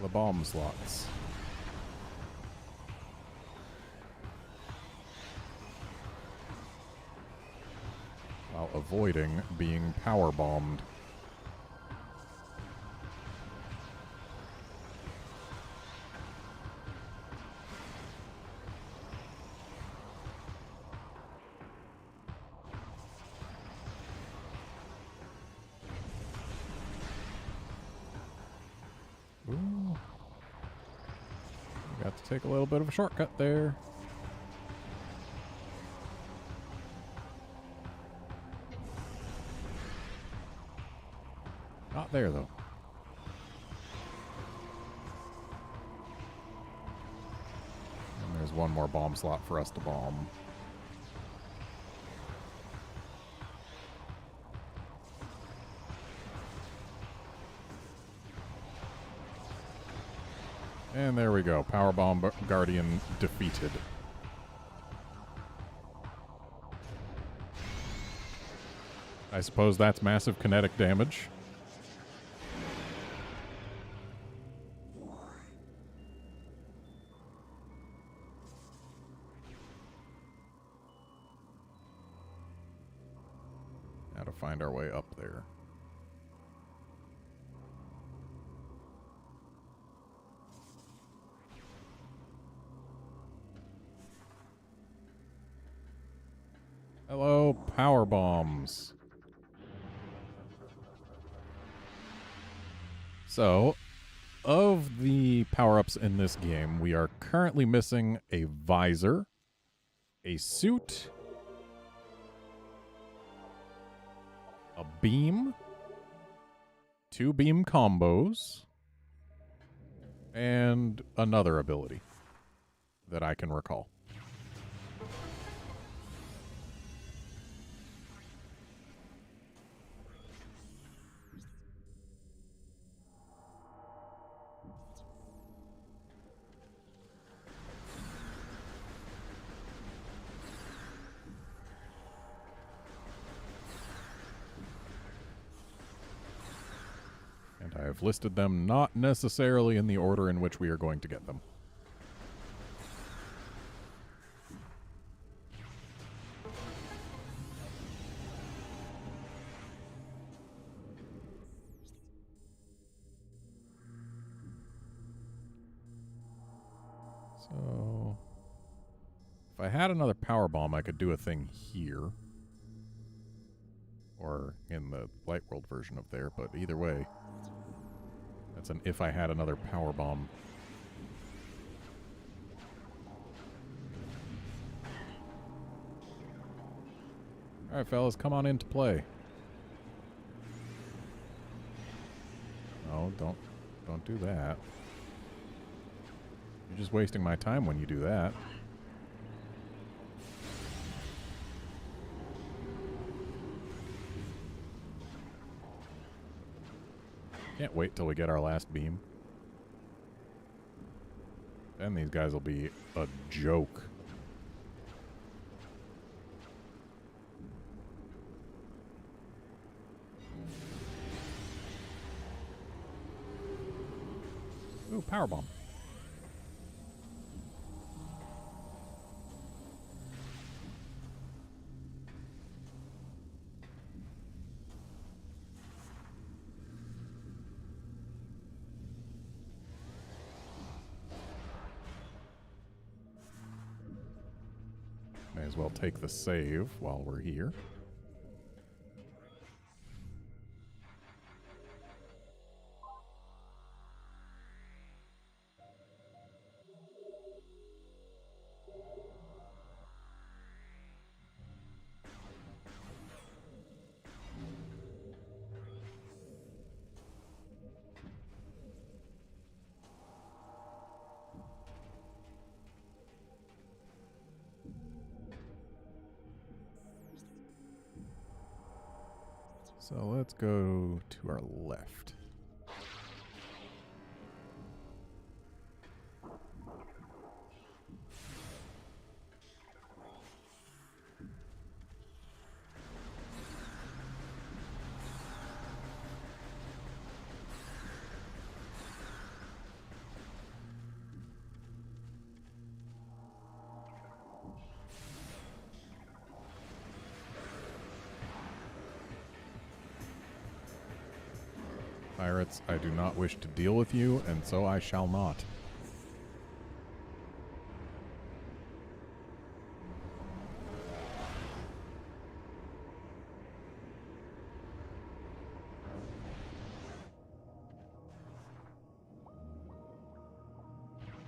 the bomb slots. While avoiding being power bombed. Ooh. Got to take a little bit of a shortcut there. Not there, though. And there's one more bomb slot for us to bomb. And there we go. Powerbomb Guardian defeated. I suppose that's massive kinetic damage. Now to find our way up there. Hello, power bombs. So, of the power-ups in this game, we are currently missing a visor, a suit, a beam, 2 beam combos, and another ability that I can recall. And I have listed them not necessarily in the order in which we are going to get them. So, if I had another power bomb, I could do a thing here. Or in the Light World version of there, but either way, that's an if I had another power bomb. Alright, fellas, come on into play. No, don't do that. You're just wasting my time when you do that. Can't wait till we get our last beam. Then these guys will be a joke. Ooh, powerbomb. May as well take the save while we're here. So let's go to our left. Pirates, I do not wish to deal with you, and so I shall not.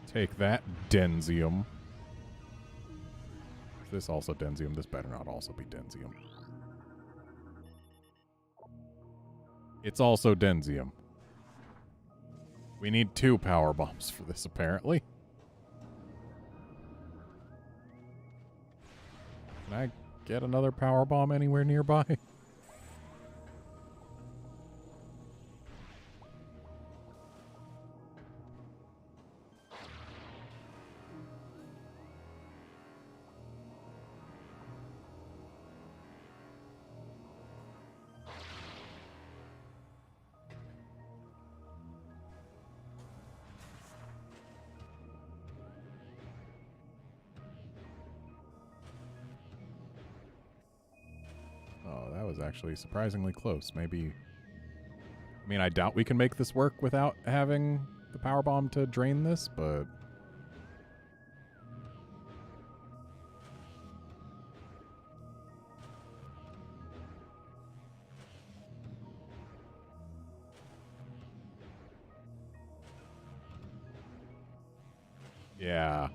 Take that, Denzium. Is this also Denzium? This better not also be Denzium. It's also Denzium. We need 2 power bombs for this, apparently. Can I get another power bomb anywhere nearby? Oh, that was actually surprisingly close. Maybe... I mean, I doubt we can make this work without having the power bomb to drain this, but... yeah.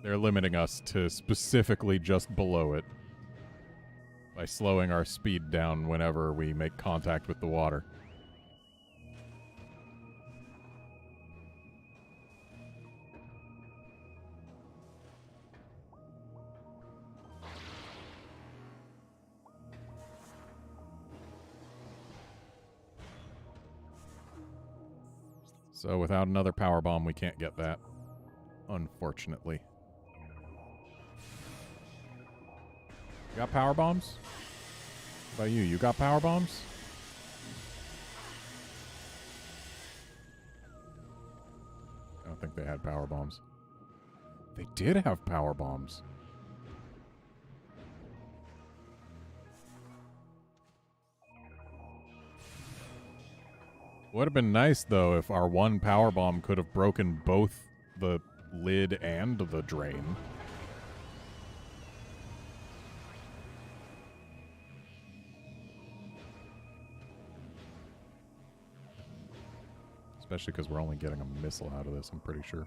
They're limiting us to specifically just below it by slowing our speed down whenever we make contact with the water. So without another power bomb, we can't get that, unfortunately. You got power bombs? What about you? You got power bombs? I don't think they had power bombs. They did have power bombs. Would have been nice, though, if our one power bomb could have broken both the lid and the drain. Especially because we're only getting a missile out of this, I'm pretty sure.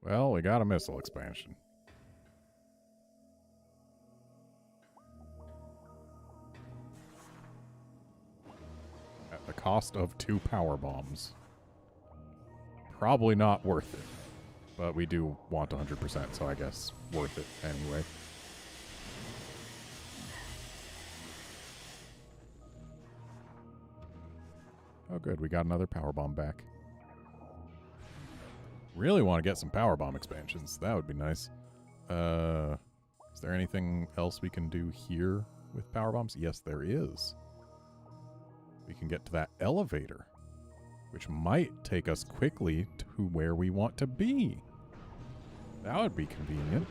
Well, we got a missile expansion. At the cost of 2 power bombs. Probably not worth it. But we do want 100%, so I guess worth it anyway. Oh good, we got another power bomb back. Really want to get some power bomb expansions. That would be nice. Is there anything else we can do here with power bombs? Yes, there is. We can get to that elevator, which might take us quickly to where we want to be. That would be convenient.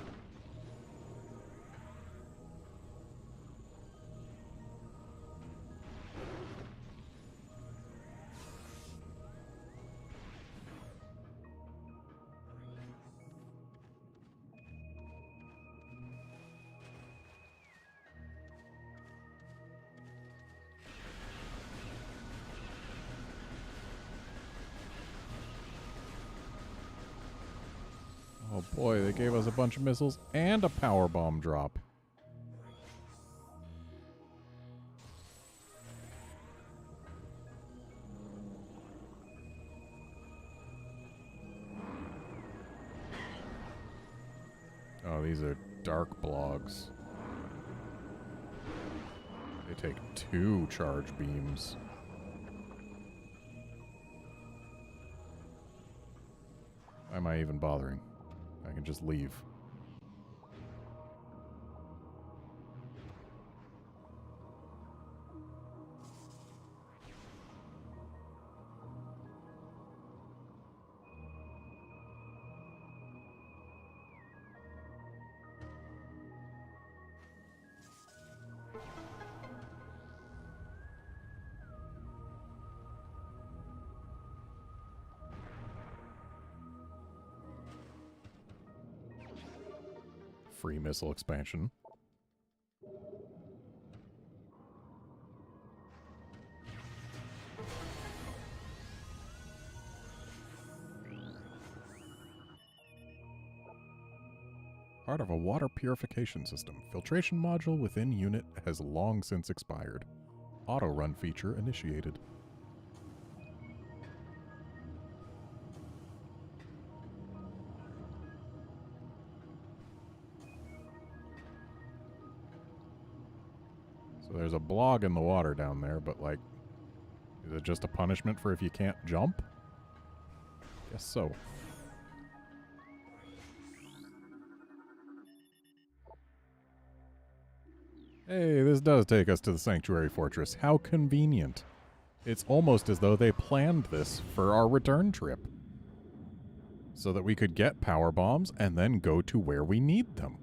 Oh boy, they gave us a bunch of missiles and a power bomb drop. Oh, these are dark blogs. They take 2 charge beams. Why am I even bothering? I can just leave. Free missile expansion. Part of a water purification system. Filtration module within unit has long since expired. Auto run feature initiated. So there's a blog in the water down there, but like, is it just a punishment for if you can't jump? Guess so. Hey, this does take us to the Sanctuary Fortress. How convenient. It's almost as though they planned this for our return trip. So that we could get power bombs and then go to where we need them.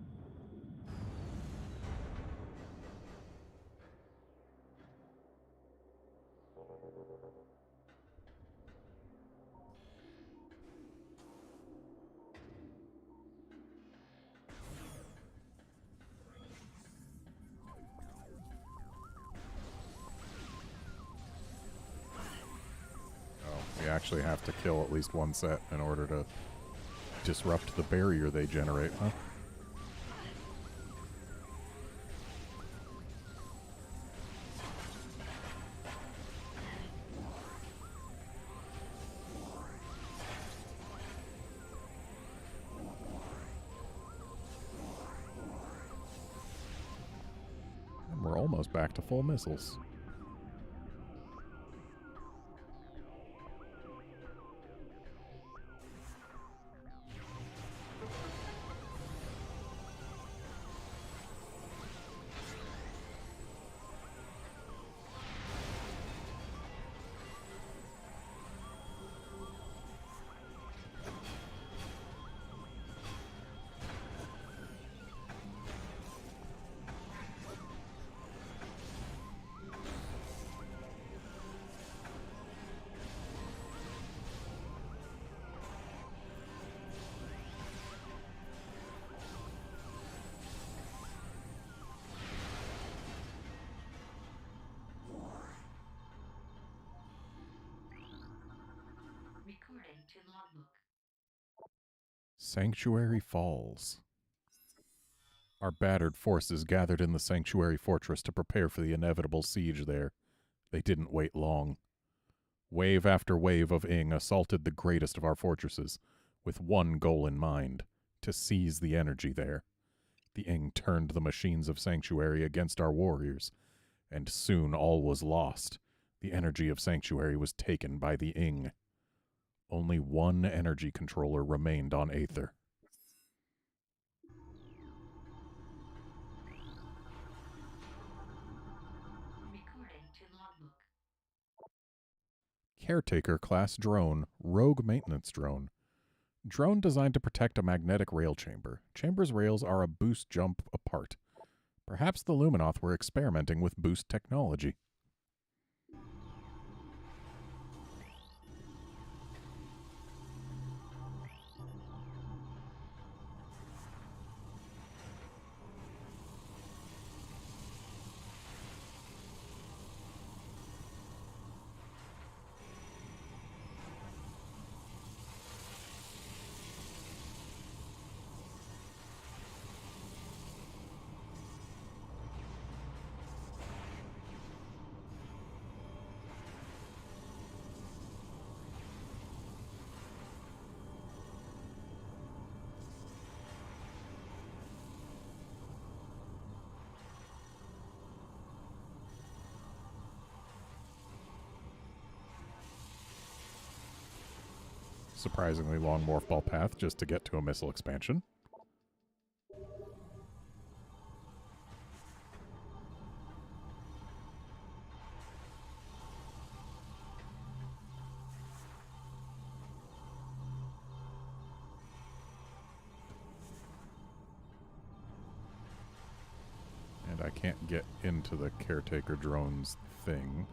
We actually have to kill at least one set in order to disrupt the barrier they generate, huh? And we're almost back to full missiles. Sanctuary Falls. Our battered forces gathered in the Sanctuary Fortress to prepare for the inevitable siege there. They didn't wait long. Wave after wave of Ing assaulted the greatest of our fortresses, with one goal in mind, to seize the energy there. The Ing turned the machines of Sanctuary against our warriors, and soon all was lost. The energy of Sanctuary was taken by the Ing. Only one energy controller remained on Aether. Recording to logbook. Caretaker class drone, rogue maintenance drone. Drone designed to protect a magnetic rail chamber. Chamber's rails are a boost jump apart. Perhaps the Luminoth were experimenting with boost technology. Surprisingly long morph ball path just to get to a missile expansion. And I can't get into the caretaker drone's thing.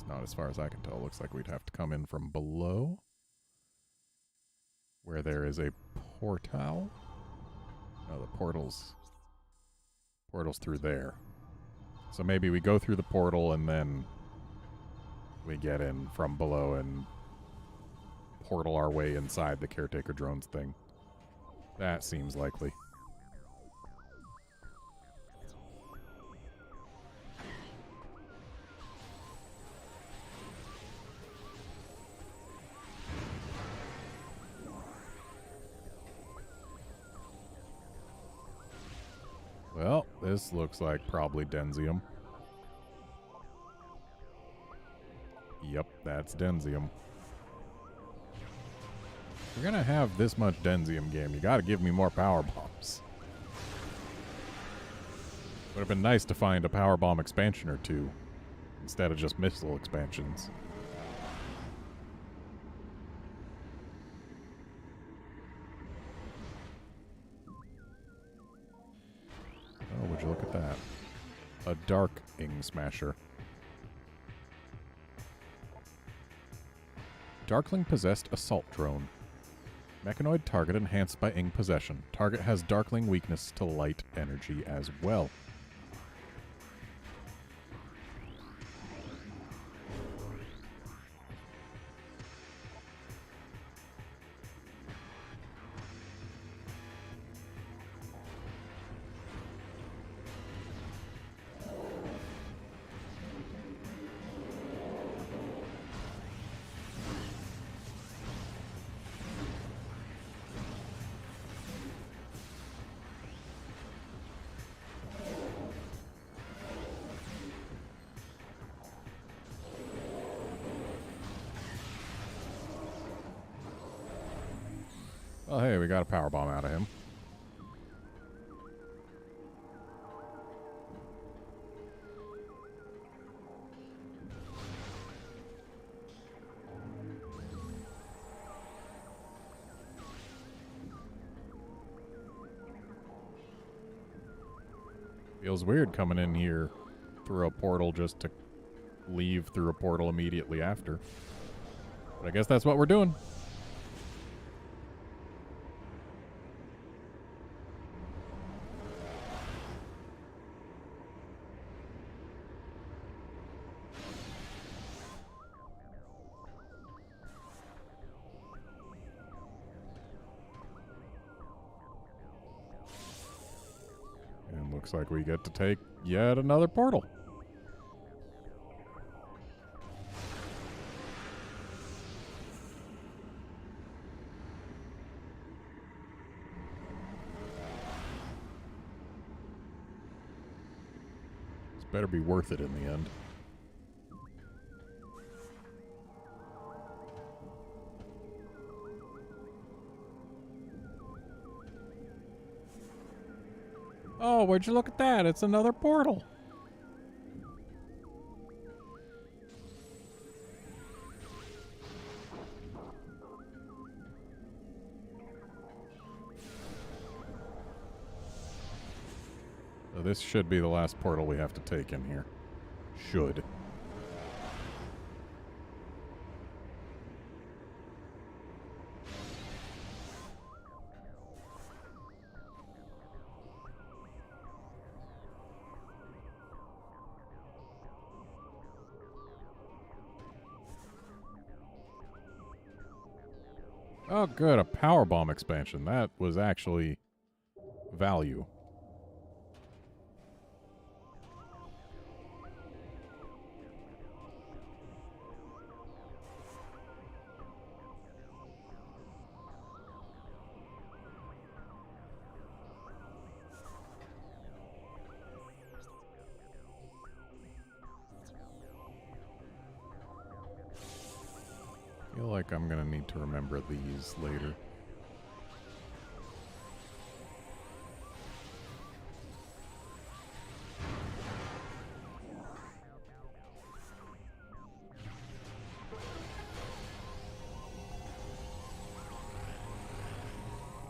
Not as far as I can tell. Looks like we'd have to come in from below, where there is a portal. No, the portal's through there. So maybe we go through the portal and then we get in from below and portal our way inside the caretaker drones thing. That seems likely. Well, this looks like probably Denzium. Yep, that's Denzium. If you're gonna have this much Denzium game, you gotta give me more power bombs. Would have been nice to find a power bomb expansion or two, instead of just missile expansions. Oh, would you look at that? A Dark Ing Smasher. Darkling-possessed assault drone. Mechanoid target enhanced by Ing possession. Target has Darkling weakness to light energy as well. Well, hey, we got a power bomb out of him. Feels weird coming in here through a portal just to leave through a portal immediately after. But I guess that's what we're doing. looks like we get to take yet another portal. This better be worth it in the end. Oh, would you look at that? It's another portal. So this should be the last portal we have to take in here. Should. Oh, good. A Powerbomb expansion. That was actually value. I feel like I'm going to need to remember these later.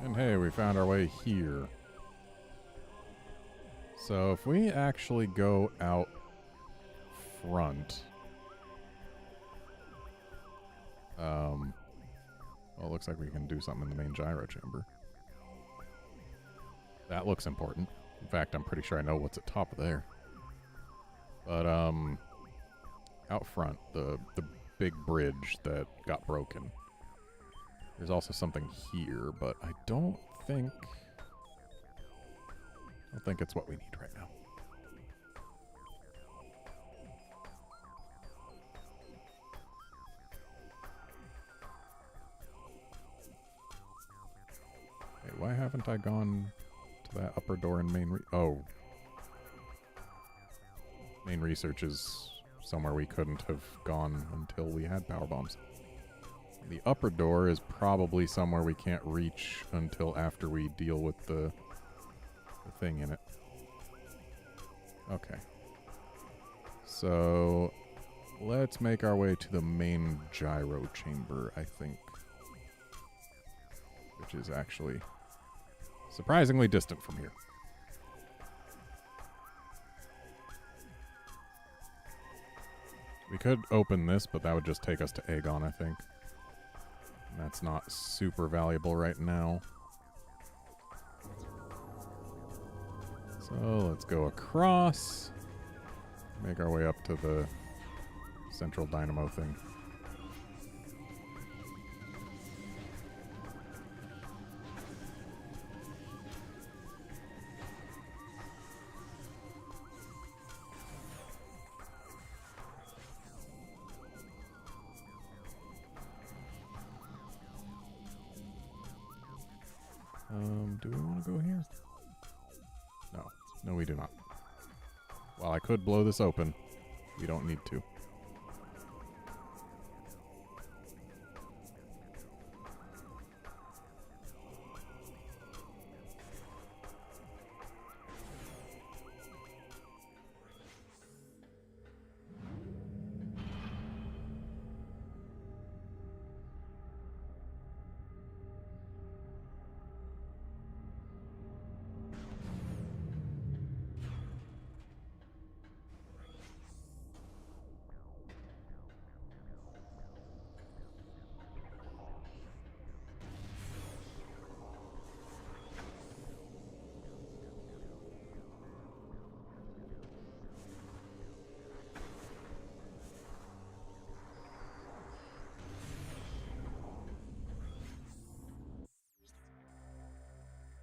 And hey, we found our way here. So if we actually go out front... well, it looks like we can do something in the main gyro chamber. That looks important. In fact, I'm pretty sure I know what's at top of there. But, out front, the big bridge that got broken. There's also something here, but I don't think it's what we need right now. Wait, why haven't I gone to that upper door in main main research is somewhere we couldn't have gone until we had power bombs. The upper door is probably somewhere we can't reach until after we deal with the thing in it. Okay. So, let's make our way to the main gyro chamber, I think. Which is actually surprisingly distant from here. We could open this, but that would just take us to Aegon, I think. And that's not super valuable right now. So let's go across. Make our way up to the central dynamo thing. Do we want to go here? No. No, we do not. While I could blow this open, we don't need to.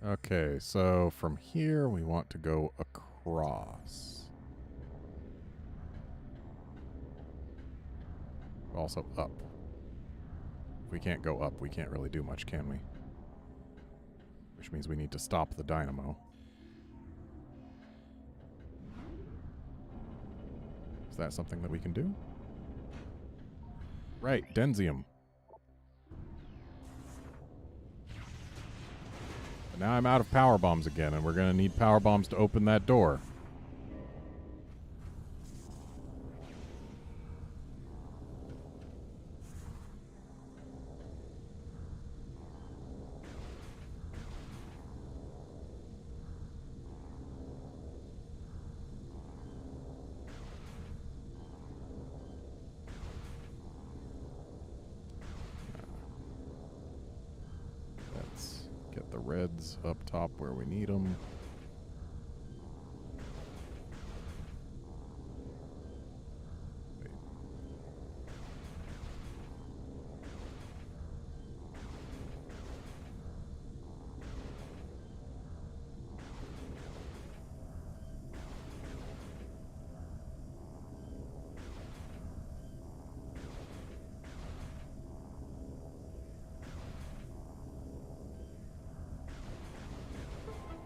Okay, so from here we want to go across. Also up. If we can't go up, we can't really do much, can we? Which means we need to stop the dynamo. Is that something that we can do? Right, Denzium. But now I'm out of power bombs again, and we're going to need power bombs to open that door. Let's get the reds up top where we need them.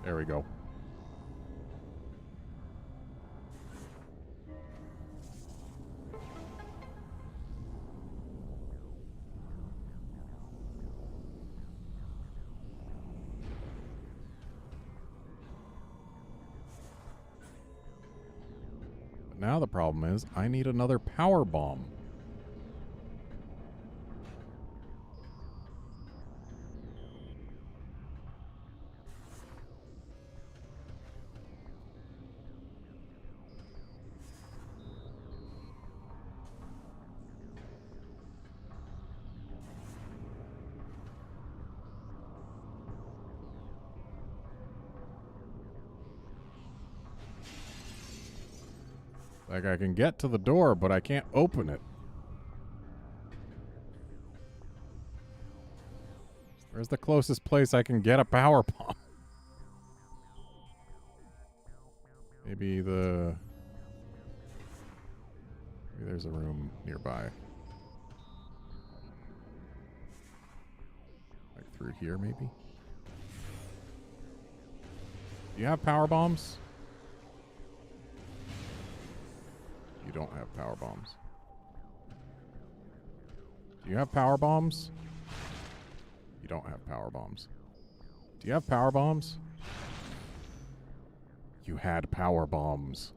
There we go. But now the problem is I need another power bomb. Like, I can get to the door, but I can't open it. Where's the closest place I can get a power bomb? Maybe there's a room nearby. Like through here, maybe? Do you have power bombs? You don't have power bombs. Do you have power bombs? You don't have power bombs. Do you have power bombs? You had power bombs.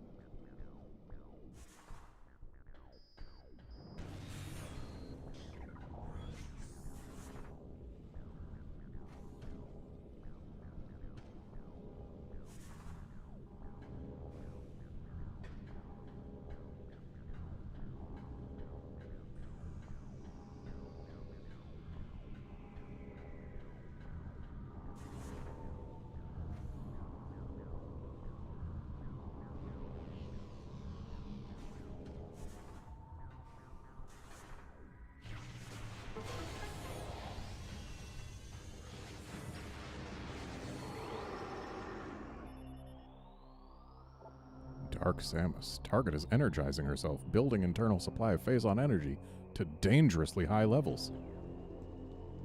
Dark Samus. Target is energizing herself, building internal supply of phazon energy to dangerously high levels.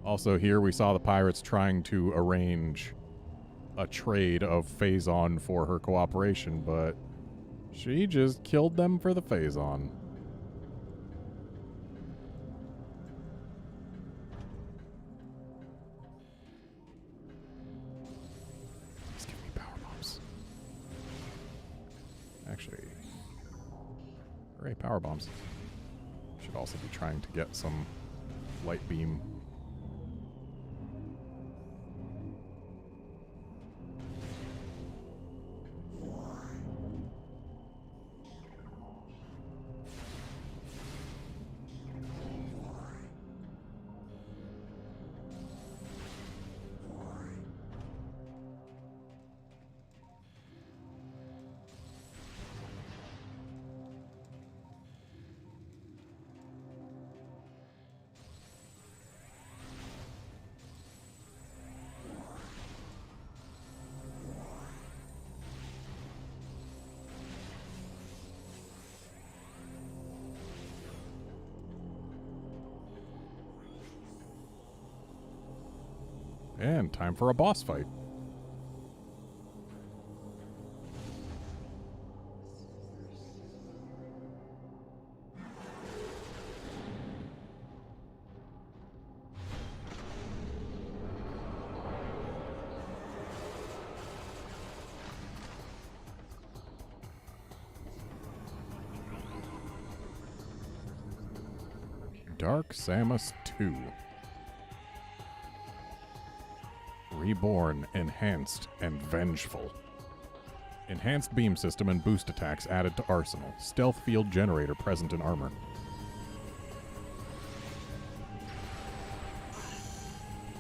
Also here we saw the pirates trying to arrange a trade of phazon for her cooperation, but she just killed them for the phazon. Please give me power bombs. Actually, hooray, power bombs. Should also be trying to get some light beam. And time for a boss fight. Dark Samus 2. Reborn, enhanced, and vengeful. Enhanced beam system and boost attacks added to arsenal. Stealth field generator present in armor.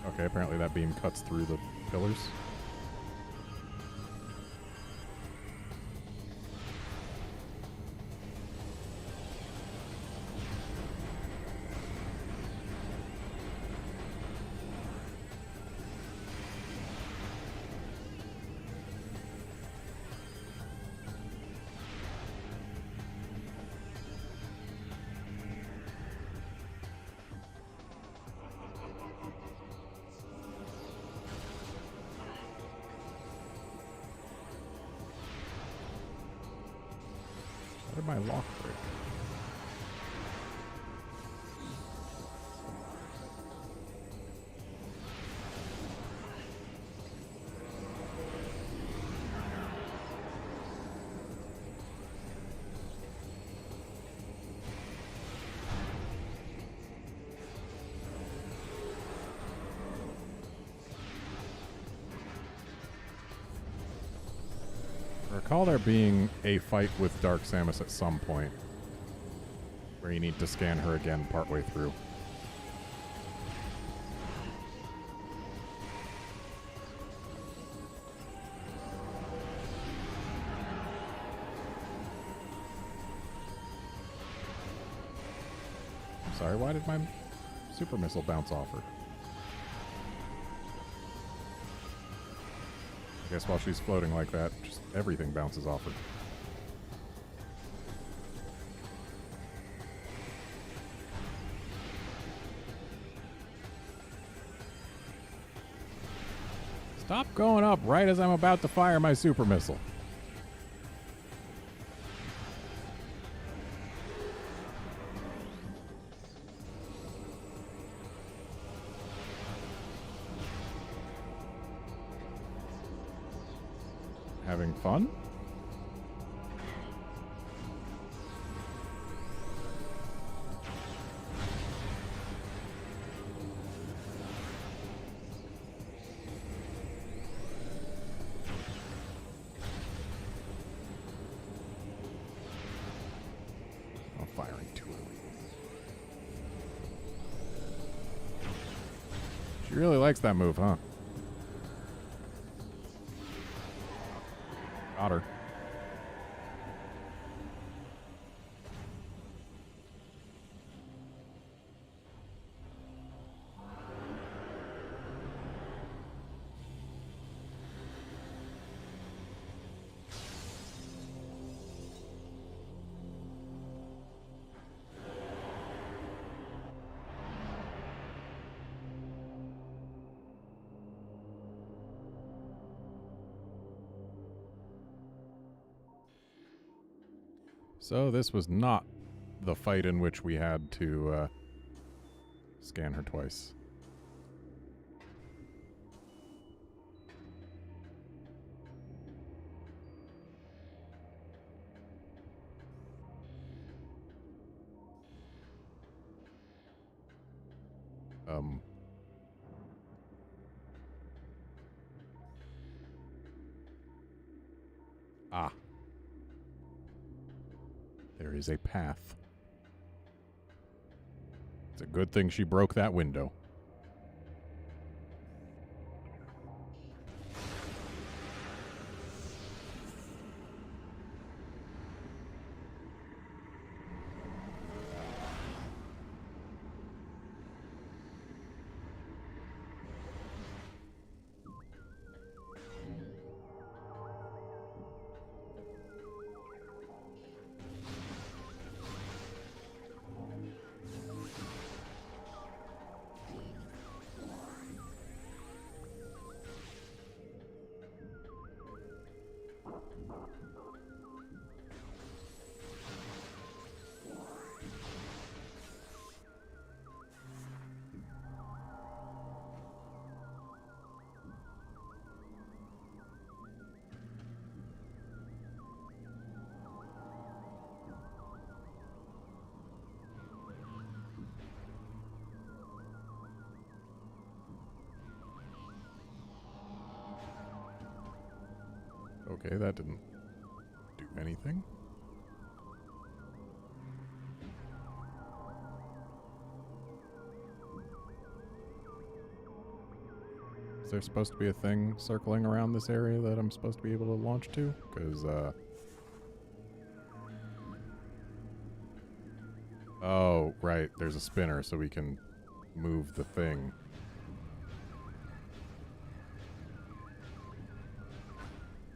Okay, apparently that beam cuts through the pillars. Where did my lock break? I recall there being a fight with Dark Samus at some point where you need to scan her again partway through. I'm sorry, why did my super missile bounce off her? I guess while she's floating like that, just everything bounces off her. Stop going up right as I'm about to fire my super missile. Having fun? Oh, firing too early. She really likes that move, huh? Got her. So this was not the fight in which we had to scan her twice. Ah. There is a path. It's a good thing she broke that window. Okay, that didn't do anything. Is there supposed to be a thing circling around this area that I'm supposed to be able to launch to? Because, oh, right, there's a spinner so we can move the thing.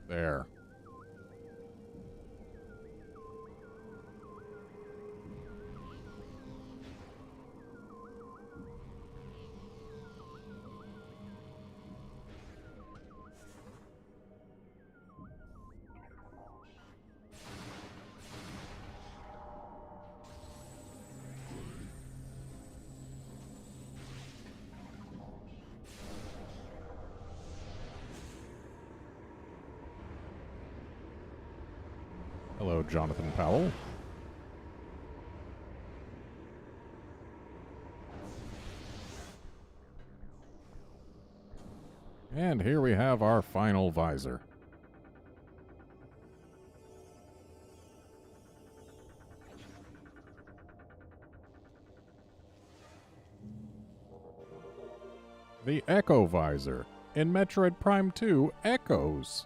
There. Hello, Jonathan Powell. And here we have our final visor. The Echo Visor. In Metroid Prime 2, Echoes.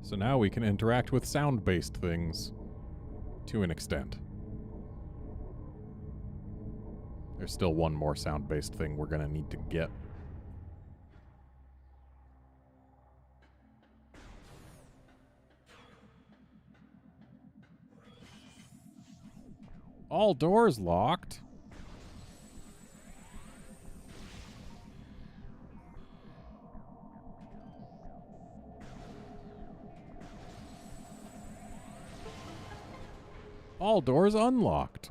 So now we can interact with sound-based things to an extent. There's still one more sound-based thing we're going to need to get. All doors locked. All doors unlocked.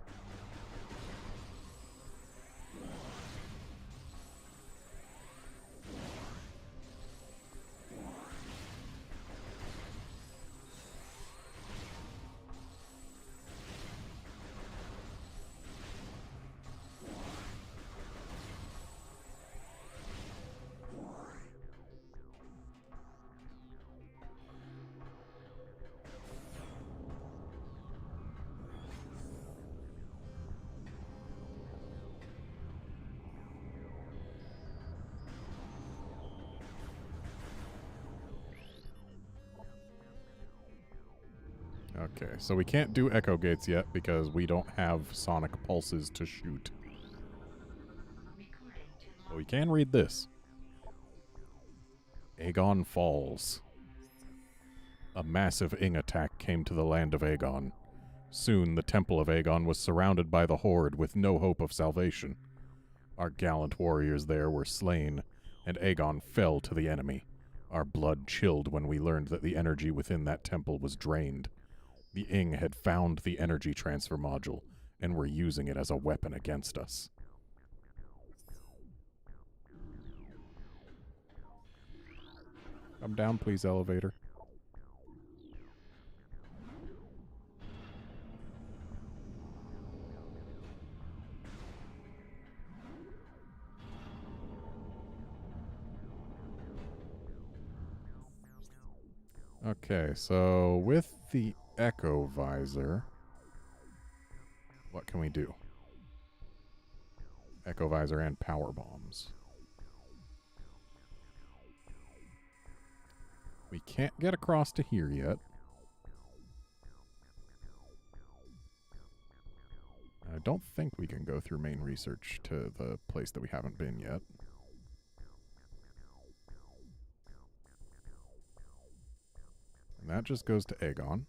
Okay, so we can't do echo gates yet because we don't have sonic pulses to shoot. But we can read this. Aegon falls. A massive Ing attack came to the land of Aegon. Soon the Temple of Aegon was surrounded by the Horde with no hope of salvation. Our gallant warriors there were slain, and Aegon fell to the enemy. Our blood chilled when we learned that the energy within that temple was drained. The Ing had found the energy transfer module and were using it as a weapon against us. Come down, please, elevator. Okay, so with the Echo Visor, what can we do? Echo Visor and power bombs. We can't get across to here yet. I don't think we can go through main research to the place that we haven't been yet. And that just goes to Aegon.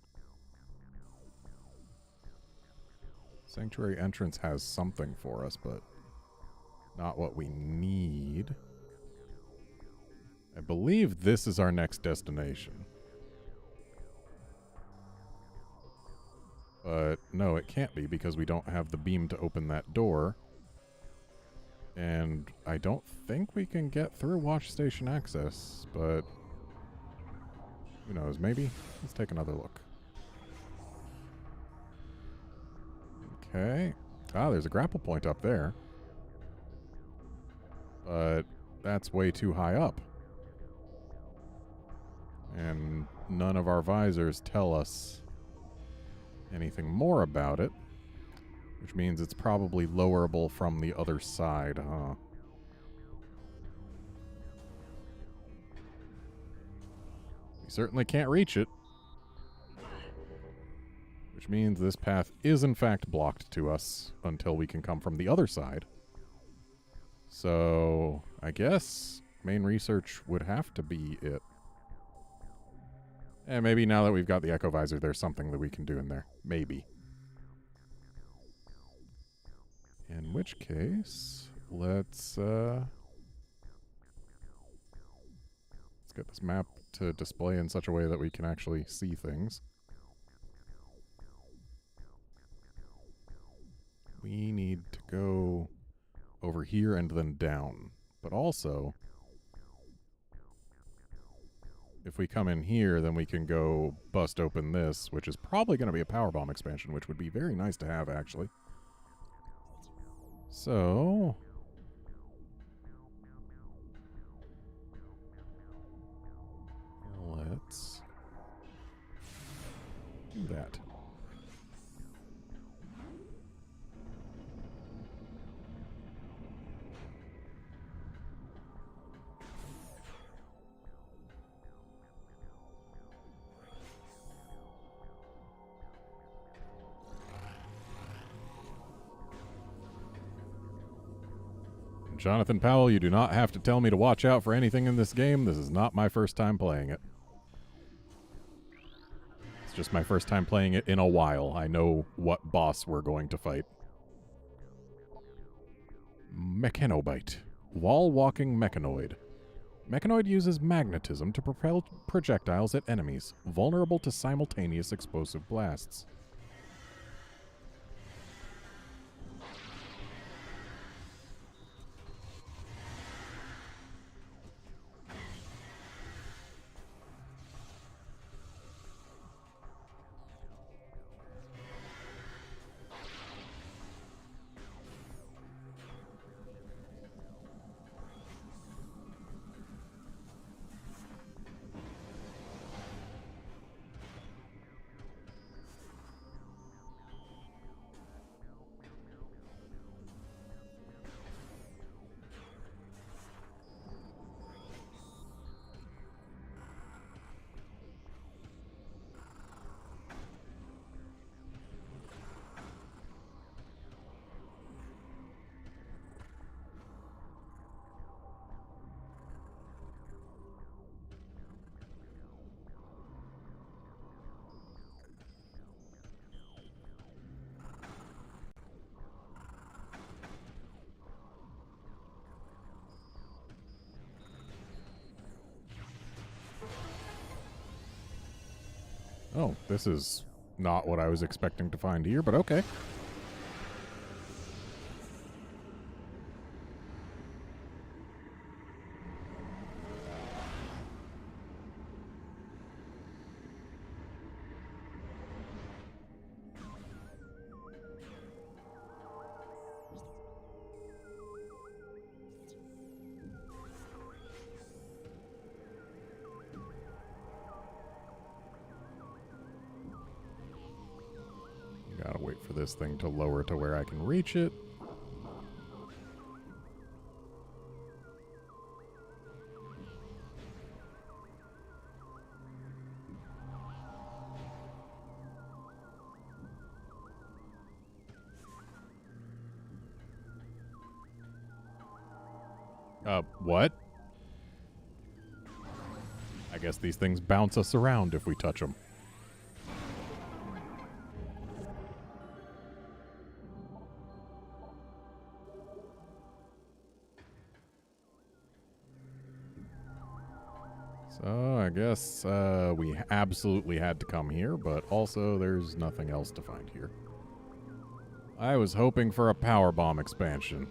Sanctuary entrance has something for us, but not what we need. I believe this is our next destination. But no, it can't be because we don't have the beam to open that door. And I don't think we can get through watch station access, but who knows, maybe? Let's take another look. Okay. Ah, there's a grapple point up there. But that's way too high up. And none of our visors tell us anything more about it, which means it's probably lowerable from the other side, huh? We certainly can't reach it, which means this path is in fact blocked to us until we can come from the other side. So, I guess main research would have to be it. And maybe now that we've got the Echo Visor, there's something that we can do in there. Maybe. In which case, let's get this map to display in such a way that we can actually see things. We need to go over here and then down. But also, if we come in here, then we can go bust open this, which is probably going to be a Powerbomb expansion, which would be very nice to have, actually. So, let's do that. Jonathan Powell, you do not have to tell me to watch out for anything in this game. This is not my first time playing it. It's just my first time playing it in a while. I know what boss we're going to fight. Mechanobite. Wall-walking mechanoid. Mechanoid uses magnetism to propel projectiles at enemies, vulnerable to simultaneous explosive blasts. Oh, this is not what I was expecting to find here, but okay. Gotta wait for this thing to lower to where I can reach it. What? I guess these things bounce us around if we touch them. So I guess we absolutely had to come here, but also there's nothing else to find here. I was hoping for a Powerbomb expansion.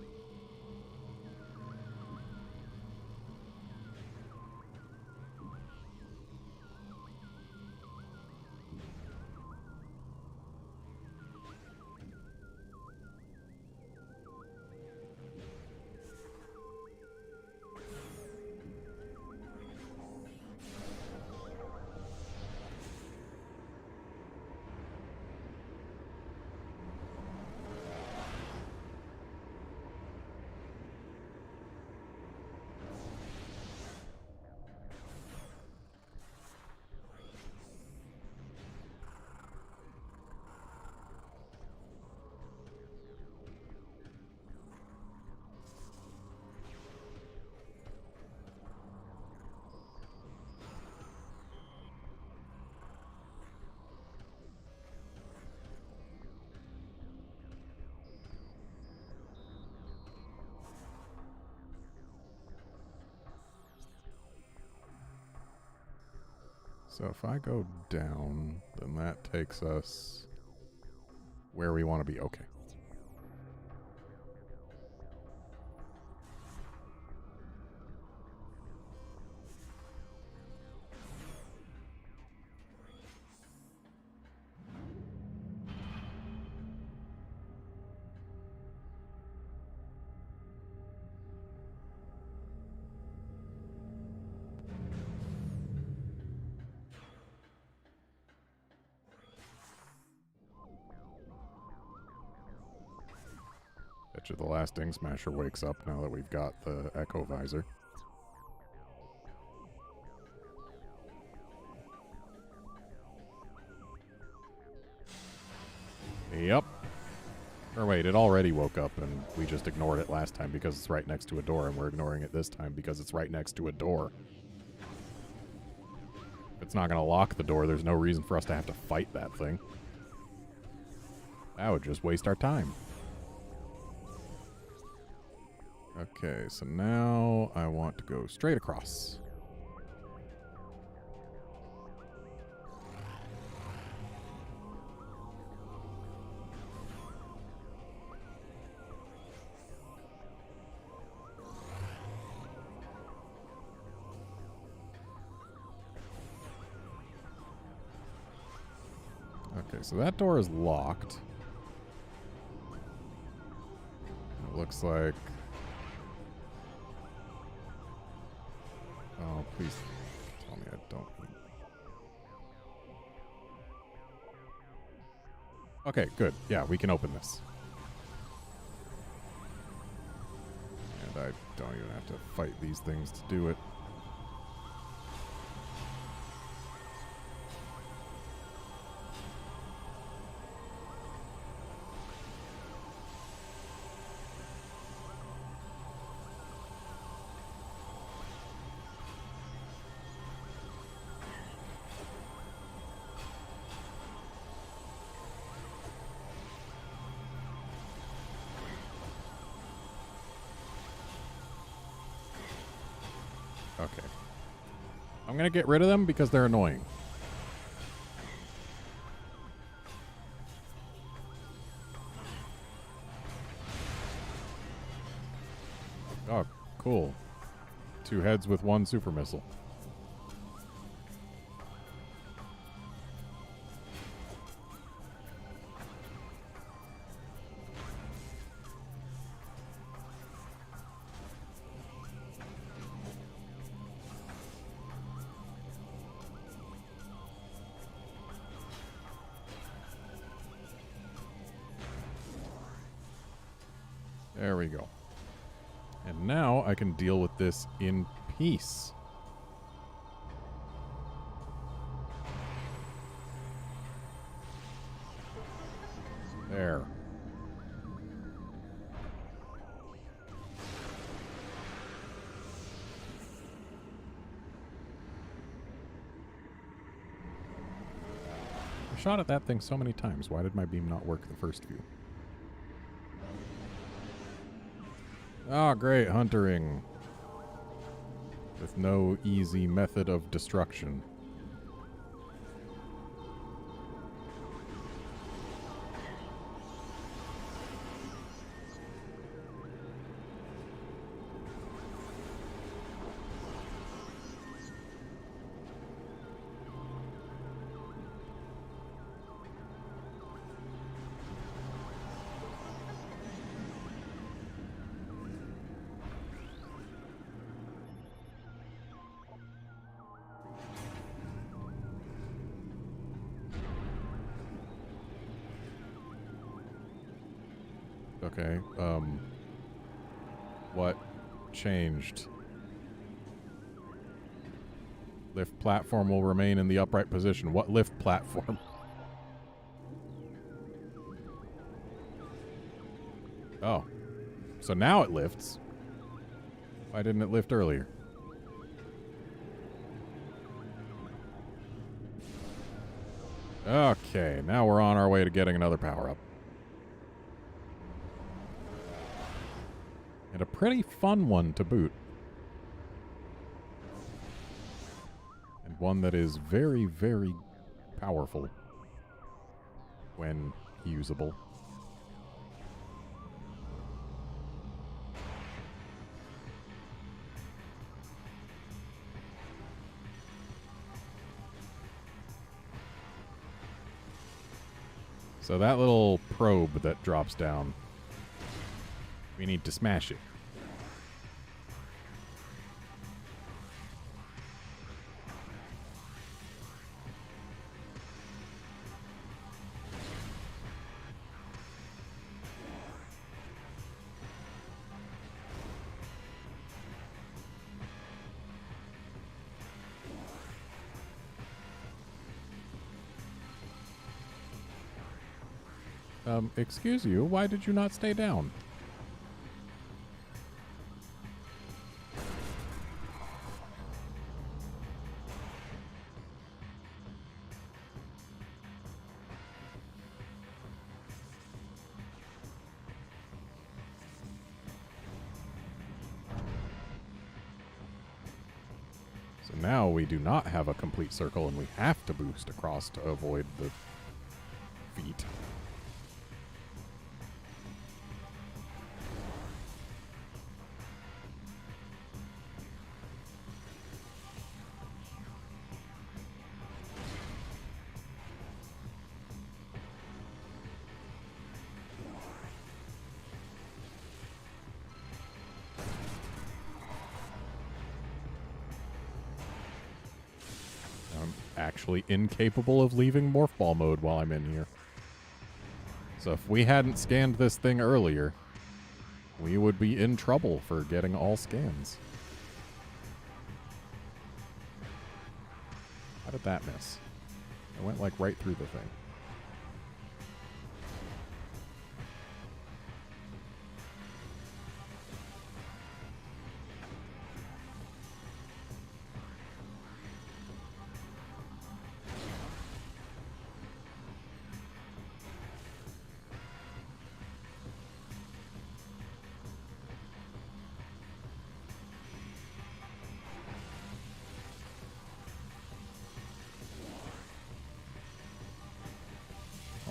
So if I go down, then that takes us where we want to be. Okay. Betcha the last Ing Smasher wakes up now that we've got the Echo Visor. Yep. Or wait, it already woke up and we just ignored it last time because it's right next to a door, and we're ignoring it this time because it's right next to a door. If it's not going to lock the door, there's no reason for us to have to fight that thing. That would just waste our time. Okay, so now I want to go straight across. Okay, so that door is locked. It looks like... Oh, please tell me I don't... Okay, good. Yeah, we can open this. And I don't even have to fight these things to do it. Okay. I'm going to get rid of them because they're annoying. Oh, cool. 2 heads with 1 super missile. There we go. And now I can deal with this in peace. There. I shot at that thing so many times. Why did my beam not work the first few? Oh, great. Huntering. with no easy method of destruction. Okay, what changed? Lift platform will remain in the upright position. What lift platform? Oh. So now it lifts. Why didn't it lift earlier? Okay, now we're on our way to getting another power-up. And a pretty fun one to boot. And one that is very, very powerful when usable. So that little probe that drops down, we need to smash it. Excuse you, why did you not stay down? So now we do not have a complete circle and we have to boost across to avoid the feet. Actually incapable of leaving morph ball mode while I'm in here. So if we hadn't scanned this thing earlier, we would be in trouble for getting all scans. How did that miss? I went like right through the thing.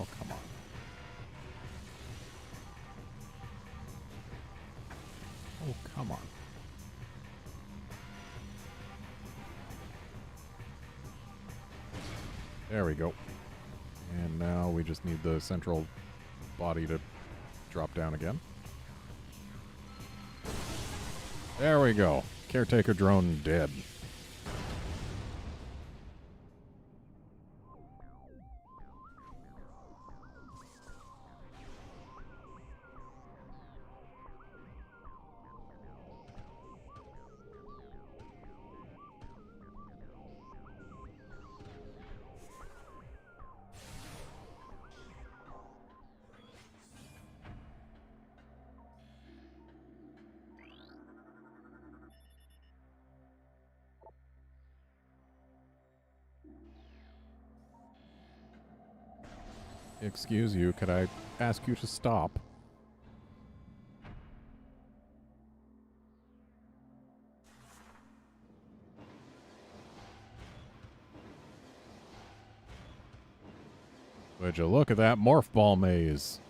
Oh, come on. Oh, come on. There we go. And now we just need the central body to drop down again. There we go. Caretaker drone dead. Excuse you, could I ask you to stop? Would you look at that morph ball maze?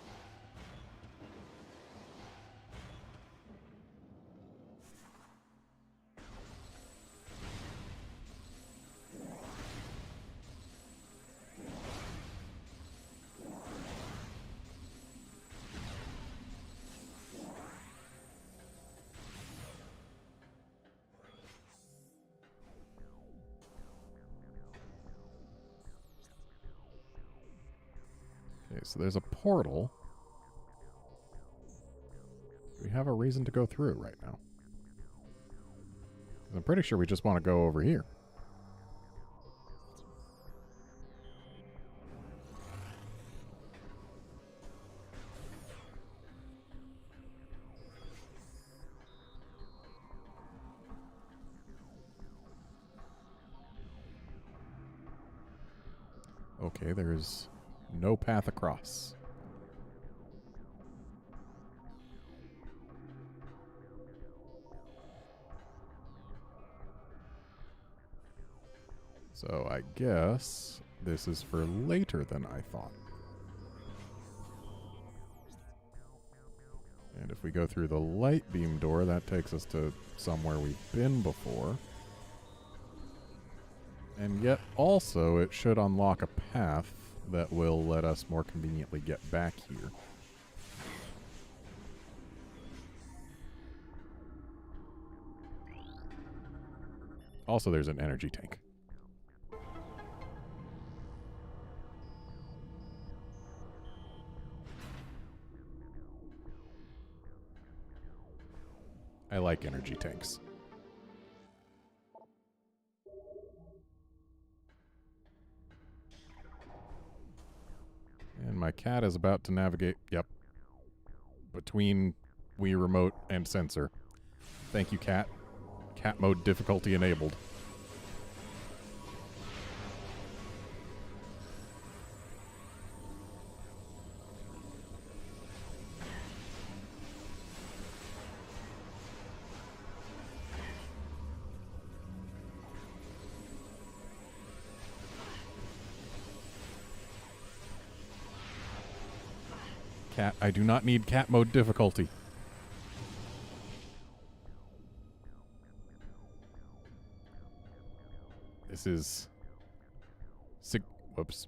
Okay, so there's a portal. Do we have a reason to go through it right now? I'm pretty sure we just want to go over here. Okay, there's no path across. So I guess this is for later than I thought. And if we go through the light beam door, that takes us to somewhere we've been before. And yet also it should unlock a path that will let us more conveniently get back here. Also, there's an energy tank. I like energy tanks. And my cat is about to navigate, yep, between Wii Remote and sensor. Thank you, cat. Cat mode difficulty enabled. Cat, I do not need cat mode difficulty. This is whoops.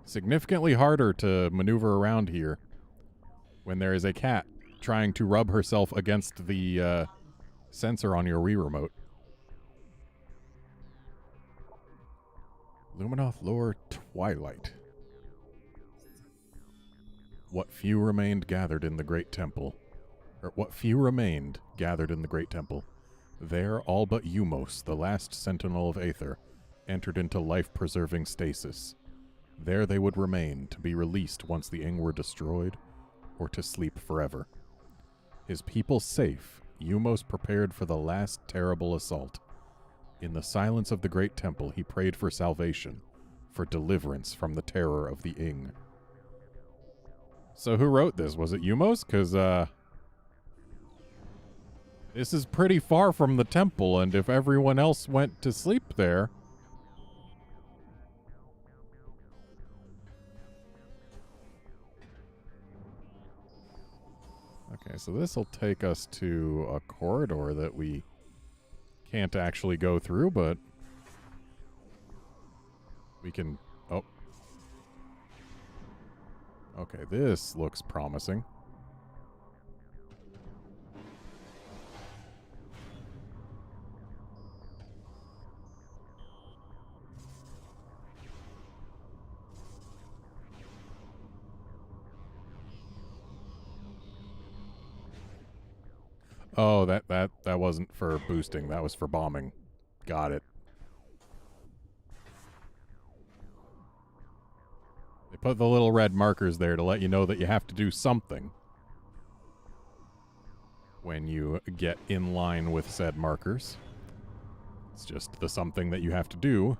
Significantly harder to maneuver around here when there is a cat trying to rub herself against the sensor on your Wii remote. Luminoth lore Twilight. What few remained gathered in the great temple. Or what few remained gathered in the great temple. There, all but Umos, the last sentinel of Aether, entered into life-preserving stasis. There they would remain, to be released once the Ing were destroyed, or to sleep forever. His people safe, Umos prepared for the last terrible assault. In the silence of the great temple, he prayed for salvation, for deliverance from the terror of the Ing. So who wrote this? Was it Umos? Because, this is pretty far from the temple, and if everyone else went to sleep there... Okay, so this will take us to a corridor that we can't actually go through, but we can... Oh. Okay, this looks promising. Oh, that wasn't for boosting. That was for bombing. Got it. They put the little red markers there to let you know that you have to do something when you get in line with said markers. It's just the something that you have to do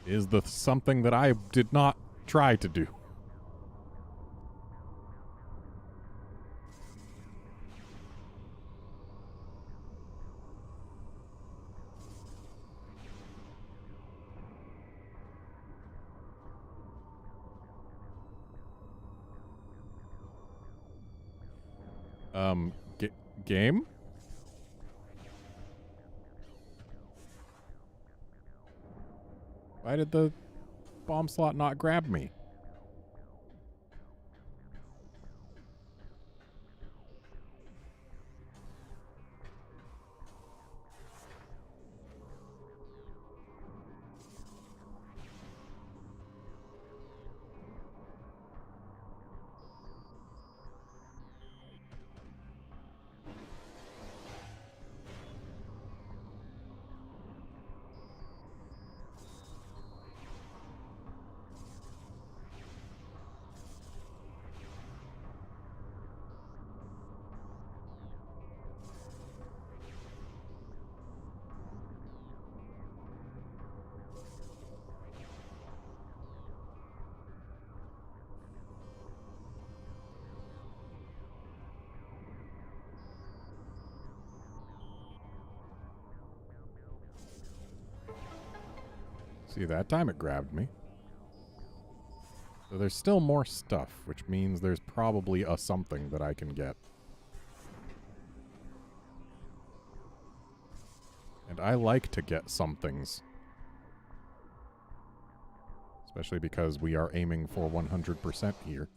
is the something that I did not try to do. Game? Why did the bomb slot not grab me? See, that time it grabbed me. So there's still more stuff, which means there's probably a something that I can get. And I like to get somethings. Especially because we are aiming for 100% here.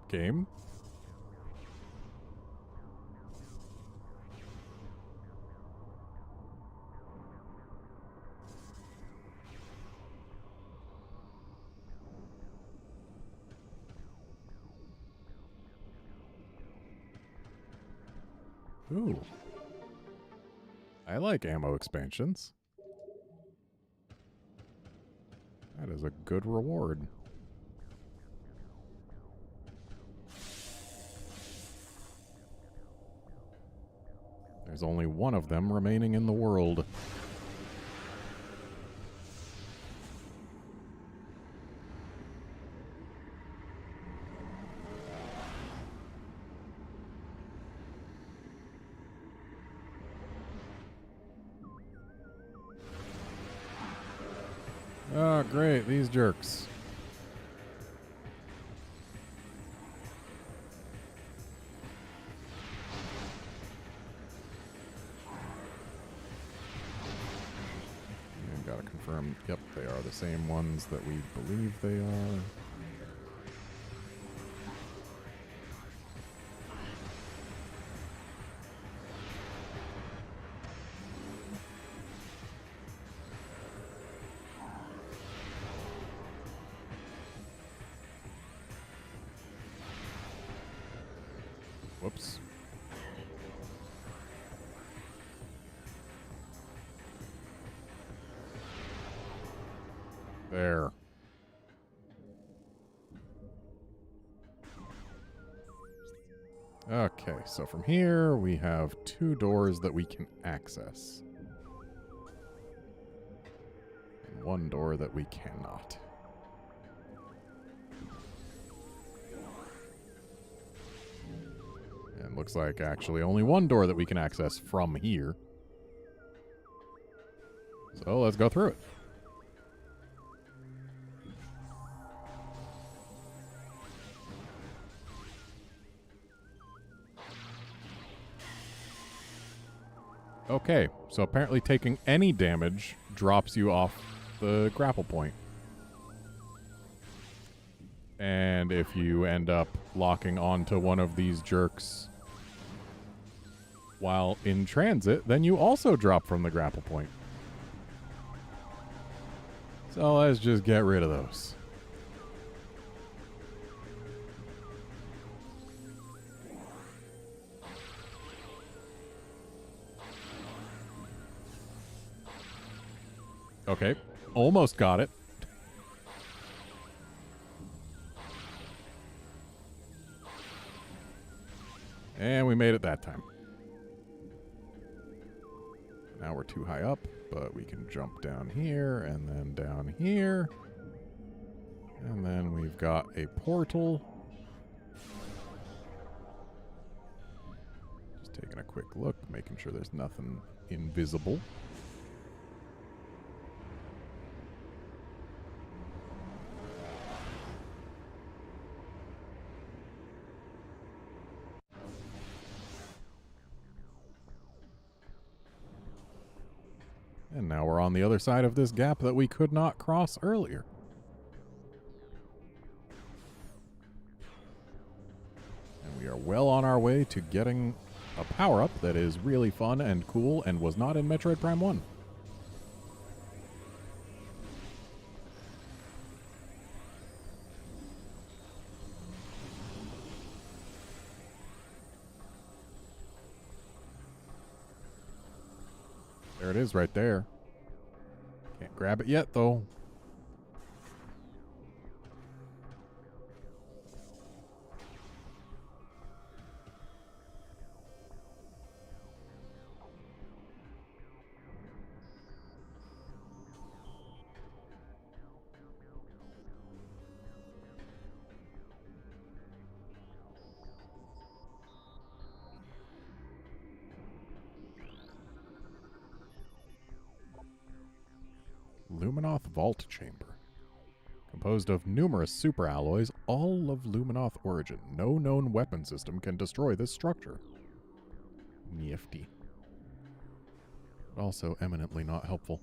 Game? Ooh. I like ammo expansions. That is a good reward. There's only one of them remaining in the world. Oh, great, these jerks. Gotta confirm, yep, they are the same ones that we believe they are. Whoops. There. Okay, so from here we have 2 doors that we can access. And 1 door that we cannot. And looks like actually only 1 door that we can access from here. So let's go through it. Okay, so apparently taking any damage drops you off the grapple point. And if you end up locking onto one of these jerks while in transit, then you also drop from the grapple point. So let's just get rid of those. Okay, almost got it. And we made it that time. Now we're too high up, but we can jump down here and then down here. And then we've got a portal. Just taking a quick look, making sure there's nothing invisible. And now we're on the other side of this gap that we could not cross earlier. And we are well on our way to getting a power-up that is really fun and cool and was not in Metroid Prime 1. There it is right there. Can't grab it yet, though. Luminoth Vault Chamber. Composed of numerous superalloys, all of Luminoth origin. No known weapon system can destroy this structure. Nifty. But also eminently not helpful.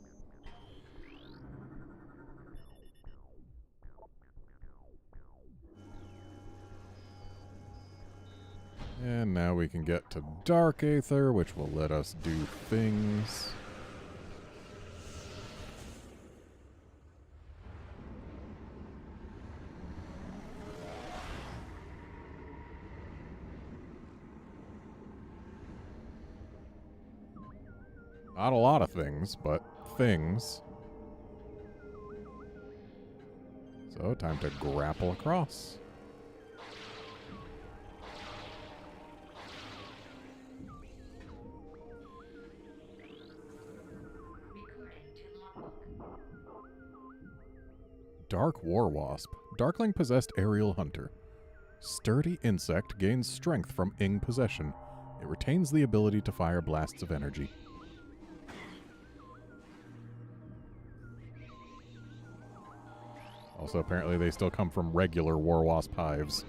And now we can get to Dark Aether, which will let us do things. Not a lot of things, but things. So, time to grapple across. Recording to logbook. Dark War Wasp. Darkling possessed aerial hunter. Sturdy insect gains strength from Ing possession. It retains the ability to fire blasts of energy. Also, apparently they still come from regular War Wasp hives.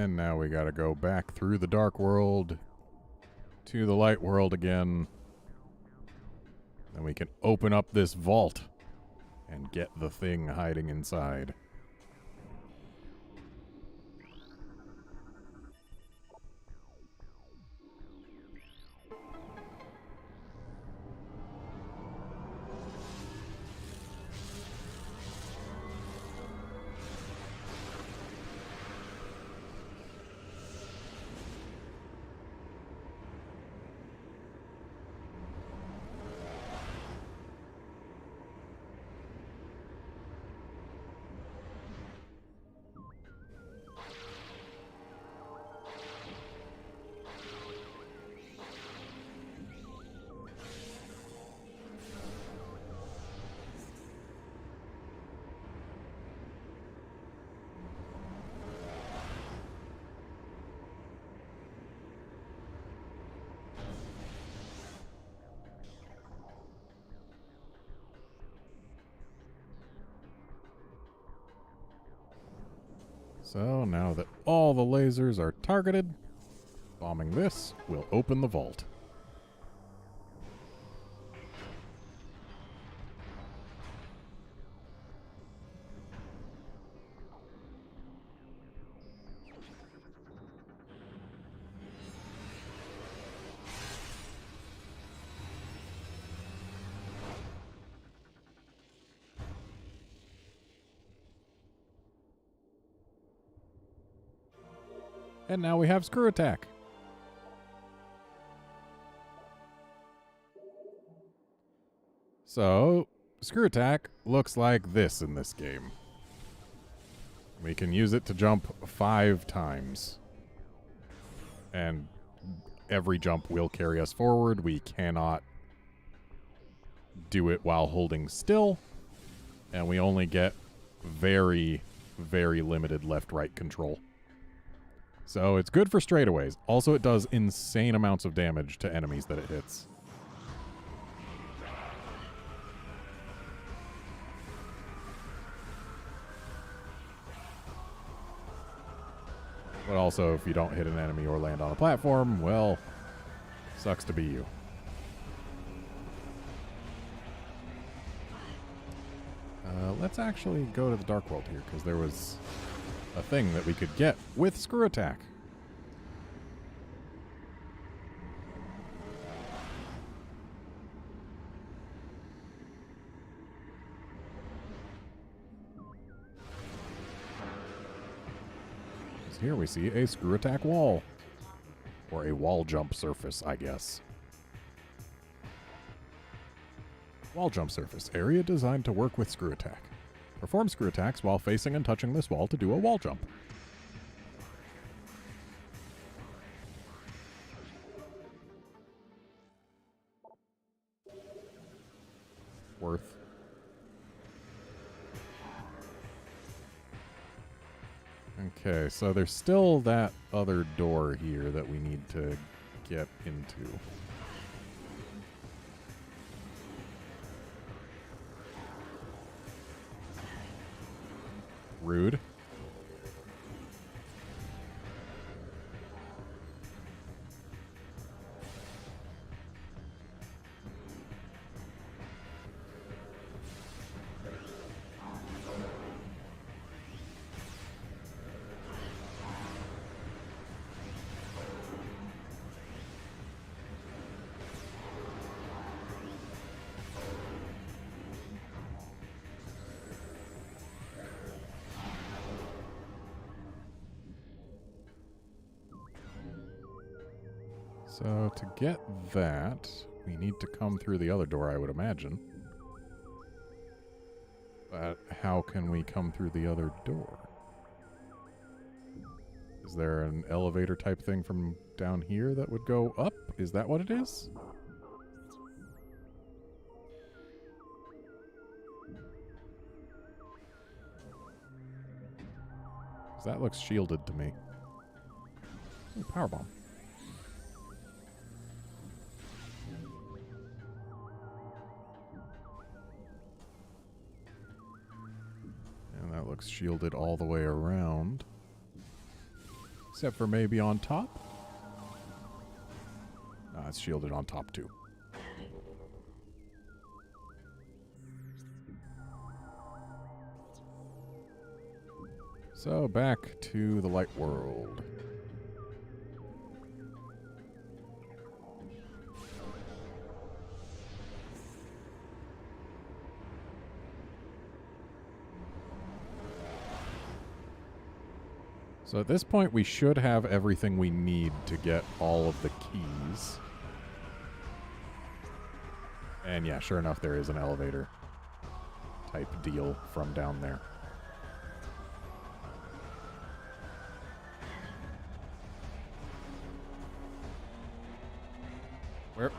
And now we gotta go back through the dark world to the light world again. Then we can open up this vault and get the thing hiding inside. So now that all the lasers are targeted, bombing this will open the vault. And now we have Screw Attack. So, Screw Attack looks like this in this game. We can use it to jump 5 times. And every jump will carry us forward. We cannot do it while holding still. And we only get very, very limited left-right control. So it's good for straightaways. Also, it does insane amounts of damage to enemies that it hits. But also, if you don't hit an enemy or land on a platform, well, sucks to be you. Let's actually go to the Dark World here, because there was a thing that we could get with Screw Attack. So here we see a Screw Attack wall. Or a wall jump surface, I guess. Wall jump surface. Area designed to work with Screw Attack. Perform screw attacks while facing and touching this wall to do a wall jump. Worth. Okay, so there's still that other door here that we need to get into. Rude. So to get that, we need to come through the other door, I would imagine. But how can we come through the other door? Is there an elevator type thing from down here that would go up? Is that what it is? 'Cause that looks shielded to me. Ooh, Powerbomb. And that looks shielded all the way around. Except for maybe on top. Nah, it's shielded on top too. So back to the light world. So at this point, we should have everything we need to get all of the keys. And yeah, sure enough, there is an elevator type deal from down there.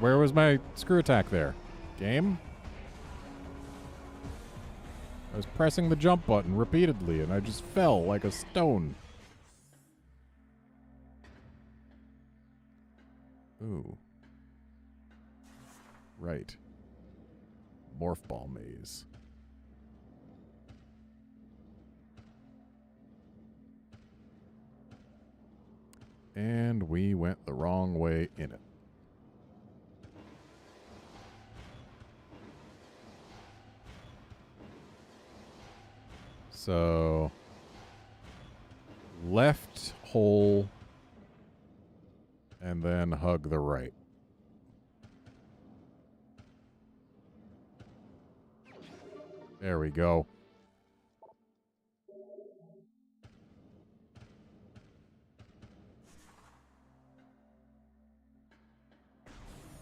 Where was my screw attack there? Game? I was pressing the jump button repeatedly and I just fell like a stone. Ooh. Right. Morph ball maze. And we went the wrong way in it. So, left hole, and then hug the right. There we go.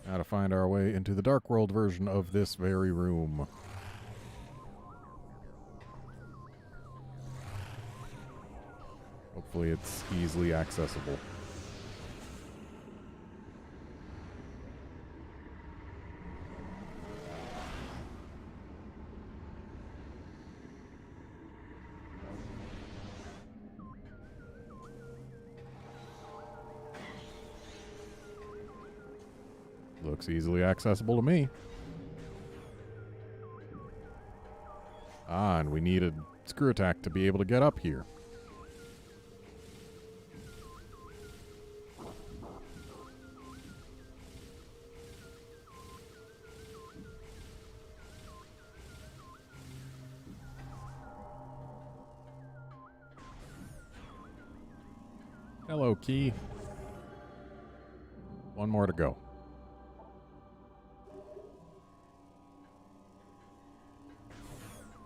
Now to find our way into the Dark World version of this very room. Hopefully it's easily accessible. Looks easily accessible to me. Ah, and we needed screw attack to be able to get up here. Hello, key. One more to go.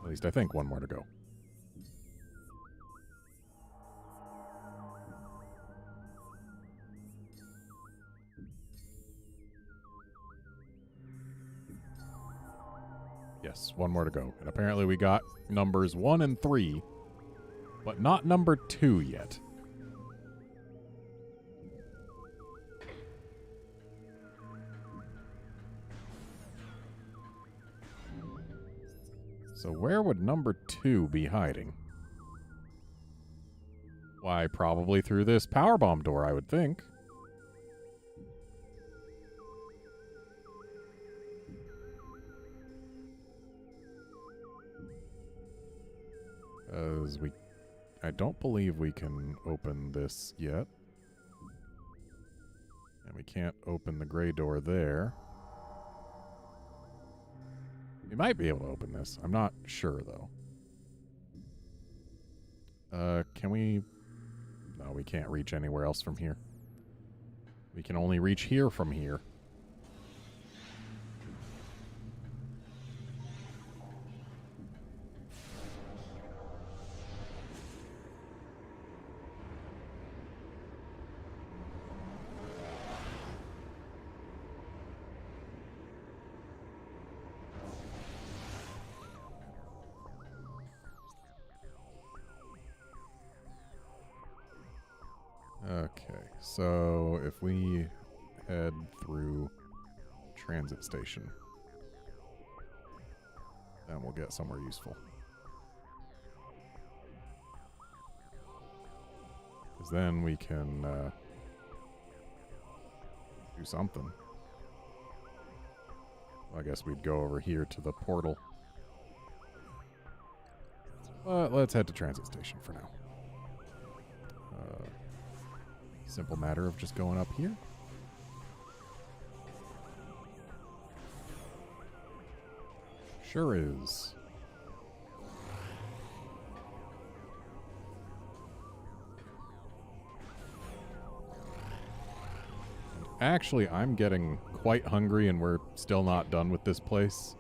At least I think one more to go. Yes, one more to go. And apparently we got numbers 1 and 3, but not number 2 yet. So where would number 2 be hiding? Why, probably through this powerbomb door, I would think. I don't believe we can open this yet. And we can't open the gray door there. We might be able to open this. I'm not sure, though. Can we... No, we can't reach anywhere else from here. We can only reach here from here. Okay, so if we head through transit station, then we'll get somewhere useful. Because then we can do something. Well, I guess we'd go over here to the portal. But let's head to transit station for now. Simple matter of just going up here. Sure is. Actually, I'm getting quite hungry and we're still not done with this place.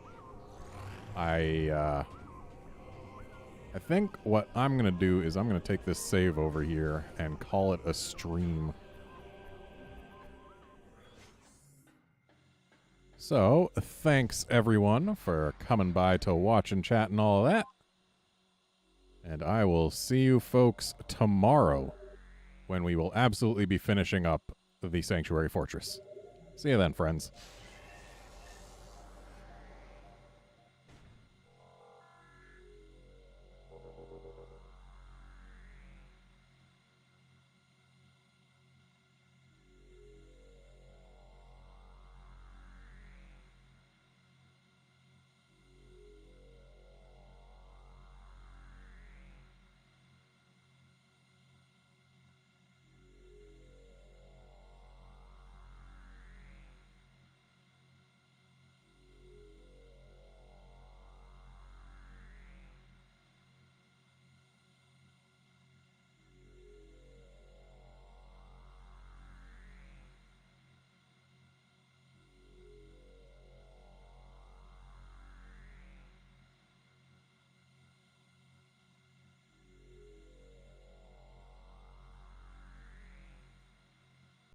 I think what I'm going to do is I'm going to take this save over here and call it a stream. So, thanks everyone for coming by to watch and chat and all of that. And I will see you folks tomorrow when we will absolutely be finishing up the Sanctuary Fortress. See you then, friends.